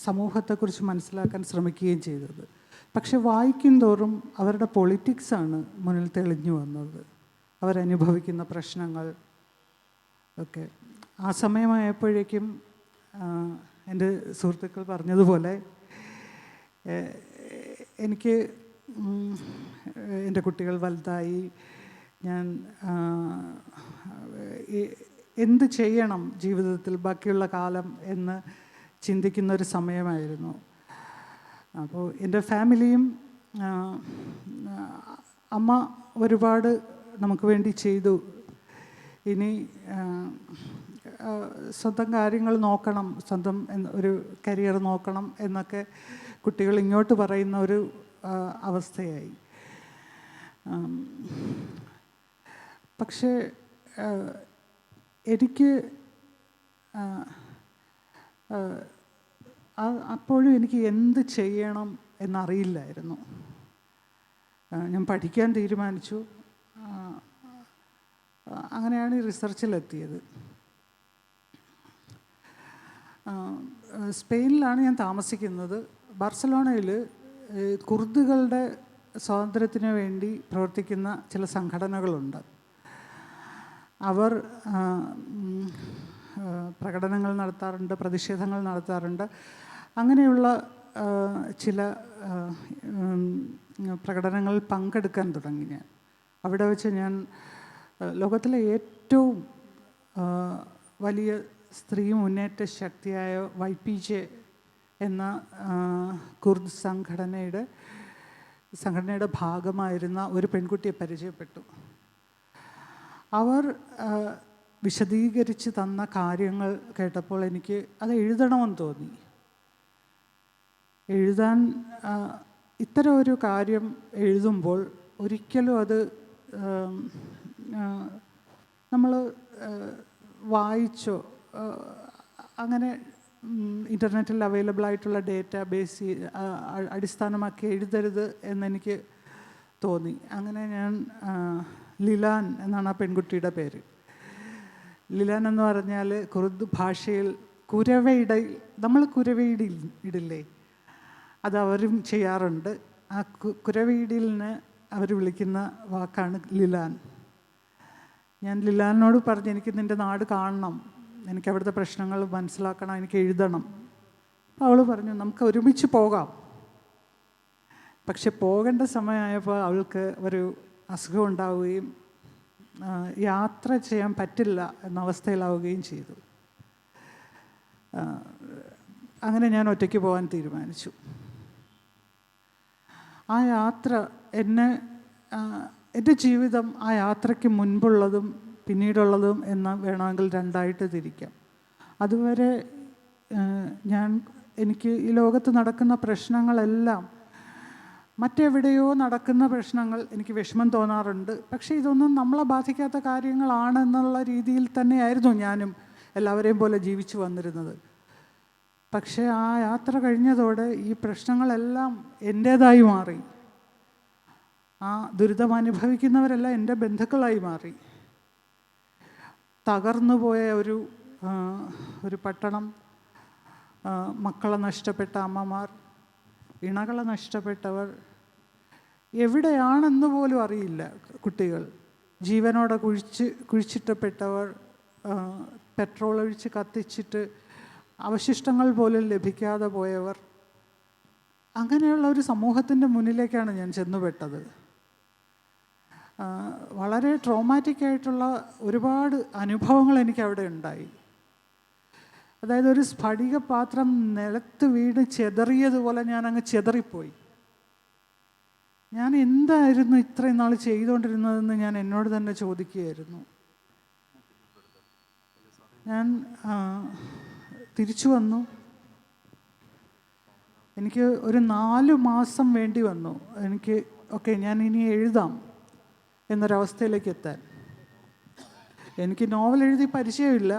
സമൂഹത്തെക്കുറിച്ച് മനസ്സിലാക്കാൻ ശ്രമിക്കുകയും ചെയ്തത്. പക്ഷെ വായിക്കും തോറും അവരുടെ പൊളിറ്റിക്സാണ് മുന്നിൽ തെളിഞ്ഞു വന്നത്, അവരനുഭവിക്കുന്ന പ്രശ്നങ്ങൾ ഒക്കെ. ആ സമയമായപ്പോഴേക്കും എൻ്റെ സുഹൃത്തുക്കൾ പറഞ്ഞതുപോലെ എനിക്ക് എൻ്റെ കുട്ടികൾ വലുതായി, ഞാൻ എന്ത് ചെയ്യണം ജീവിതത്തിൽ ബാക്കിയുള്ള കാലം എന്ന് ചിന്തിക്കുന്ന ഒരു സമയമായിരുന്നു. അപ്പോൾ എൻ്റെ ഫാമിലിയും അമ്മ ഒരുപാട് നമുക്ക് വേണ്ടി ചെയ്തു. ഇനി സ്വന്തം കാര്യങ്ങൾ നോക്കണം, സ്വന്തം ഒരു കരിയർ നോക്കണം എന്നൊക്കെ കുട്ടികൾ ഇങ്ങോട്ട് പറയുന്ന ഒരു അവസ്ഥയായി. പക്ഷേ എനിക്ക് അപ്പോഴും എനിക്ക് എന്ത് ചെയ്യണം എന്നറിയില്ലായിരുന്നു. ഞാൻ പഠിക്കാൻ തീരുമാനിച്ചു. അങ്ങനെയാണ് ഈ റിസർച്ചിലെത്തിയത്. സ്പെയിനിലാണ് ഞാൻ താമസിക്കുന്നത്. ബാർസലോണയിൽ കുർദുകളുടെ സ്വാതന്ത്ര്യത്തിന് വേണ്ടി പ്രവർത്തിക്കുന്ന ചില സംഘടനകളുണ്ട്. അവർ പ്രകടനങ്ങൾ നടത്താറുണ്ട്, പ്രതിഷേധങ്ങൾ നടത്താറുണ്ട്. അങ്ങനെയുള്ള ചില പ്രകടനങ്ങളിൽ പങ്കെടുക്കാൻ തുടങ്ങി ഞാൻ. അവിടെ വെച്ച് ഞാൻ ലോകത്തിലെ ഏറ്റവും വലിയ സ്ത്രീ മുന്നേറ്റ ശക്തിയായ YPJ എന്ന കുർദ് സംഘടനയുടെ ഭാഗമായിരുന്ന ഒരു പെൺകുട്ടിയെ പരിചയപ്പെട്ടു. അവർ വിശദീകരിച്ച് തന്ന കാര്യങ്ങൾ കേട്ടപ്പോൾ എനിക്ക് അത് എഴുതണമെന്ന് തോന്നി. എഴുതാൻ ഇത്തരം ഒരു കാര്യം എഴുതുമ്പോൾ ഒരിക്കലും അത് നമ്മൾ വായിച്ചോ അങ്ങനെ ഇൻ്റർനെറ്റിൽ അവൈലബിൾ ആയിട്ടുള്ള ഡേറ്റാ ബേസ് അടിസ്ഥാനമാക്കി എഴുതരുത് എന്നെനിക്ക് തോന്നി. അങ്ങനെ ഞാൻ ലിലാൻ എന്നാണ് ആ പെൺകുട്ടിയുടെ പേര്. ലിലാൻ എന്ന് പറഞ്ഞാൽ കുർദ് ഭാഷയിൽ കുരവയിടയിൽ, നമ്മൾ കുരവയിടില്ലേ, അത് അവരും ചെയ്യാറുണ്ട്. ആ കുരവയിടലിന് അവർ വിളിക്കുന്ന വാക്കാണ് ലിലാൻ. ഞാൻ ലിലാനോട് പറഞ്ഞു, എനിക്ക് നിൻ്റെ നാട് കാണണം, എനിക്ക് അവിടുത്തെ പ്രശ്നങ്ങൾ മനസ്സിലാക്കണം, എനിക്ക് എഴുതണം. അപ്പോൾ അവൾ പറഞ്ഞു, നമുക്ക് ഒരുമിച്ച് പോകാം. പക്ഷെ പോകേണ്ട സമയമായപ്പോൾ അവൾക്ക് ഒരു അസുഖം ഉണ്ടാവുകയും യാത്ര ചെയ്യാൻ പറ്റില്ല എന്ന അവസ്ഥയിലാവുകയും ചെയ്തു. അങ്ങനെ ഞാൻ ഒറ്റയ്ക്ക് പോകാൻ തീരുമാനിച്ചു. ആ യാത്ര എൻ്റെ ജീവിതം ആ യാത്രയ്ക്ക് മുൻപുള്ളതും പിന്നീടുള്ളതും എന്ന് വേണമെങ്കിൽ രണ്ടായിട്ട് തിരിക്കാം. അതുവരെ എനിക്ക് ഈ ലോകത്ത് നടക്കുന്ന പ്രശ്നങ്ങളെല്ലാം, മറ്റെവിടെയോ നടക്കുന്ന പ്രശ്നങ്ങൾ എനിക്ക് വിഷമം തോന്നാറുണ്ട്. പക്ഷേ ഇതൊന്നും നമ്മളെ ബാധിക്കാത്ത കാര്യങ്ങളാണെന്നുള്ള രീതിയിൽ തന്നെയായിരുന്നു ഞാനും എല്ലാവരെയും പോലെ ജീവിച്ചു വന്നിരുന്നത്. പക്ഷേ ആ യാത്ര കഴിഞ്ഞതോടെ ഈ പ്രശ്നങ്ങളെല്ലാം എൻ്റേതായി മാറി. ആ ദുരിതം അനുഭവിക്കുന്നവരെല്ലാം എൻ്റെ ബന്ധുക്കളായി മാറി. തകർന്നു പോയ ഒരു പട്ടണം, മക്കളെ നഷ്ടപ്പെട്ട അമ്മമാർ, ഇണകളെ നഷ്ടപ്പെട്ടവർ, എവിടെയാണെന്ന് പോലും അറിയില്ല കുട്ടികൾ, ജീവനോടെ കുഴിച്ചിട്ടപ്പെട്ടവർ, പെട്രോൾ ഒഴിച്ച് കത്തിച്ചിട്ട് അവശിഷ്ടങ്ങൾ പോലും ലഭിക്കാതെ പോയവർ, അങ്ങനെയുള്ള ഒരു സമൂഹത്തിൻ്റെ മുന്നിലേക്കാണ് ഞാൻ ചെന്നുപെട്ടത്. വളരെ ട്രോമാറ്റിക് ആയിട്ടുള്ള ഒരുപാട് അനുഭവങ്ങൾ എനിക്ക് അവിടെ ഉണ്ടായി. അതായത് ഒരു സ്ഫടിക പാത്രം നിലത്ത് വീണ് ചെതറിയതുപോലെ ഞാൻ അങ്ങ് ചെതറിപ്പോയി. ഞാൻ എന്തായിരുന്നു ഇത്രയും നാൾ ചെയ്തുകൊണ്ടിരുന്നതെന്ന് ഞാൻ എന്നോട് തന്നെ ചോദിക്കുകയായിരുന്നു. ഞാൻ തിരിച്ചു വന്നു. എനിക്ക് ഒരു 4 മാസം വേണ്ടി വന്നു എനിക്ക് ഞാൻ ഇനി എഴുതാം എന്നൊരവസ്ഥയിലേക്ക് എത്താൻ. എനിക്ക് നോവൽ എഴുതി പരിചയമില്ല.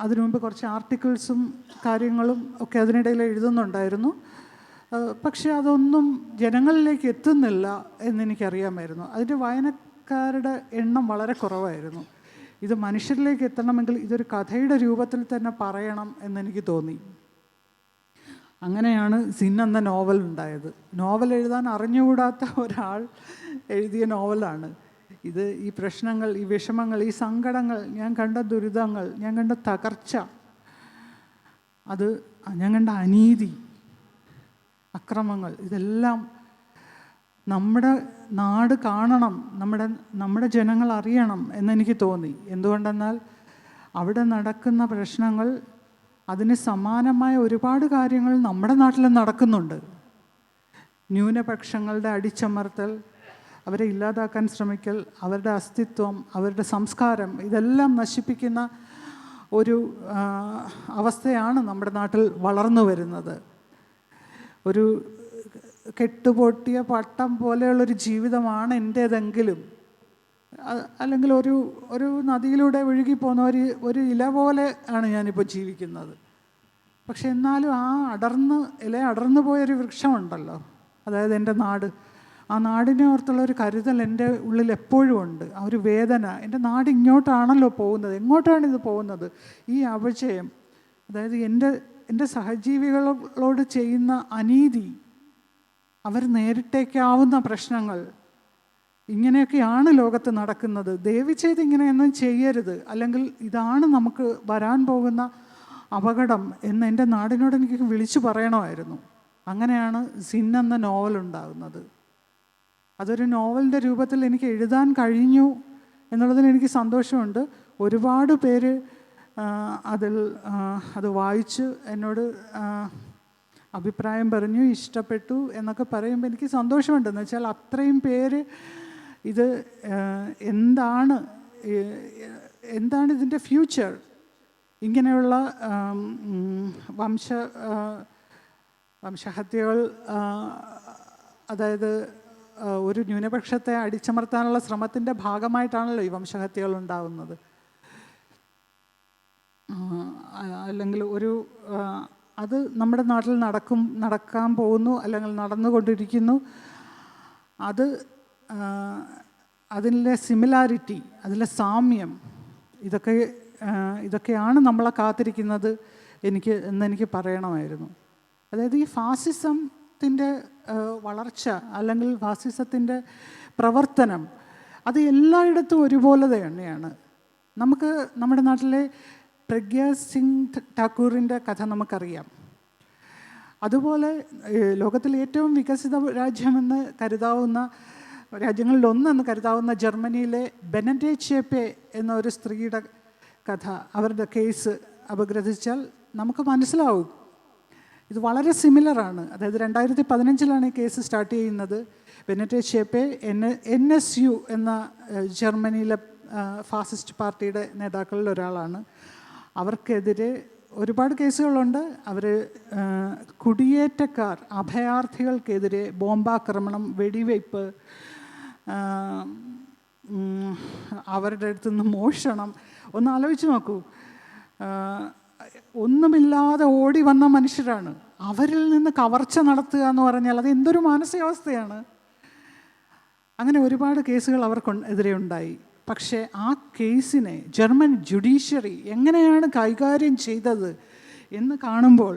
അതിനു മുമ്പ് കുറച്ച് ആർട്ടിക്കിൾസും കാര്യങ്ങളും ഒക്കെ അതിനിടയിൽ എഴുതുന്നുണ്ടായിരുന്നു. പക്ഷേ അതൊന്നും ജനങ്ങളിലേക്ക് എത്തുന്നില്ല എന്നെനിക്കറിയാമായിരുന്നു. അതിൻ്റെ വായനക്കാരുടെ എണ്ണം വളരെ കുറവായിരുന്നു. ഇത് മനുഷ്യരിലേക്ക് എത്തണമെങ്കിൽ ഇതൊരു കഥയുടെ രൂപത്തിൽ തന്നെ പറയണം എന്നെനിക്ക് തോന്നി. അങ്ങനെയാണ് സിൻ എന്ന നോവൽ ഉണ്ടായത്. നോവൽ എഴുതാൻ അറിഞ്ഞുകൂടാത്ത ഒരാൾ എഴുതിയ നോവലാണ് ഇത്. ഈ പ്രശ്നങ്ങൾ, ഈ വിഷമങ്ങൾ, ഈ സങ്കടങ്ങൾ, ഞാൻ കണ്ട ദുരിതങ്ങൾ, ഞാൻ കണ്ട തകർച്ച, ഞാൻ കണ്ട അനീതി, അക്രമങ്ങൾ, ഇതെല്ലാം നമ്മുടെ നാട് കാണണം, നമ്മുടെ ജനങ്ങൾ അറിയണം എന്നെനിക്ക് തോന്നി. എന്തുകൊണ്ടെന്നാൽ അവിടെ നടക്കുന്ന പ്രശ്നങ്ങൾ, അതിന് സമാനമായ ഒരുപാട് കാര്യങ്ങൾ നമ്മുടെ നാട്ടിലും നടക്കുന്നുണ്ട്. ന്യൂനപക്ഷങ്ങളുടെ അടിച്ചമർത്തൽ, അവരെ ഇല്ലാതാക്കാൻ ശ്രമിക്കൽ, അവരുടെ അസ്തിത്വം, അവരുടെ സംസ്കാരം, ഇതെല്ലാം നശിപ്പിക്കുന്ന ഒരു അവസ്ഥയാണ് നമ്മുടെ നാട്ടിൽ വളർന്നു വരുന്നത്. ഒരു കെട്ടുപൊട്ടിയ പട്ടം പോലെയുള്ളൊരു ജീവിതമാണ് എൻ്റേതെങ്കിലും, അല്ലെങ്കിൽ ഒരു നദിയിലൂടെ ഒഴുകിപ്പോകുന്ന ഒരു ഇല പോലെ ആണ് ഞാനിപ്പോൾ ജീവിക്കുന്നത്. പക്ഷെ എന്നാലും ആ അടർന്നു പോയൊരു വൃക്ഷമുണ്ടല്ലോ, അതായത് എൻ്റെ നാട്, ആ നാടിനെ ഓർത്തുള്ള ഒരു കരുതൽ എൻ്റെ ഉള്ളിൽ എപ്പോഴും ഉണ്ട്. ആ ഒരു വേദന, എൻ്റെ നാട് ഇങ്ങോട്ടാണല്ലോ പോകുന്നത്, എങ്ങോട്ടാണിത് പോകുന്നത്, ഈ അപജയം, അതായത് എൻ്റെ സഹജീവികളോട് ചെയ്യുന്ന അനീതി, അവർ നേരിട്ടേക്കാവുന്ന പ്രശ്നങ്ങൾ, ഇങ്ങനെയൊക്കെയാണ് ലോകത്ത് നടക്കുന്നത്. ദയവ് ചെയ്ത് ഇങ്ങനെയൊന്നും ചെയ്യരുത്, അല്ലെങ്കിൽ ഇതാണ് നമുക്ക് വരാൻ പോകുന്ന അപകടം എന്ന് എൻ്റെ നാടിനോട് എനിക്ക് വിളിച്ചു പറയണമായിരുന്നു. അങ്ങനെയാണ് സിൻ എന്ന നോവൽ ഉണ്ടാകുന്നത്. അതൊരു നോവലിൻ്റെ രൂപത്തിൽ എനിക്ക് എഴുതാൻ കഴിഞ്ഞു എന്നുള്ളതിൽ എനിക്ക് സന്തോഷമുണ്ട്. ഒരുപാട് പേര് അത് വായിച്ച് എന്നോട് അഭിപ്രായം പറഞ്ഞു, ഇഷ്ടപ്പെട്ടു എന്നൊക്കെ പറയുമ്പോൾ എനിക്ക് സന്തോഷമുണ്ട്. എന്ന് വെച്ചാൽ അത്രയും പേര് ഇത് എന്താണ് എന്താണ് ഇതിൻ്റെ ഫ്യൂച്ചർ? ഇങ്ങനെയുള്ള വംശഹത്യകൾ, അതായത് ഒരു ന്യൂനപക്ഷത്തെ അടിച്ചമർത്താനുള്ള ശ്രമത്തിൻ്റെ ഭാഗമായിട്ടാണല്ലോ ഈ വംശഹത്യകൾ ഉണ്ടാകുന്നത്. അല്ലെങ്കിൽ അത് നമ്മുടെ നാട്ടിൽ നടക്കാൻ പോകുന്നു, അല്ലെങ്കിൽ നടന്നുകൊണ്ടിരിക്കുന്നു. അതിലെ സിമിലാരിറ്റി, അതിലെ സാമ്യം, ഇതൊക്കെയാണ് നമ്മളെ കാത്തിരിക്കുന്നത് എന്നെനിക്ക് പറയണമായിരുന്നു. അതായത് ഈ ഫാസിസത്തിൻ്റെ വളർച്ച അല്ലെങ്കിൽ ഫാസിസത്തിൻ്റെ പ്രവർത്തനം അത് എല്ലായിടത്തും ഒരുപോലെ തന്നെയാണ്. നമുക്ക് നമ്മുടെ നാട്ടിലെ പ്രഗ്യാ സിംഗ് ഠാക്കൂറിൻ്റെ കഥ നമുക്കറിയാം. അതുപോലെ ലോകത്തിലെ ഏറ്റവും വികസിത രാജ്യമെന്ന് കരുതാവുന്ന രാജ്യങ്ങളിലൊന്നെന്ന് കരുതാവുന്ന ജർമ്മനിയിലെ ബെനറ്റെ ചേപ്പെ എന്ന ഒരു സ്ത്രീയുടെ കഥ, അവരുടെ കേസ് അപഗ്രഥിച്ചാൽ നമുക്ക് മനസ്സിലാവും ഇത് വളരെ സിമിലറാണ്. അതായത് 2015 ഈ കേസ് സ്റ്റാർട്ട് ചെയ്യുന്നത്. ബെനറ്റെ ചേപ്പെ NSU എന്ന ജർമ്മനിയിലെ ഫാസിസ്റ്റ് പാർട്ടിയുടെ നേതാക്കളിൽ ഒരാളാണ്. അവർക്കെതിരെ ഒരുപാട് കേസുകളുണ്ട്. അവർ കുടിയേറ്റക്കാർ, അഭയാർത്ഥികൾക്കെതിരെ ബോംബാക്രമണം, വെടിവയ്പ്പ്, അവരുടെ അടുത്തുനിന്ന് മോഷണം. ഒന്ന് ആലോചിച്ച് നോക്കൂ, ഒന്നുമില്ലാതെ ഓടി വന്ന മനുഷ്യരാണ്. അവരിൽ നിന്ന് കവർച്ച നടത്തുക എന്ന് പറഞ്ഞാൽ അത് എന്തൊരു മാനസികാവസ്ഥയാണ്. അങ്ങനെ ഒരുപാട് കേസുകൾ അവർക്കെതിരെ ഉണ്ടായി. പക്ഷേ ആ കേസിനെ ജർമ്മൻ ജുഡീഷ്യറി എങ്ങനെയാണ് കൈകാര്യം ചെയ്തത് എന്ന് കാണുമ്പോൾ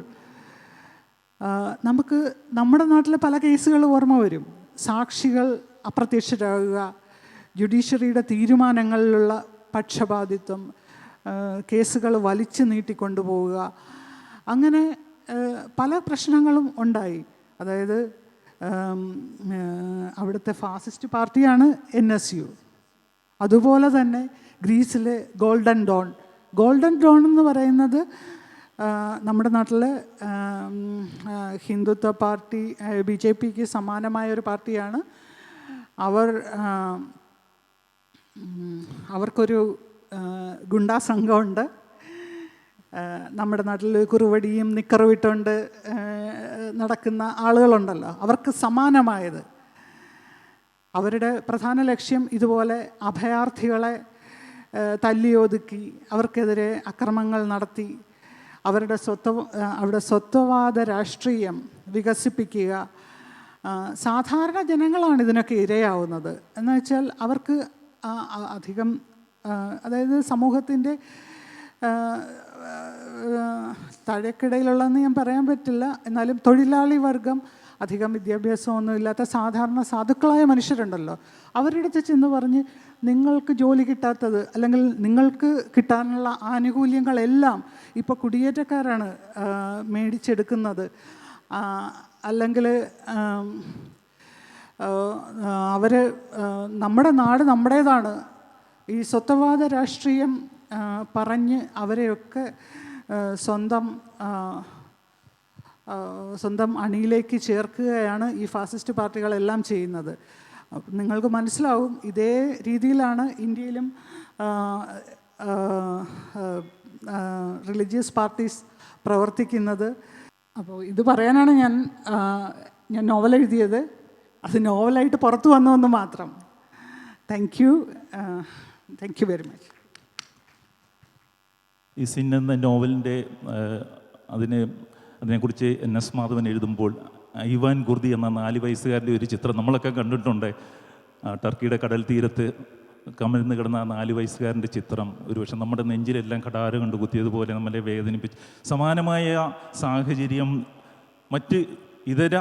നമുക്ക് നമ്മുടെ നാട്ടിലെ പല കേസുകൾ ഓർമ്മ വരും. സാക്ഷികൾ അപ്രത്യക്ഷരാകുക, ജുഡീഷ്യറിയുടെ തീരുമാനങ്ങളിലുള്ള പക്ഷപാതിത്വം, കേസുകൾ വലിച്ചു നീട്ടിക്കൊണ്ടുപോവുക, അങ്ങനെ പല പ്രശ്നങ്ങളും ഉണ്ടായി. അതായത് അവിടുത്തെ ഫാസിസ്റ്റ് പാർട്ടിയാണ് NSU. അതുപോലെ തന്നെ ഗ്രീസിലെ ഗോൾഡൻ ഡോൺ എന്ന് പറയുന്നത് നമ്മുടെ നാട്ടിലെ ഹിന്ദുത്വ പാർട്ടി BJPക്ക് സമാനമായ ഒരു പാർട്ടിയാണ്. അവർക്കൊരു ഗുണ്ടാ സംഘമുണ്ട്. നമ്മുടെ നാട്ടിൽ കുറുവടിയും നിക്കറുവിട്ടുകൊണ്ട് നടക്കുന്ന ആളുകളുണ്ടല്ലോ, അവർക്ക് സമാനമായത്. അവരുടെ പ്രധാന ലക്ഷ്യം ഇതുപോലെ അഭയാർത്ഥികളെ തല്ലിയൊതുക്കി അവർക്കെതിരെ അക്രമങ്ങൾ നടത്തി അവിടെ സ്വത്വവാദ രാഷ്ട്രീയം വികസിപ്പിക്കുക. സാധാരണ ജനങ്ങളാണ് ഇതിനൊക്കെ ഇരയാവുന്നത്. എന്ന് വെച്ചാൽ അവർക്ക് അധികം, അതായത് സമൂഹത്തിൻ്റെ താഴേക്കിടയിലുള്ളതെന്ന് ഞാൻ പറയാൻ പറ്റില്ല, എന്നാലും തൊഴിലാളി വർഗം, അധികം വിദ്യാഭ്യാസമൊന്നും ഇല്ലാത്ത സാധാരണ സാധുക്കളായ മനുഷ്യരുണ്ടല്ലോ, അവരുടെ അടുത്ത് ചെന്ന് പറഞ്ഞ് നിങ്ങൾക്ക് ജോലി കിട്ടാത്തത് അല്ലെങ്കിൽ നിങ്ങൾക്ക് കിട്ടാനുള്ള ആനുകൂല്യങ്ങളെല്ലാം ഇപ്പോൾ കുടിയേറ്റക്കാരാണ് മേടിച്ചെടുക്കുന്നത്, അല്ലെങ്കിൽ നമ്മുടെ നാട് നമ്മുടേതാണ്, ഈ സ്വത്വവാദ രാഷ്ട്രീയം പറഞ്ഞ് അവരെയൊക്കെ സ്വന്തം അണിയിലേക്ക് ചേർക്കുകയാണ് ഈ ഫാസിസ്റ്റ് പാർട്ടികളെല്ലാം ചെയ്യുന്നത്. നിങ്ങൾക്ക് മനസ്സിലാവും ഇതേ രീതിയിലാണ് ഇന്ത്യയിലും റിലീജിയസ് പാർട്ടീസ് പ്രവർത്തിക്കുന്നത്. അപ്പോൾ ഇത് പറയാനാണ് ഞാൻ നോവൽ എഴുതിയത്. അത് നോവലായിട്ട് പുറത്തു വന്നുവെന്ന് മാത്രം. Thank you very much. ഈ സിൻ എന്ന നോവലിൻ്റെ അതിനെക്കുറിച്ച് NS മാധവൻ എഴുതുമ്പോൾ ഐവാൻ ഗുർദി എന്ന 4 വയസ്സുകാരൻ്റെ ഒരു ചിത്രം നമ്മളൊക്കെ കണ്ടിട്ടുണ്ട്. ടർക്കിയുടെ കടൽ തീരത്ത് കമഴ്ന്ന് കിടന്ന 4 വയസ്സുകാരൻ്റെ ചിത്രം ഒരുപക്ഷെ നമ്മുടെ നെഞ്ചിലെല്ലാം കടാര കൊണ്ട് കുത്തിയതുപോലെ നമ്മളെ വേദനിപ്പിച്ച്, സമാനമായ സാഹചര്യം മറ്റ് ഇതര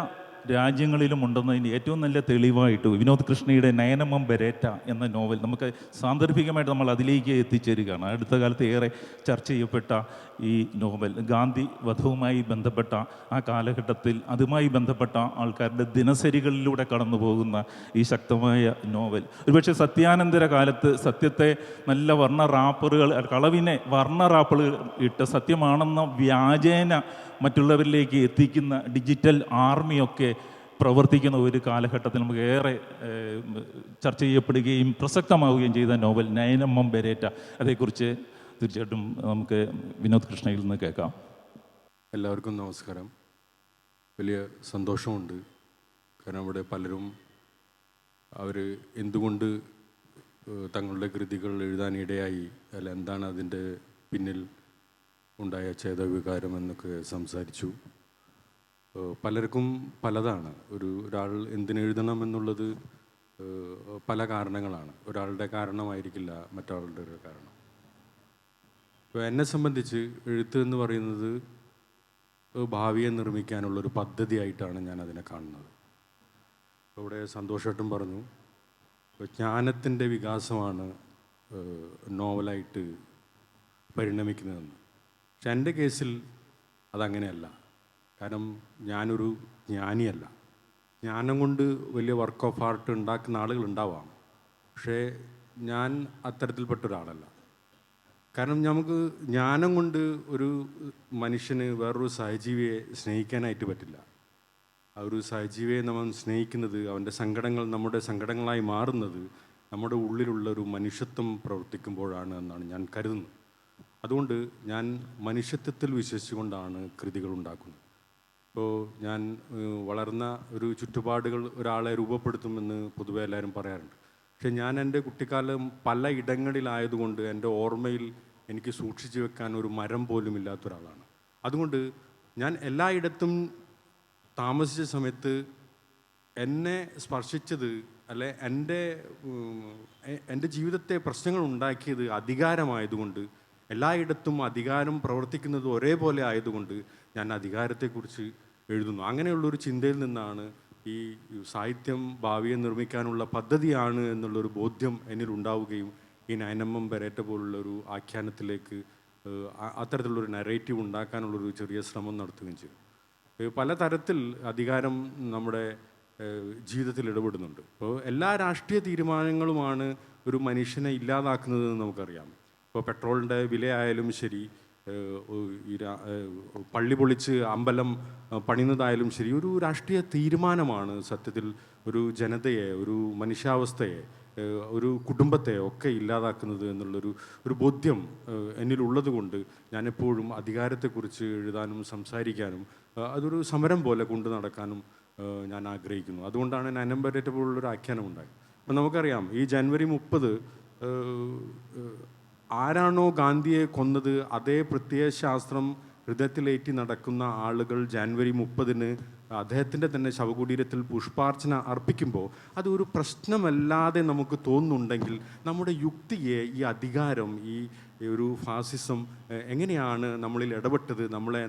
രാജ്യങ്ങളിലും ഉണ്ടെന്നതിന് ഏറ്റവും നല്ല തെളിവായിട്ട് വിനോദ് കൃഷ്ണയുടെ നയനമം ബരേറ്റ എന്ന നോവൽ നമുക്ക് സാന്ദർഭികമായിട്ട് നമ്മൾ അതിലേക്ക് എത്തിച്ചേരുകയാണ്. അടുത്ത കാലത്ത് ഏറെ ചർച്ച ചെയ്യപ്പെട്ട ഈ നോവൽ ഗാന്ധി വധവുമായി ബന്ധപ്പെട്ട ആ കാലഘട്ടത്തിൽ അതുമായി ബന്ധപ്പെട്ട ആൾക്കാരുടെ ദിനസരികളിലൂടെ കടന്നു പോകുന്ന ഈ ശക്തമായ നോവൽ ഒരുപക്ഷെ സത്യാനന്തര കാലത്ത് സത്യത്തെ നല്ല കളവിനെ വർണ്ണ റാപ്പുകൾ ഇട്ട് സത്യമാണെന്ന വ്യാജേന മറ്റുള്ളവരിലേക്ക് എത്തിക്കുന്ന ഡിജിറ്റൽ ആർമിയൊക്കെ പ്രവർത്തിക്കുന്ന ഒരു കാലഘട്ടത്തിൽ നമുക്ക് ഏറെ ചർച്ച ചെയ്യപ്പെടുകയും പ്രസക്തമാവുകയും ചെയ്ത നോവൽ നയനമ്മം ബെരേറ്റ. അതേക്കുറിച്ച് തീർച്ചയായിട്ടും നമുക്ക് വിനോദ് കൃഷ്ണയിൽ നിന്ന് കേൾക്കാം. എല്ലാവർക്കും നമസ്കാരം. വലിയ സന്തോഷമുണ്ട്. കാരണം ഇവിടെ പലരും അവർ എന്തുകൊണ്ട് തങ്ങളുടെ കൃതികൾ എഴുതാനിടയായി, അല്ല എന്താണ് അതിൻ്റെ പിന്നിൽ ഉണ്ടായ ചേതവികാരം എന്നൊക്കെ സംസാരിച്ചു. പലർക്കും പലതാണ്. ഒരാൾ എന്തിനെഴുതണം എന്നുള്ളത് പല കാരണങ്ങളാണ്. ഒരാളുടെ കാരണമായിരിക്കില്ല മറ്റൊരാളുടെ ഒരു കാരണം. ഇപ്പോൾ എന്നെ സംബന്ധിച്ച് എഴുത്ത് എന്ന് പറയുന്നത് ഭാവിയെ നിർമ്മിക്കാനുള്ളൊരു പദ്ധതിയായിട്ടാണ് ഞാൻ അതിനെ കാണുന്നത്. ഇവിടെ സന്തോഷമായിട്ടും പറഞ്ഞു, ജ്ഞാനത്തിൻ്റെ വികാസമാണ് നോവലായിട്ട് പരിണമിക്കുന്നതെന്ന്. പക്ഷെ എൻ്റെ കേസിൽ അതങ്ങനെയല്ല. കാരണം ഞാനൊരു ജ്ഞാനിയല്ല. ജ്ഞാനം കൊണ്ട് വലിയ വർക്ക് ഓഫ് ആർട്ട് ഉണ്ടാക്കുന്ന ആളുകൾ ഉണ്ടാവാം, പക്ഷേ ഞാൻ അത്തരത്തിൽപ്പെട്ട ഒരാളല്ല. കാരണം നമുക്ക് ജ്ഞാനം കൊണ്ട് ഒരു മനുഷ്യന് വേറൊരു സഹജീവിയെ സ്നേഹിക്കാനായിട്ട് പറ്റില്ല. ആ ഒരു സഹജീവിയെ നമ്മൾ സ്നേഹിക്കുന്നത്, അവൻ്റെ സങ്കടങ്ങൾ നമ്മുടെ സങ്കടങ്ങളായി മാറുന്നത് നമ്മുടെ ഉള്ളിലുള്ള ഒരു മനുഷ്യത്വം പ്രവർത്തിക്കുമ്പോഴാണ് എന്നാണ് ഞാൻ കരുതുന്നത്. അതുകൊണ്ട് ഞാൻ മനുഷ്യത്വത്തിൽ വിശ്വസിച്ചുകൊണ്ടാണ് കൃതികൾ ഉണ്ടാക്കുന്നത്. ഇപ്പോൾ ഞാൻ വളർന്ന ഒരു ചുറ്റുപാടുകൾ ഒരാളെ രൂപപ്പെടുത്തുമെന്ന് പൊതുവെ എല്ലാവരും പറയാറുണ്ട്. പക്ഷെ ഞാൻ എൻ്റെ കുട്ടിക്കാലം പല ഇടങ്ങളിലായതുകൊണ്ട് എൻ്റെ ഓർമ്മയിൽ എനിക്ക് സൂക്ഷിച്ചു വെക്കാൻ ഒരു മരം പോലും ഇല്ലാത്തൊരാളാണ്. അതുകൊണ്ട് ഞാൻ എല്ലായിടത്തും താമസിച്ച സമയത്ത് എന്നെ സ്പർശിച്ചത്, അല്ലെ എൻ്റെ ജീവിതത്തെ പ്രശ്നങ്ങൾ ഉണ്ടാക്കിയത് അധികാരമായതുകൊണ്ട്, എല്ലായിടത്തും അധികാരം പ്രവർത്തിക്കുന്നത് ഒരേപോലെ ആയതുകൊണ്ട് ഞാൻ അധികാരത്തെക്കുറിച്ച് എഴുതുന്നു. അങ്ങനെയുള്ളൊരു ചിന്തയിൽ നിന്നാണ് ഈ സാഹിത്യം ഭാവിയെ നിർമ്മിക്കാനുള്ള പദ്ധതിയാണ് എന്നുള്ളൊരു ബോധ്യം എന്നിൽ ഉണ്ടാവുകയും ഈ നയനമ്മം ബെരേറ്റ പോലുള്ളൊരു ആഖ്യാനത്തിലേക്ക് അത്തരത്തിലുള്ളൊരു നറേറ്റീവ് ഉണ്ടാക്കാനുള്ളൊരു ചെറിയ ശ്രമം നടത്തുകയും ചെയ്തു. പല തരത്തിൽ അധികാരം നമ്മുടെ ജീവിതത്തിൽ ഇടപെടുന്നുണ്ട്. ഇപ്പോൾ എല്ലാ രാഷ്ട്രീയ തീരുമാനങ്ങളുമാണ് ഒരു മനുഷ്യനെ ഇല്ലാതാക്കുന്നതെന്ന് നമുക്കറിയാം. ഇപ്പോൾ പെട്രോളിൻ്റെ വിലയായാലും ശരി, പള്ളി പൊളിച്ച് അമ്പലം പണിയുന്നതായാലും ശരി, ഒരു രാഷ്ട്രീയ തീരുമാനമാണ് സത്യത്തിൽ ഒരു ജനതയെ, ഒരു മനുഷ്യാവസ്ഥയെ, ഒരു കുടുംബത്തെ ഒക്കെ ഇല്ലാതാക്കുന്നത് എന്നുള്ളൊരു ബോധ്യം എന്നിലുള്ളത് കൊണ്ട് ഞാനെപ്പോഴും അധികാരത്തെക്കുറിച്ച് എഴുതാനും സംസാരിക്കാനും അതൊരു സമരം പോലെ കൊണ്ടു നടക്കാനും ഞാൻ ആഗ്രഹിക്കുന്നു. അതുകൊണ്ടാണ് നയനം ബെരേറ്റ പോലുള്ളൊരു ആഖ്യാനം ഉണ്ടായത്. അപ്പം നമുക്കറിയാം, ഈ ജനുവരി 30 ആരാണോ ഗാന്ധിയെ കൊന്നത് അതേ പ്രത്യയശാസ്ത്രം ഹൃദയത്തിലേറ്റി നടക്കുന്ന ആളുകൾ ജനുവരി 30 അദ്ദേഹത്തിൻ്റെ തന്നെ ശവകുടീരത്തിൽ പുഷ്പാർച്ചന അർപ്പിക്കുമ്പോൾ അതൊരു പ്രശ്നമല്ലാതെ നമുക്ക് തോന്നുന്നുണ്ടെങ്കിൽ നമ്മുടെ യുക്തിയെ ഈ അധികാരം, ഈ ഒരു ഫാസിസം എങ്ങനെയാണ് നമ്മളിൽ ഇടപെട്ടത്,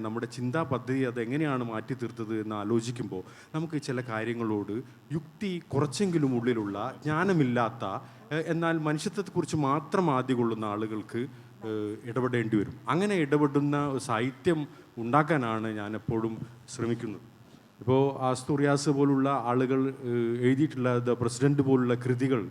നമ്മുടെ ചിന്താ പദ്ധതി അത് എങ്ങനെയാണ് മാറ്റി തീർത്തത് എന്ന് ആലോചിക്കുമ്പോൾ നമുക്ക് ചില കാര്യങ്ങളോട് യുക്തി കുറച്ചെങ്കിലും ഉള്ളിലുള്ള ജ്ഞാനമില്ലാത്ത എന്നാൽ മനുഷ്യത്വത്തെക്കുറിച്ച് മാത്രം ആദ്യം കൊള്ളുന്ന ആളുകൾക്ക് ഇടപെടേണ്ടി വരും. അങ്ങനെ ഇടപെടുന്ന സാഹിത്യം ഉണ്ടാക്കാനാണ് ഞാൻ എപ്പോഴും ശ്രമിക്കുന്നത്. ഇപ്പോൾ ആസ്തൂറിയാസ് പോലുള്ള ആളുകൾ എഴുതിയിട്ടുള്ള ദ പ്രസിഡൻറ്റ് പോലുള്ള കൃതികൾ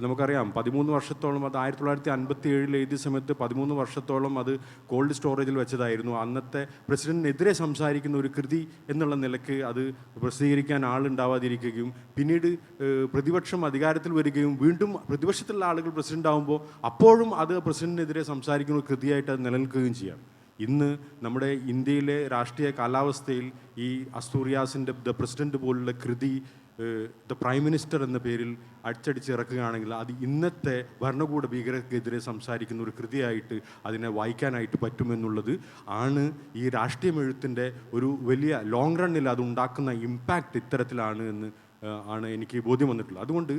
നമുക്കറിയാം. 13 വർഷത്തോളം അത് 1957 എഴുതിയ സമയത്ത് 13 വർഷത്തോളം അത് കോൾഡ് സ്റ്റോറേജിൽ വെച്ചതായിരുന്നു. അന്നത്തെ പ്രസിഡന്റിനെതിരെ സംസാരിക്കുന്ന ഒരു കൃതി എന്നുള്ള നിലയ്ക്ക് അത് പ്രസിദ്ധീകരിക്കാൻ ആളുണ്ടാവാതിരിക്കുകയും പിന്നീട് പ്രതിപക്ഷം അധികാരത്തിൽ വരികയും വീണ്ടും പ്രതിപക്ഷത്തിലുള്ള ആളുകൾ പ്രസിഡന്റ് ആകുമ്പോൾ അപ്പോഴും അത് പ്രസിഡന്റിനെതിരെ സംസാരിക്കുന്ന ഒരു കൃതിയായിട്ട് അത് നിലനിൽക്കുകയും ചെയ്യാം. ഇന്ന് നമ്മുടെ ഇന്ത്യയിലെ രാഷ്ട്രീയ കാലാവസ്ഥയിൽ ഈ അസ്തൂറിയാസിൻ്റെ ദ പ്രസിഡന്റ് പോലുള്ള കൃതി ദ പ്രൈം മിനിസ്റ്റർ എന്ന പേരിൽ അടിച്ചടിച്ചിറക്കുകയാണെങ്കിൽ അത് ഇന്നത്തെ ഭരണകൂട ഭീകരതയ്ക്കെതിരെ സംസാരിക്കുന്ന ഒരു കൃതിയായിട്ട് അതിനെ വായിക്കാനായിട്ട് പറ്റുമെന്നുള്ളത് ആണ് ഈ രാഷ്ട്രീയം എഴുത്തിൻ്റെ ഒരു വലിയ ലോങ് റണ്ണിൽ അത് ഉണ്ടാക്കുന്ന ഇമ്പാക്റ്റ് ഇത്തരത്തിലാണ് എന്ന് ആണ് എനിക്ക് ബോധ്യം വന്നിട്ടുള്ളത്. അതുകൊണ്ട്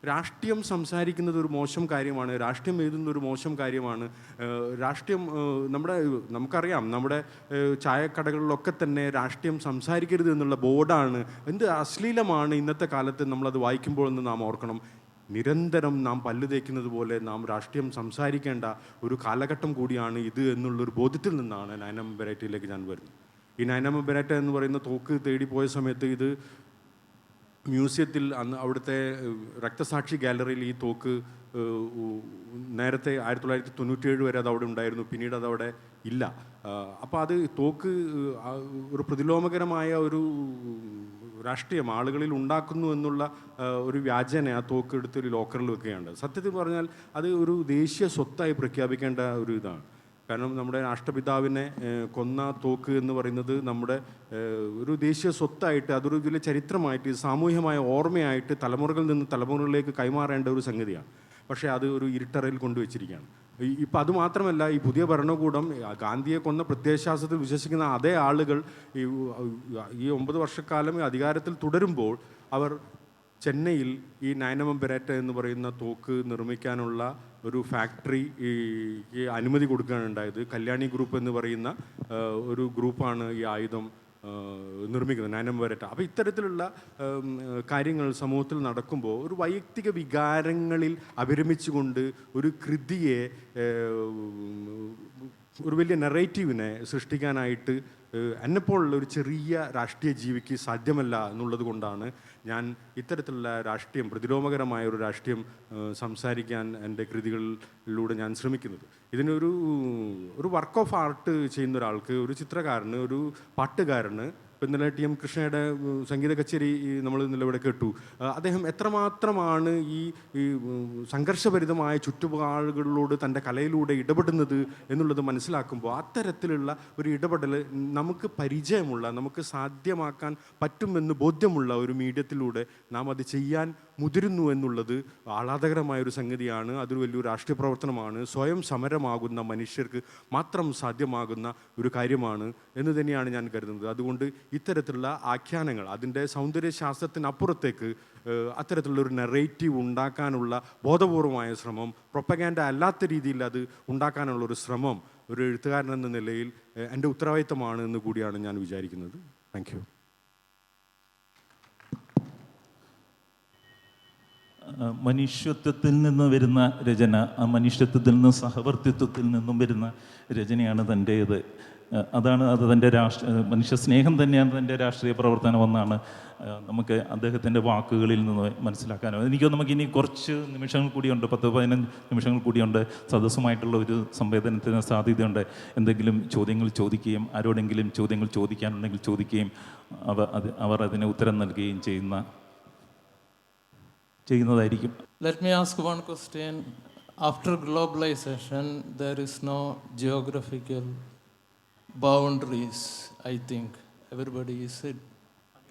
രാഷ്ട്രീയം സംസാരിക്കുന്നത് ഒരു മോശം കാര്യമാണ്, രാഷ്ട്രീയം എഴുതുന്ന ഒരു മോശം കാര്യമാണ്. രാഷ്ട്രീയം നമുക്കറിയാം, നമ്മുടെ ചായക്കടകളിലൊക്കെ തന്നെ രാഷ്ട്രീയം സംസാരിക്കരുത് എന്നുള്ള ബോർഡാണ്. എന്ത് അശ്ലീലമാണ് ഇന്നത്തെ കാലത്ത് നമ്മളത് വായിക്കുമ്പോഴെന്ന് നാം ഓർക്കണം. നിരന്തരം നാം പല്ല് തേക്കുന്നത് പോലെ നാം രാഷ്ട്രീയം സംസാരിക്കേണ്ട ഒരു കാലഘട്ടം കൂടിയാണ് ഇത് എന്നുള്ളൊരു ബോധ്യത്തിൽ നിന്നാണ് നയനം ബെരേറ്റയിലേക്ക് ഞാൻ വരുന്നത്. ഈ നയനം ബെരേറ്റ എന്ന് പറയുന്ന തോക്ക് തേടിപ്പോയ സമയത്ത് ഇത് മ്യൂസിയത്തിൽ അന്ന് അവിടുത്തെ രക്തസാക്ഷി ഗാലറിയിൽ ഈ തോക്ക് നേരത്തെ 1997 വരെ അത് അവിടെ ഉണ്ടായിരുന്നു, പിന്നീട് അതവിടെ ഇല്ല. അപ്പോൾ അത് തോക്ക് ഒരു പ്രതിലോമകരമായ ഒരു രാഷ്ട്രീയം ആളുകളിൽ ഉണ്ടാക്കുന്നു എന്നുള്ള ഒരു വ്യാജേന ആ തോക്ക് എടുത്ത് ഒരു ലോക്കറിൽ വെക്കുകയാണ്. സത്യത്തിൽ പറഞ്ഞാൽ അത് ഒരു ദേശീയ സ്വത്തായി പ്രഖ്യാപിക്കേണ്ട ഒരു ഇതാണ്. കാരണം നമ്മുടെ രാഷ്ട്രപിതാവിനെ കൊന്ന തോക്ക് എന്ന് പറയുന്നത് നമ്മുടെ ഒരു ദേശീയ സ്വത്തായിട്ട്, അതൊരു വലിയ ചരിത്രമായിട്ട്, സാമൂഹ്യമായ ഓർമ്മയായിട്ട് തലമുറകളിൽ നിന്ന് തലമുറകളിലേക്ക് കൈമാറേണ്ട ഒരു സംഗതിയാണ്. പക്ഷേ അത് ഒരു ഇരുട്ടറയിൽ കൊണ്ടുവച്ചിരിക്കുകയാണ്. ഇപ്പം അതുമാത്രമല്ല, ഈ പുതിയ ഭരണകൂടം ഗാന്ധിയെ കൊന്ന പ്രത്യയശാസ്ത്രത്തിൽ വിശ്വസിക്കുന്ന അതേ ആളുകൾ ഈ 9 വർഷക്കാലം അധികാരത്തിൽ തുടരുമ്പോൾ അവർ ചെന്നൈയിൽ ഈ 9mm ബെരറ്റ എന്ന് പറയുന്ന തോക്ക് നിർമ്മിക്കാനുള്ള ഒരു ഫാക്ടറി ഈ അനുമതി കൊടുക്കുകയാണ് ഉണ്ടായത്. കല്യാണി ഗ്രൂപ്പ് എന്ന് പറയുന്ന ഒരു ഗ്രൂപ്പാണ് ഈ ആയുധം നിർമ്മിക്കുന്നത്, 9mm ബെരറ്റ. അപ്പോൾ ഇത്തരത്തിലുള്ള കാര്യങ്ങൾ സമൂഹത്തിൽ നടക്കുമ്പോൾ ഒരു വൈയക്തിക വികാരങ്ങളിൽ അഭിരമിച്ചുകൊണ്ട് ഒരു കൃതിയെ, ഒരു വലിയ നെറേറ്റീവിനെ സൃഷ്ടിക്കാനായിട്ട് എന്നെപ്പോലുള്ള ഒരു ചെറിയ രാഷ്ട്രീയ ജീവിക്ക് സാധ്യമല്ല എന്നുള്ളത് കൊണ്ടാണ് ഞാൻ ഇത്തരത്തിലുള്ള രാഷ്ട്രീയം, പ്രതിലോമകരമായ ഒരു രാഷ്ട്രീയം സംസാരിക്കാൻ എൻ്റെ കൃതികളിലൂടെ ഞാൻ ശ്രമിക്കുന്നത്. ഇതിനൊരു വർക്ക് ഓഫ് ആർട്ട് ചെയ്യുന്ന ഒരാൾക്ക്, ഒരു ചിത്രകാരന്, ഒരു പാട്ടുകാരന്, ഇന്നലെ ടി.എം. കൃഷ്ണയുടെ സംഗീത കച്ചേരി നമ്മൾ ഇന്നലെ ഇവിടെ കേട്ടു. അദ്ദേഹം എത്രമാത്രമാണ് ഈ സംഘർഷഭരിതമായ ചുറ്റുപാടുകളിലോട് തൻ്റെ കലയിലൂടെ ഇടപെടുന്നത് എന്നുള്ളത് മനസ്സിലാക്കുമ്പോൾ അത്തരത്തിലുള്ള ഒരു ഇടപെടൽ നമുക്ക് പരിചയമുള്ള, നമുക്ക് സാധ്യമാക്കാൻ പറ്റുമെന്ന് ബോധ്യമുള്ള ഒരു മീഡിയത്തിലൂടെ നാം അത് ചെയ്യാൻ മുതിരുന്നു എന്നുള്ളത് ആഹ്ലാദകരമായൊരു സംഗതിയാണ്. അതൊരു വലിയൊരു രാഷ്ട്രീയ പ്രവർത്തനമാണ്. സ്വയം സമരമാകുന്ന മനുഷ്യർക്ക് മാത്രം സാധ്യമാകുന്ന ഒരു കാര്യമാണ് എന്ന് തന്നെയാണ് ഞാൻ കരുതുന്നത്. അതുകൊണ്ട് ഇത്തരത്തിലുള്ള ആഖ്യാനങ്ങൾ, അതിൻ്റെ സൗന്ദര്യശാസ്ത്രത്തിനപ്പുറത്തേക്ക് അത്തരത്തിലുള്ള ഒരു നെറേറ്റീവ് ഉണ്ടാക്കാനുള്ള ബോധപൂർവമായ ശ്രമം, പ്രൊപ്പഗാൻഡ അല്ലാത്ത രീതിയിൽ അത് ഉണ്ടാക്കാനുള്ള ഒരു ശ്രമം ഒരു എഴുത്തുകാരൻ എന്ന നിലയിൽ എൻ്റെ ഉത്തരവാദിത്തമാണ് എന്ന് കൂടിയാണ് ഞാൻ വിചാരിക്കുന്നത്. Thank you. മനുഷ്യത്വത്തിൽ നിന്ന് വരുന്ന രചന, ആ മനുഷ്യത്വത്തിൽ നിന്ന് സഹവർത്തിത്വത്തിൽ നിന്നും വരുന്ന രചനയാണ് തൻ്റേത്. അത് തൻ്റെ മനുഷ്യ സ്നേഹം തന്നെയാണ് തൻ്റെ രാഷ്ട്രീയ പ്രവർത്തനമെന്നാണ് നമുക്ക് അദ്ദേഹത്തിൻ്റെ വാക്കുകളിൽ നിന്ന് മനസ്സിലാക്കാനും. എനിക്ക് നമുക്ക് ഇനി കുറച്ച് നിമിഷങ്ങൾ കൂടിയുണ്ട്, 10-15 നിമിഷങ്ങൾ കൂടിയുണ്ട്. സദസ്സുമായിട്ടുള്ള ഒരു സംവേദനത്തിന് സാധ്യതയുണ്ട്. എന്തെങ്കിലും ചോദ്യങ്ങൾ ചോദിക്കുകയും ആരോടെങ്കിലും ചോദ്യങ്ങൾ ചോദിക്കാനുണ്ടെങ്കിൽ ചോദിക്കുകയും അവർ അതിന് ഉത്തരം നൽകുകയും ചെയ്യുന്നതായിരിക്കും. Let me ask one question. After globalization, there is no geographical boundaries, I think. Everybody is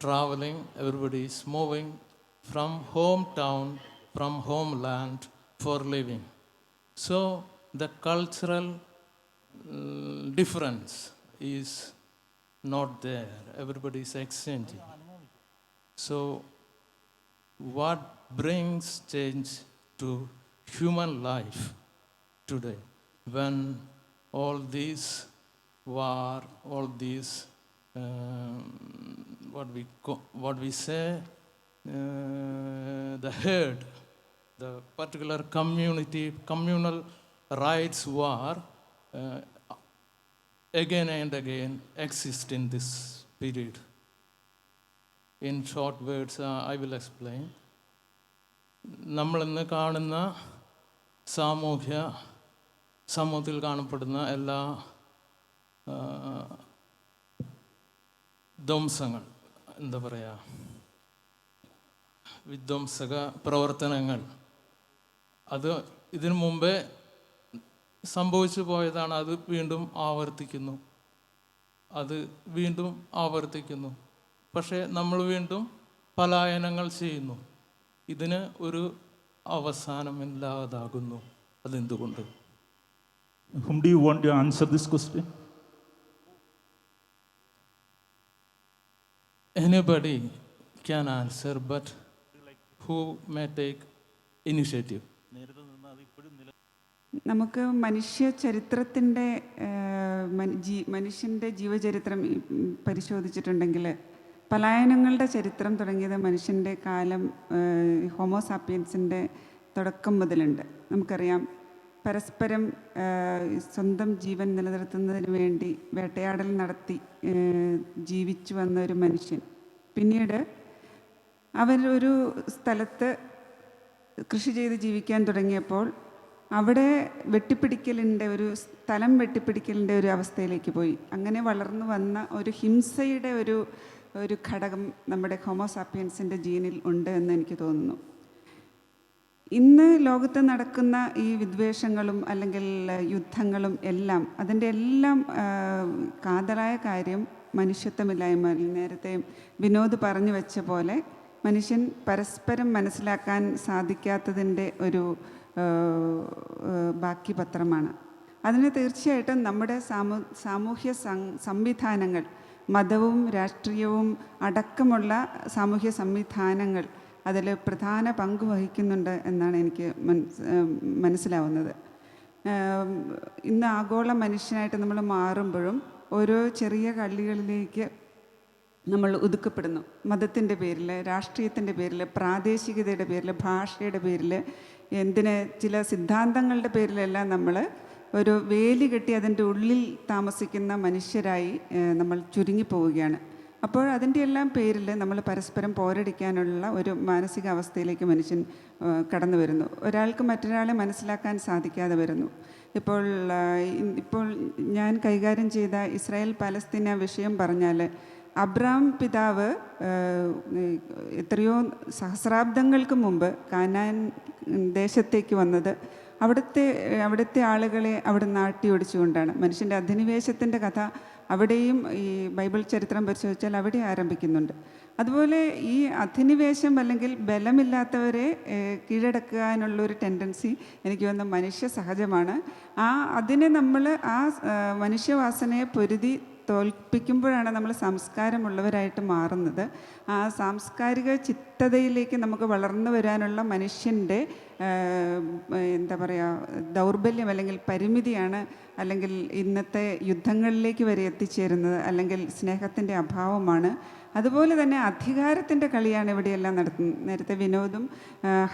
traveling, everybody is moving from hometown, from homeland for living. So the cultural difference is not there. Everybody is exchanging. So what brings change to human life today when all these war, all these what we say, the herd, the particular communal rights war again and again exist in this period. In short words, I will explain. നമ്മളിന്ന് കാണുന്ന സമൂഹത്തിൽ കാണപ്പെടുന്ന എല്ലാ ധ്വംസങ്ങൾ, എന്താ പറയുക, വിധ്വംസക പ്രവർത്തനങ്ങൾ, അത് ഇതിനു മുമ്പേ സംഭവിച്ചു പോയതാണ്. അത് വീണ്ടും ആവർത്തിക്കുന്നു. പക്ഷേ നമ്മൾ വീണ്ടും പലായനങ്ങൾ ചെയ്യുന്നു. ഇതിന് ഒരു അവസാനമില്ലാതാകുന്നു. അതെന്തുകൊണ്ട്? Whom do you want to answer this question? Anybody can answer, but who may take initiative? നമുക്ക് മനുഷ്യ ചരിത്രത്തിൻ്റെ മനുഷ്യൻ്റെ ജീവചരിത്രം പരിശോധിച്ചിട്ടുണ്ടെങ്കിൽ പലായനങ്ങളുടെ ചരിത്രം തുടങ്ങിയത് മനുഷ്യൻ്റെ കാലം ഹോമോസാപ്പിയൻസിൻ്റെ തുടക്കം മുതലുണ്ട്. നമുക്കറിയാം, പരസ്പരം സ്വന്തം ജീവൻ നിലനിർത്തുന്നതിന് വേണ്ടി വേട്ടയാടൽ നടത്തി ജീവിച്ചു വന്ന ഒരു മനുഷ്യൻ പിന്നീട് അവരൊരു സ്ഥലത്ത് കൃഷി ചെയ്ത് ജീവിക്കാൻ തുടങ്ങിയപ്പോൾ അവിടെ സ്ഥലം വെട്ടിപ്പിടിക്കലിൻ്റെ ഒരു അവസ്ഥയിലേക്ക് പോയി. അങ്ങനെ വളർന്നു വന്ന ഒരു ഹിംസയുടെ ഒരു ഒരു ഘടകം നമ്മുടെ ഹോമോസാപ്പിയൻസിൻ്റെ ജീനിൽ ഉണ്ട് എന്ന് എനിക്ക് തോന്നുന്നു. ഇന്ന് ലോകത്ത് നടക്കുന്ന ഈ വിദ്വേഷങ്ങളും അല്ലെങ്കിൽ യുദ്ധങ്ങളും എല്ലാം അതിൻ്റെ എല്ലാം കാതലായ കാര്യം മനുഷ്യത്വമില്ലായ്മ. നേരത്തെ വിനോദ് പറഞ്ഞു വെച്ച പോലെ മനുഷ്യൻ പരസ്പരം മനസ്സിലാക്കാൻ സാധിക്കാത്തതിൻ്റെ ഒരു ബാക്കി പത്രമാണ്. അതിന് തീർച്ചയായിട്ടും നമ്മുടെ സാമൂഹ്യ സംവിധാനങ്ങൾ, മതവും രാഷ്ട്രീയവും അടക്കമുള്ള സാമൂഹ്യ സംവിധാനങ്ങൾ അതിൽ പ്രധാന പങ്ക് വഹിക്കുന്നുണ്ട് എന്നാണ് എനിക്ക് മനസ്സിലാവുന്നത്. ഇന്ന് ആഗോള മനുഷ്യനായിട്ട് നമ്മൾ മാറുമ്പോഴും ഓരോ ചെറിയ കള്ളികളിലേക്ക് നമ്മൾ ഒതുക്കപ്പെടുന്നു. മതത്തിൻ്റെ പേരിൽ, രാഷ്ട്രീയത്തിൻ്റെ പേരിൽ, പ്രാദേശികതയുടെ പേരിൽ, ഭാഷയുടെ പേരിൽ, എന്തിന് ചില സിദ്ധാന്തങ്ങളുടെ പേരിലെല്ലാം നമ്മൾ ഒരു വേലി കെട്ടി അതിൻ്റെ ഉള്ളിൽ താമസിക്കുന്ന മനുഷ്യരായി നമ്മൾ ചുരുങ്ങിപ്പോവുകയാണ്. അപ്പോൾ അതിൻ്റെ എല്ലാം പേരിൽ നമ്മൾ പരസ്പരം പോരടിക്കാനുള്ള ഒരു മാനസികാവസ്ഥയിലേക്ക് മനുഷ്യൻ കടന്നു വരുന്നു. ഒരാൾക്ക് മറ്റൊരാളെ മനസ്സിലാക്കാൻ സാധിക്കാതെ വരുന്നു. ഇപ്പോൾ ഞാൻ കൈകാര്യം ചെയ്ത ഇസ്രായേൽ പാലസ്തീന വിഷയം പറഞ്ഞാൽ, അബ്രഹാം പിതാവ് എത്രയോ സഹസ്രാബ്ദങ്ങൾക്ക് മുമ്പ് കാനാൻ ദേശത്തേക്ക് വന്നത് അവിടുത്തെ ആളുകളെ അവിടെ നാട്ടിയോടിച്ചുകൊണ്ടാണ്. മനുഷ്യൻ്റെ അധിനിവേശത്തിൻ്റെ കഥ അവിടെയും ഈ ബൈബിൾ ചരിത്രം പരിശോധിച്ചാൽ അവിടെ ആരംഭിക്കുന്നുണ്ട്. അതുപോലെ ഈ അധിനിവേശം അല്ലെങ്കിൽ ബലമില്ലാത്തവരെ കീഴടക്കാനുള്ളൊരു ടെൻഡൻസി എനിക്ക് തോന്നുന്നു മനുഷ്യ സഹജമാണ്. അതിനെ നമ്മൾ മനുഷ്യവാസനയെ പൊരുതി തോൽപ്പിക്കുമ്പോഴാണ് നമ്മൾ സംസ്കാരമുള്ളവരായിട്ട് മാറുന്നത്. ആ സാംസ്കാരിക ചിത്തതയിലേക്ക് നമുക്ക് വളർന്നു വരാനുള്ള മനുഷ്യൻ്റെ എന്താ പറയുക, ദൗർബല്യം അല്ലെങ്കിൽ പരിമിതിയാണ് അല്ലെങ്കിൽ ഇന്നത്തെ യുദ്ധങ്ങളിലേക്ക് വരെ എത്തിച്ചേരുന്നത്, അല്ലെങ്കിൽ സ്നേഹത്തിൻ്റെ അഭാവമാണ്. അതുപോലെ തന്നെ അധികാരത്തിൻ്റെ കളിയാണ് ഇവിടെയെല്ലാം നടത്തുന്നത്. നേരത്തെ വിനോദും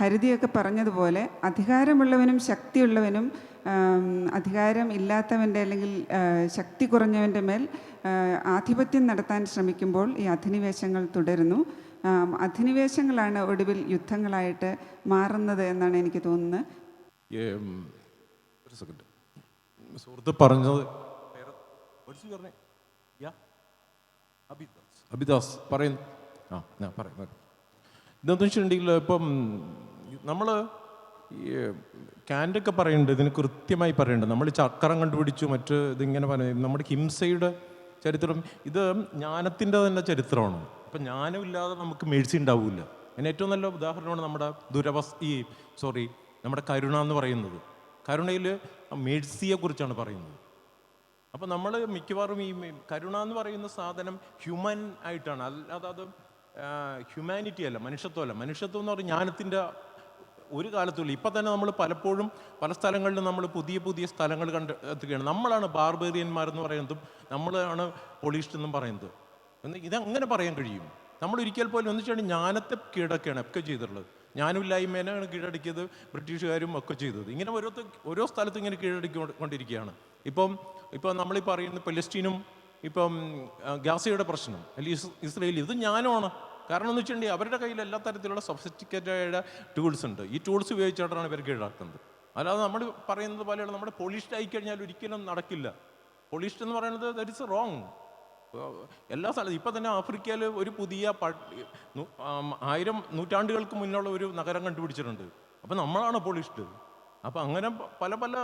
ഹരിതിയൊക്കെ പറഞ്ഞതുപോലെ അധികാരമുള്ളവനും ശക്തിയുള്ളവനും അധികാരം ഇല്ലാത്തവൻ്റെ അല്ലെങ്കിൽ ശക്തി കുറഞ്ഞവൻ്റെ മേൽ ആധിപത്യം നടത്താൻ ശ്രമിക്കുമ്പോൾ ഈ അധിനിവേശങ്ങൾ തുടരുന്നു. അധിനിവേശങ്ങളാണ് ഒടുവിൽ യുദ്ധങ്ങളായിട്ട് മാറുന്നത് എന്നാണ് എനിക്ക് തോന്നുന്നത്. ഒരു സെക്കൻഡ്, സുഹൃത്ത് പറഞ്ഞത് അബിദാസ് പറയുന്നു. ഇതെന്ന് വെച്ചിട്ടുണ്ടെങ്കിൽ ഇപ്പം നമ്മൾ ഈ കാൻ്റൊക്കെ പറയുന്നുണ്ട്, ഇതിന് കൃത്യമായി പറയുന്നുണ്ട്. നമ്മൾ ചക്രം കണ്ടുപിടിച്ചു മറ്റ് ഇതിങ്ങനെ പറയുന്നത് നമ്മുടെ ഹിംസയുടെ ചരിത്രം, ഇത് ജ്ഞാനത്തിൻ്റെ തന്നെ ചരിത്രമാണ്. അപ്പം ജ്ഞാനമില്ലാതെ നമുക്ക് മേഴ്സി ഉണ്ടാവില്ല. അതിന് ഏറ്റവും നല്ല ഉദാഹരണമാണ് നമ്മുടെ നമ്മുടെ കരുണ എന്ന് പറയുന്നത്. കരുണയിൽ മേഴ്സിയെക്കുറിച്ചാണ് പറയുന്നത്. അപ്പോൾ നമ്മൾ മിക്കവാറും ഈ കരുണ എന്ന് പറയുന്ന സാധനം ഹ്യൂമൻ ആയിട്ടാണ്, അല്ലാതെ അത് ഹ്യൂമാനിറ്റി അല്ല, മനുഷ്യത്വമല്ല. മനുഷ്യത്വം എന്ന് പറഞ്ഞാൽ ജ്ഞാനത്തിൻ്റെ ഒരു കാലത്തുമില്ല. ഇപ്പം തന്നെ നമ്മൾ പലപ്പോഴും പല സ്ഥലങ്ങളിലും നമ്മൾ പുതിയ പുതിയ സ്ഥലങ്ങൾ കണ്ടെത്തുകയാണ്. നമ്മളാണ് ബാർബേറിയന്മാരെന്ന് പറയുന്നതും നമ്മളാണ് പോളിഷ്ഡ് എന്നും പറയുന്നത്. ഇതങ്ങനെ പറയാൻ കഴിയും? നമ്മൾ ഒരിക്കൽ പോലും എന്ന് വെച്ചാൽ ജ്ഞാനത്തെ കീഴടക്കുകയാണ് ഒക്കെ ചെയ്തിട്ടുള്ളത്. ജ്ഞാനമില്ലായ്മേനാണ് കീഴടക്കിയത് ബ്രിട്ടീഷുകാരും ഒക്കെ ചെയ്തത്. ഇങ്ങനെ ഓരോ സ്ഥലത്തും ഇങ്ങനെ കീഴടക്കിക്കൊണ്ടിരിക്കുകയാണ്. ഇപ്പം നമ്മളീ പറയുന്ന പലസ്തീനും ഇപ്പം ഗാസയുടെ പ്രശ്നം അല്ലെങ്കിൽ ഇസ്രയേൽ, ഇത് ജ്ഞാനമാണ്. കാരണം എന്ന് വെച്ചിട്ടുണ്ടെങ്കിൽ അവരുടെ കയ്യിൽ എല്ലാ തരത്തിലുള്ള സൊഫിസ്റ്റിക്കേറ്റഡ് ടൂൾസ് ഉണ്ട്. ഈ ടൂൾസ് ഉപയോഗിച്ചിട്ടാണ് ഇവർ കീഴടക്കുന്നത്. അല്ലാതെ നമ്മൾ പറയുന്നത് പോലെയുള്ള നമ്മുടെ പോളിഷ്ഡ് ആയിക്കഴിഞ്ഞാൽ ഒരിക്കലും നടക്കില്ല. പോളിഷ്ഡ് എന്ന് പറയുന്നത് ദാറ്റ് ഇസ് റോങ്. എല്ലാ സ്ഥലത്തും ഇപ്പം തന്നെ ആഫ്രിക്കയിൽ ഒരു പുതിയ 1000 നൂറ്റാണ്ടുകൾക്ക് മുന്നുള്ള ഒരു നഗരം കണ്ടുപിടിച്ചിട്ടുണ്ട്. അപ്പം നമ്മളാണ് പോളിഷ്ഡ്. അപ്പം അങ്ങനെ പല പല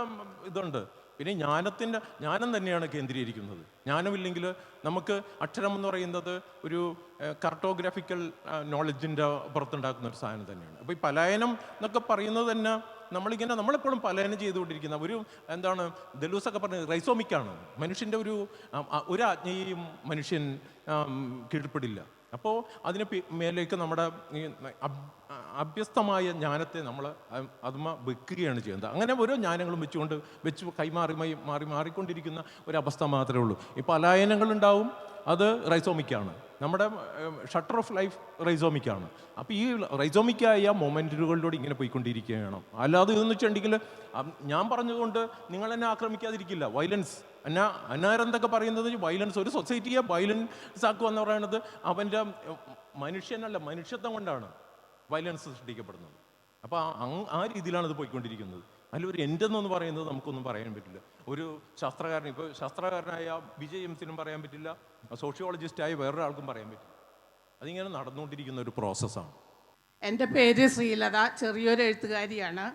ഇതുണ്ട്. പിന്നെ ജ്ഞാനം തന്നെയാണ് കേന്ദ്രീകരിക്കുന്നത്. ജ്ഞാനമില്ലെങ്കിൽ നമുക്ക് അക്ഷരം എന്ന് പറയുന്നത് ഒരു കാർട്ടോഗ്രാഫിക്കൽ നോളജിൻ്റെ പുറത്തുണ്ടാക്കുന്ന ഒരു സാധനം തന്നെയാണ്. അപ്പോൾ ഈ പലായനം എന്നൊക്കെ പറയുന്നത് തന്നെ നമ്മളെപ്പോഴും പലായനം ചെയ്തുകൊണ്ടിരിക്കുന്ന ഒരു ദലൂസൊക്കെ പറഞ്ഞത് റൈസോമിക്കാണ്. മനുഷ്യൻ്റെ ഒരു ആജ്ഞയെയും മനുഷ്യൻ കീഴ്പ്പെടില്ല. അപ്പോൾ അതിന് മേലേക്ക് നമ്മുടെ ഈ അഭ്യസ്തമായ ജ്ഞാനത്തെ നമ്മൾ അതുമ വെക്കുകയാണ് ചെയ്യുന്നത്. അങ്ങനെ ഓരോ ജ്ഞാനങ്ങളും വെച്ച് മാറിക്കൊണ്ടിരിക്കുന്ന ഒരവസ്ഥ മാത്രമേ ഉള്ളൂ. ഈ പലായനങ്ങളുണ്ടാവും, അത് റൈസോമിക്കാണ്. നമ്മുടെ ഷട്ടർ ഓഫ് ലൈഫ് റൈസോമിക്കാണ്. അപ്പോൾ ഈ റൈസോമിക്കായ മൊമെൻറ്റുകളിലൂടെ ഇങ്ങനെ പോയിക്കൊണ്ടിരിക്കുകയാണ്. അല്ലാതെ ഇതെന്ന് വെച്ചിട്ടുണ്ടെങ്കിൽ ഞാൻ പറഞ്ഞതുകൊണ്ട് നിങ്ങൾ എന്നെ ആക്രമിക്കാതിരിക്കില്ല. വയലൻസ് അന്നാരെന്തൊക്കെ പറയുന്നത് വയലൻസ്, ഒരു സൊസൈറ്റിയെ വയലൻസ് ആക്കുക എന്ന് പറയുന്നത് അവൻ്റെ മനുഷ്യത്വം കൊണ്ടാണ് വയലൻസ് സൃഷ്ടിക്കപ്പെടുന്നത്. അപ്പോൾ ആ രീതിയിലാണ് ഇത് പോയിക്കൊണ്ടിരിക്കുന്നത്. അതിലൊരു എൻഡെന്നൊന്ന് പറയുന്നത് നമുക്കൊന്നും പറയാൻ പറ്റില്ല. ഒരു ശാസ്ത്രകാരനായ വിജയ് എംസിനും പറയാൻ പറ്റില്ല, സോഷ്യോളജിസ്റ്റായ വേറൊരാൾക്കും പറയാൻ പറ്റില്ല. അതിങ്ങനെ നടന്നുകൊണ്ടിരിക്കുന്ന ഒരു പ്രോസസ്സാണ്. എൻ്റെ പേര് ശ്രീലത, ചെറിയൊരു എഴുത്തുകാരിയാണ്.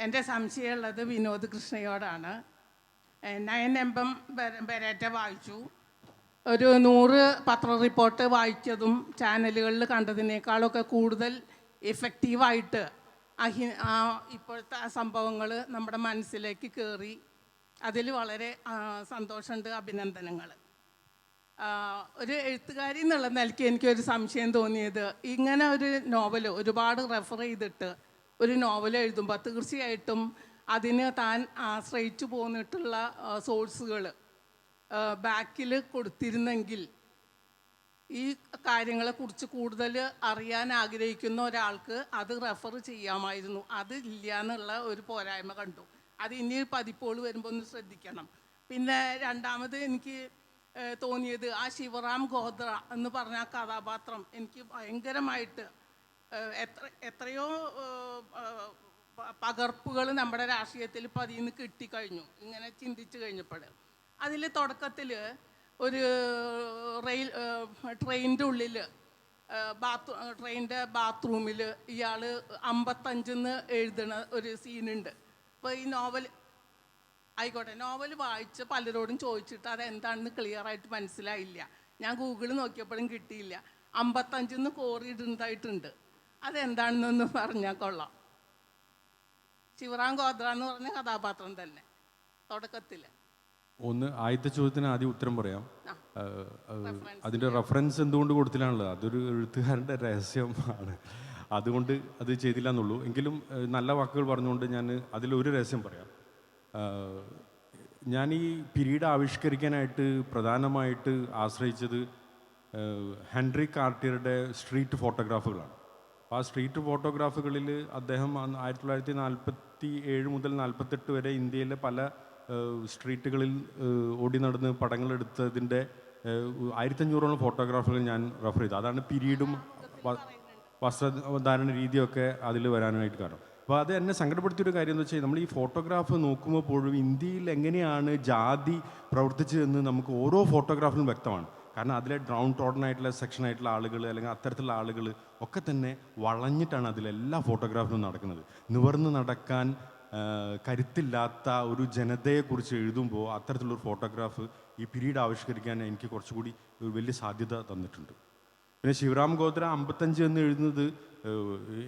എൻ്റെ സംശയമുള്ളത് വിനോദ് കൃഷ്ണയോടാണ്. 9 പെരേറ്റ വായിച്ചു. ഒരു 100 പത്ര റിപ്പോർട്ട് വായിച്ചതും ചാനലുകളിൽ കണ്ടതിനേക്കാളൊക്കെ കൂടുതൽ ഇഫക്റ്റീവായിട്ട് ഇപ്പോഴത്തെ സംഭവങ്ങൾ നമ്മുടെ മനസ്സിലേക്ക് കയറി. അതിൽ വളരെ സന്തോഷമുണ്ട്, അഭിനന്ദനങ്ങൾ. ഒരു എഴുത്തുകാരി എന്നുള്ള നിലയ്ക്ക് എനിക്കൊരു സംശയം തോന്നിയത്, ഇങ്ങനെ ഒരു നോവൽ ഒരുപാട് റെഫർ ചെയ്തിട്ട് ഒരു നോവൽ എഴുതുമ്പോൾ തീർച്ചയായിട്ടും അതിന് താൻ ആശ്രയിച്ചു പോന്നിട്ടുള്ള സോഴ്സുകൾ ബാക്കിൽ കൊടുത്തിരുന്നെങ്കിൽ ഈ കാര്യങ്ങളെക്കുറിച്ച് കൂടുതൽ അറിയാൻ ആഗ്രഹിക്കുന്ന ഒരാൾക്ക് അത് റെഫർ ചെയ്യാമായിരുന്നു. അത് ഇല്ല എന്നുള്ള ഒരു പോരായ്മ കണ്ടു. അത് ഇനി പതിപ്പുകൾ വരുമ്പോൾ ഒന്ന് ശ്രദ്ധിക്കണം. പിന്നെ രണ്ടാമത് എനിക്ക് തോന്നിയത് ആ ശിവറാം ഗോത്ര എന്ന് പറഞ്ഞ ആ കഥാപാത്രം എനിക്ക് ഭയങ്കരമായിട്ട് എത്രയോ പകർപ്പുകൾ നമ്മുടെ രാഷ്ട്രീയത്തിൽ ഇപ്പോൾ അതിൽ നിന്ന് കിട്ടിക്കഴിഞ്ഞു ഇങ്ങനെ ചിന്തിച്ചു കഴിഞ്ഞപ്പോൾ. അതിൽ തുടക്കത്തിൽ ഒരു ട്രെയിനിൻ്റെ ഉള്ളിൽ ട്രെയിനിൻ്റെ ബാത്റൂമിൽ ഇയാൾ 55 എഴുതണ ഒരു സീനുണ്ട്. അപ്പോൾ ഈ നോവൽ ആയിക്കോട്ടെ, നോവൽ വായിച്ച് പലരോടും ചോദിച്ചിട്ട് അതെന്താണെന്ന് ക്ലിയറായിട്ട് മനസ്സിലായില്ല. ഞാൻ ഗൂഗിളിൽ നോക്കിയപ്പോഴും കിട്ടിയില്ല. 55 കോറിയിടുന്നതായിട്ടുണ്ട്. അതെന്താണെന്നൊന്ന് പറഞ്ഞാൽ കൊള്ളാം. ശിവറാം ഗോത്ര എന്ന് പറഞ്ഞ കഥാപാത്രം തന്നെ തുടക്കത്തിൽ. ആദ്യത്തെ ചോദ്യത്തിന് ആദ്യം ഉത്തരം പറയാം. അതിൻ്റെ റെഫറൻസ് എന്തുകൊണ്ട് കൊടുത്തില്ലാണുള്ളത്, അതൊരു എഴുത്തുകാരൻ്റെ രഹസ്യമാണ്. അതുകൊണ്ട് അത് ചെയ്തില്ല എന്നുള്ളൂ. എങ്കിലും നല്ല വാക്കുകൾ പറഞ്ഞുകൊണ്ട് ഞാൻ അതിലൊരു രഹസ്യം പറയാം. ഞാൻ ഈ പീരീഡ് ആവിഷ്കരിക്കാനായിട്ട് പ്രധാനമായിട്ട് ആശ്രയിച്ചത് ഹെൻറി കാർട്ടിയറുടെ സ്ട്രീറ്റ് ഫോട്ടോഗ്രാഫുകളാണ്. അപ്പോൾ ആ സ്ട്രീറ്റ് ഫോട്ടോഗ്രാഫുകളിൽ അദ്ദേഹം 1947 മുതൽ 48 വരെ ഇന്ത്യയിലെ പല സ്ട്രീറ്റുകളിൽ ഓടി നടന്ന് പടങ്ങളെടുത്തതിൻ്റെ 1500ഓളം ഫോട്ടോഗ്രാഫുകൾ ഞാൻ റെഫർ ചെയ്തു. അതാണ് പീരീഡും വസ്ത്രധാരണ രീതിയൊക്കെ അതിൽ വരാനായിട്ട് കാരണം. അപ്പോൾ അത് എന്നെ സങ്കടപ്പെടുത്തിയൊരു കാര്യം എന്ന് വെച്ചാൽ, നമ്മൾ ഈ ഫോട്ടോഗ്രാഫ് നോക്കുമ്പോൾ പോലും ഇന്ത്യയിൽ എങ്ങനെയാണ് ജാതി പ്രവർത്തിച്ചതെന്ന് നമുക്ക് ഓരോ ഫോട്ടോഗ്രാഫിലും വ്യക്തമാണ്. കാരണം അതിലെ ഡൗൺ ടോട്ടൺ ആയിട്ടുള്ള സെക്ഷനായിട്ടുള്ള ആളുകൾ അല്ലെങ്കിൽ അത്തരത്തിലുള്ള ആളുകൾ ഒക്കെ തന്നെ വളഞ്ഞിട്ടാണ് അതിലെല്ലാ ഫോട്ടോഗ്രാഫിലും നടക്കുന്നത്. നിവർന്ന് നടക്കാൻ കരുത്തില്ലാത്ത ഒരു ജനതയെക്കുറിച്ച് എഴുതുമ്പോൾ അത്തരത്തിലുള്ളൊരു ഫോട്ടോഗ്രാഫ് ഈ പീരീഡ് ആവിഷ്കരിക്കാൻ എനിക്ക് കുറച്ചുകൂടി ഒരു വലിയ സാധ്യത തന്നിട്ടുണ്ട്. പിന്നെ ശിവറാം ഗോത്ര 55 എന്ന് എഴുതുന്നത്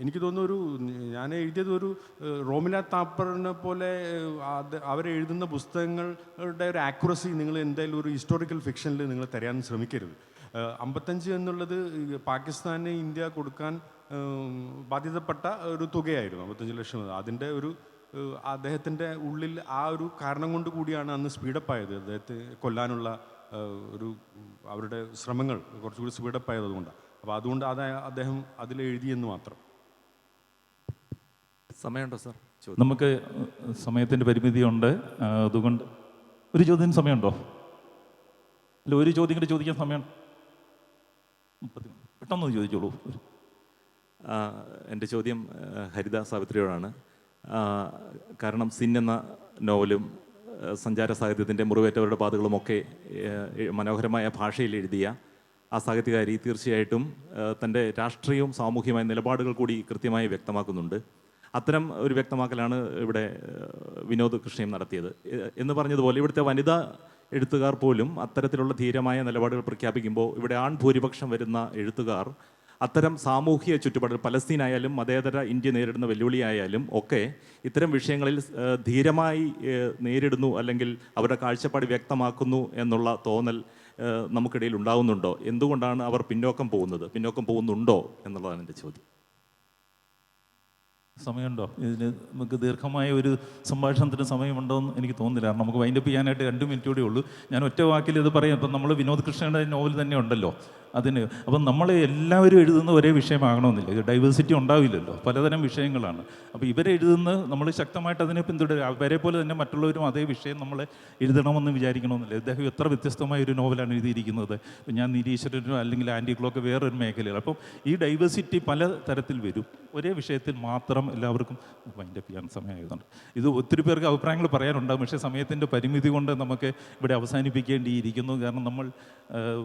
എനിക്ക് തോന്നുന്നു ഞാൻ എഴുതിയത് ഒരു റോമില താപ്പറിനെ പോലെ അവരെഴുതുന്ന പുസ്തകങ്ങളുടെ ഒരു ആക്യുറസി നിങ്ങൾ എന്തായാലും ഒരു ഹിസ്റ്റോറിക്കൽ ഫിക്ഷനിൽ നിങ്ങൾ തരാൻ ശ്രമിക്കരുത്. 55 എന്നുള്ളത് പാകിസ്ഥാന് ഇന്ത്യ കൊടുക്കാൻ ബാധ്യതപ്പെട്ട ഒരു തുകയായിരുന്നു, 55 ലക്ഷം. അതിൻ്റെ അദ്ദേഹത്തിൻ്റെ ഉള്ളിൽ ആ ഒരു കാരണം കൊണ്ട് കൂടിയാണ് അന്ന് സ്പീഡപ്പായത്. അദ്ദേഹത്തെ കൊല്ലാനുള്ള അവരുടെ ശ്രമങ്ങൾ കുറച്ചുകൂടി സ്പീഡപ്പായത് അതുകൊണ്ടാണ്. അപ്പോൾ അതുകൊണ്ട് അദ്ദേഹം അതിൽ എഴുതിയെന്ന് മാത്രം. സമയമുണ്ടോ സാർ? നമുക്ക് സമയത്തിൻ്റെ പരിമിതിയുണ്ട്. അതുകൊണ്ട് ഒരു ചോദ്യത്തിന് സമയമുണ്ടോ? അല്ല, ഒരു ചോദ്യം കൂടി ചോദിക്കാൻ സമയം പെട്ടെന്ന് ചോദിച്ചോളൂ. എൻ്റെ ചോദ്യം ഹരിത സാവിത്രിയോടാണ്. കാരണം സിൻ എന്ന നോവലും സഞ്ചാര സാഹിത്യത്തിൻ്റെ മുറിവേറ്റവരുടെ പാതകളുമൊക്കെ മനോഹരമായ ഭാഷയിൽ എഴുതിയ ആ സാഹിത്യകാരി തീർച്ചയായിട്ടും തൻ്റെ രാഷ്ട്രീയവും സാമൂഹികമായ നിലപാടുകൾ കൂടി കൃത്യമായി വ്യക്തമാക്കുന്നുണ്ട്. അത്തരം ഒരു വ്യക്തമാക്കലാണ് ഇവിടെ വിനോദ് കൃഷ്ണയും നടത്തിയത്. എന്ന് പറഞ്ഞതുപോലെ ഇവിടുത്തെ വനിതാ എഴുത്തുകാർ പോലും അത്തരത്തിലുള്ള ധീരമായ നിലപാടുകൾ പ്രഖ്യാപിക്കുമ്പോൾ ഇവിടെ ആൺഭൂരിപക്ഷം വരുന്ന എഴുത്തുകാർ അത്തരം സാമൂഹിക ചുറ്റുപാടുകൾ, പലസ്തീനായാലും മതേതര ഇന്ത്യ നേരിടുന്ന വെല്ലുവിളിയായാലും ഒക്കെ ഇത്തരം വിഷയങ്ങളിൽ ധീരമായി നേരിടുന്നു, അല്ലെങ്കിൽ അവരുടെ കാഴ്ചപ്പാട് വ്യക്തമാക്കുന്നു എന്നുള്ള തോന്നൽ നമുക്കിടയിൽ ഉണ്ടാകുന്നുണ്ടോ? എന്തുകൊണ്ടാണ് അവർ പിന്നോക്കം പോകുന്നുണ്ടോ എന്നുള്ളതാണ് എൻ്റെ ചോദ്യം. സമയമുണ്ടോ? ഇതിന് നമുക്ക് ദീർഘമായ ഒരു സംഭാഷണത്തിന് സമയമുണ്ടോ എന്ന് എനിക്ക് തോന്നുന്നില്ല. കാരണം നമുക്ക് വൈൻഡപ്പ് ചെയ്യാനായിട്ട് 2 മിനിറ്റ് കൂടെ ഉള്ളൂ. ഞാൻ ഒറ്റ വാക്കിൽ ഇത് പറയാം. ഇപ്പം നമ്മൾ വിനോദ് കൃഷ്ണയുടെ നോവൽ തന്നെ ഉണ്ടല്ലോ അതിന്. അപ്പം നമ്മൾ എല്ലാവരും എഴുതുന്ന ഒരേ വിഷയമാകണമെന്നില്ല. ഇത് ഡൈവേഴ്സിറ്റി ഉണ്ടാവില്ലല്ലോ, പലതരം വിഷയങ്ങളാണ്. അപ്പോൾ ഇവരെഴുതുന്ന നമ്മൾ ശക്തമായിട്ട് അതിനെ പിന്തുടരുക. അവരെ പോലെ തന്നെ മറ്റുള്ളവരും അതേ വിഷയം നമ്മൾ എഴുതണമെന്ന് വിചാരിക്കണമെന്നില്ല. ഇദ്ദേഹം എത്ര വ്യത്യസ്തമായ ഒരു നോവലാണ് എഴുതിയിരിക്കുന്നത്. ഞാൻ നിരീശ്വരനോ അല്ലെങ്കിൽ ആൻറ്റിക്കളോ ഒക്കെ വേറൊരു മേഖലയാണ്. അപ്പം ഈ ഡൈവേഴ്സിറ്റി പല തരത്തിൽ വരും. ഒരേ വിഷയത്തിൽ മാത്രം എല്ലാവർക്കും വൈൻഡപ്പ് ചെയ്യാൻ സമയമായതുകൊണ്ട് ഇത് ഒത്തിരി പേർക്ക് അഭിപ്രായങ്ങൾ പറയാനുണ്ടാകും. പക്ഷേ സമയത്തിൻ്റെ പരിമിതി കൊണ്ട് നമുക്ക് ഇവിടെ അവസാനിപ്പിക്കേണ്ടിയിരിക്കുന്നു. കാരണം നമ്മൾ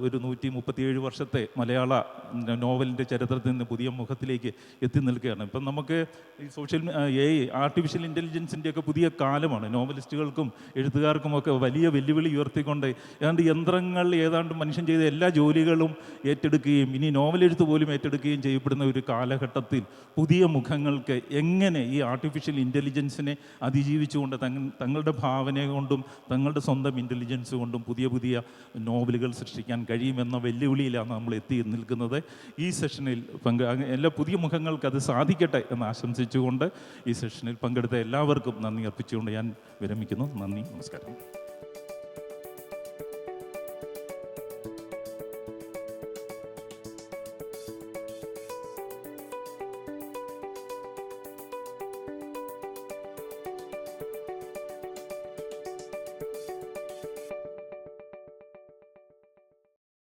ഒരു 137 വർഷം വർഷത്തെ മലയാള നോവലിൻ്റെ ചരിത്രത്തിൽ നിന്ന് പുതിയ മുഖത്തിലേക്ക് എത്തി നിൽക്കുകയാണ്. ഇപ്പം നമുക്ക് ഈ ആർട്ടിഫിഷ്യൽ ഇൻ്റലിജൻസിൻ്റെയൊക്കെ പുതിയ കാലമാണ്. നോവലിസ്റ്റുകൾക്കും എഴുത്തുകാർക്കുമൊക്കെ വലിയ വെല്ലുവിളി ഉയർത്തിക്കൊണ്ട് ഏതാണ്ട് യന്ത്രങ്ങൾ ഏതാണ്ട് മനുഷ്യൻ ചെയ്ത എല്ലാ ജോലികളും ഏറ്റെടുക്കുകയും ഇനി നോവലെഴുത്ത് പോലും ഏറ്റെടുക്കുകയും ചെയ്യപ്പെടുന്ന ഒരു കാലഘട്ടത്തിൽ പുതിയ മുഖങ്ങൾക്ക് എങ്ങനെ ഈ ആർട്ടിഫിഷ്യൽ ഇൻ്റലിജൻസിനെ അതിജീവിച്ചുകൊണ്ട് തങ്ങളുടെ ഭാവന കൊണ്ടും തങ്ങളുടെ സ്വന്തം ഇൻ്റലിജൻസ് കൊണ്ടും പുതിയ പുതിയ നോവലുകൾ സൃഷ്ടിക്കാൻ കഴിയുമെന്ന വെല്ലുവിളിയിലാണ് നമ്മൾ എത്തി നിൽക്കുന്നത്. ഈ സെഷനിൽ എല്ലാ പുതിയ മുഖങ്ങൾക്ക് അത് സാധിക്കട്ടെ എന്ന് ആശംസിച്ചുകൊണ്ട് ഈ സെഷനിൽ പങ്കെടുത്ത എല്ലാവർക്കും നന്ദി അർപ്പിച്ചുകൊണ്ട് ഞാൻ വിരമിക്കുന്നു. നന്ദി, നമസ്കാരം.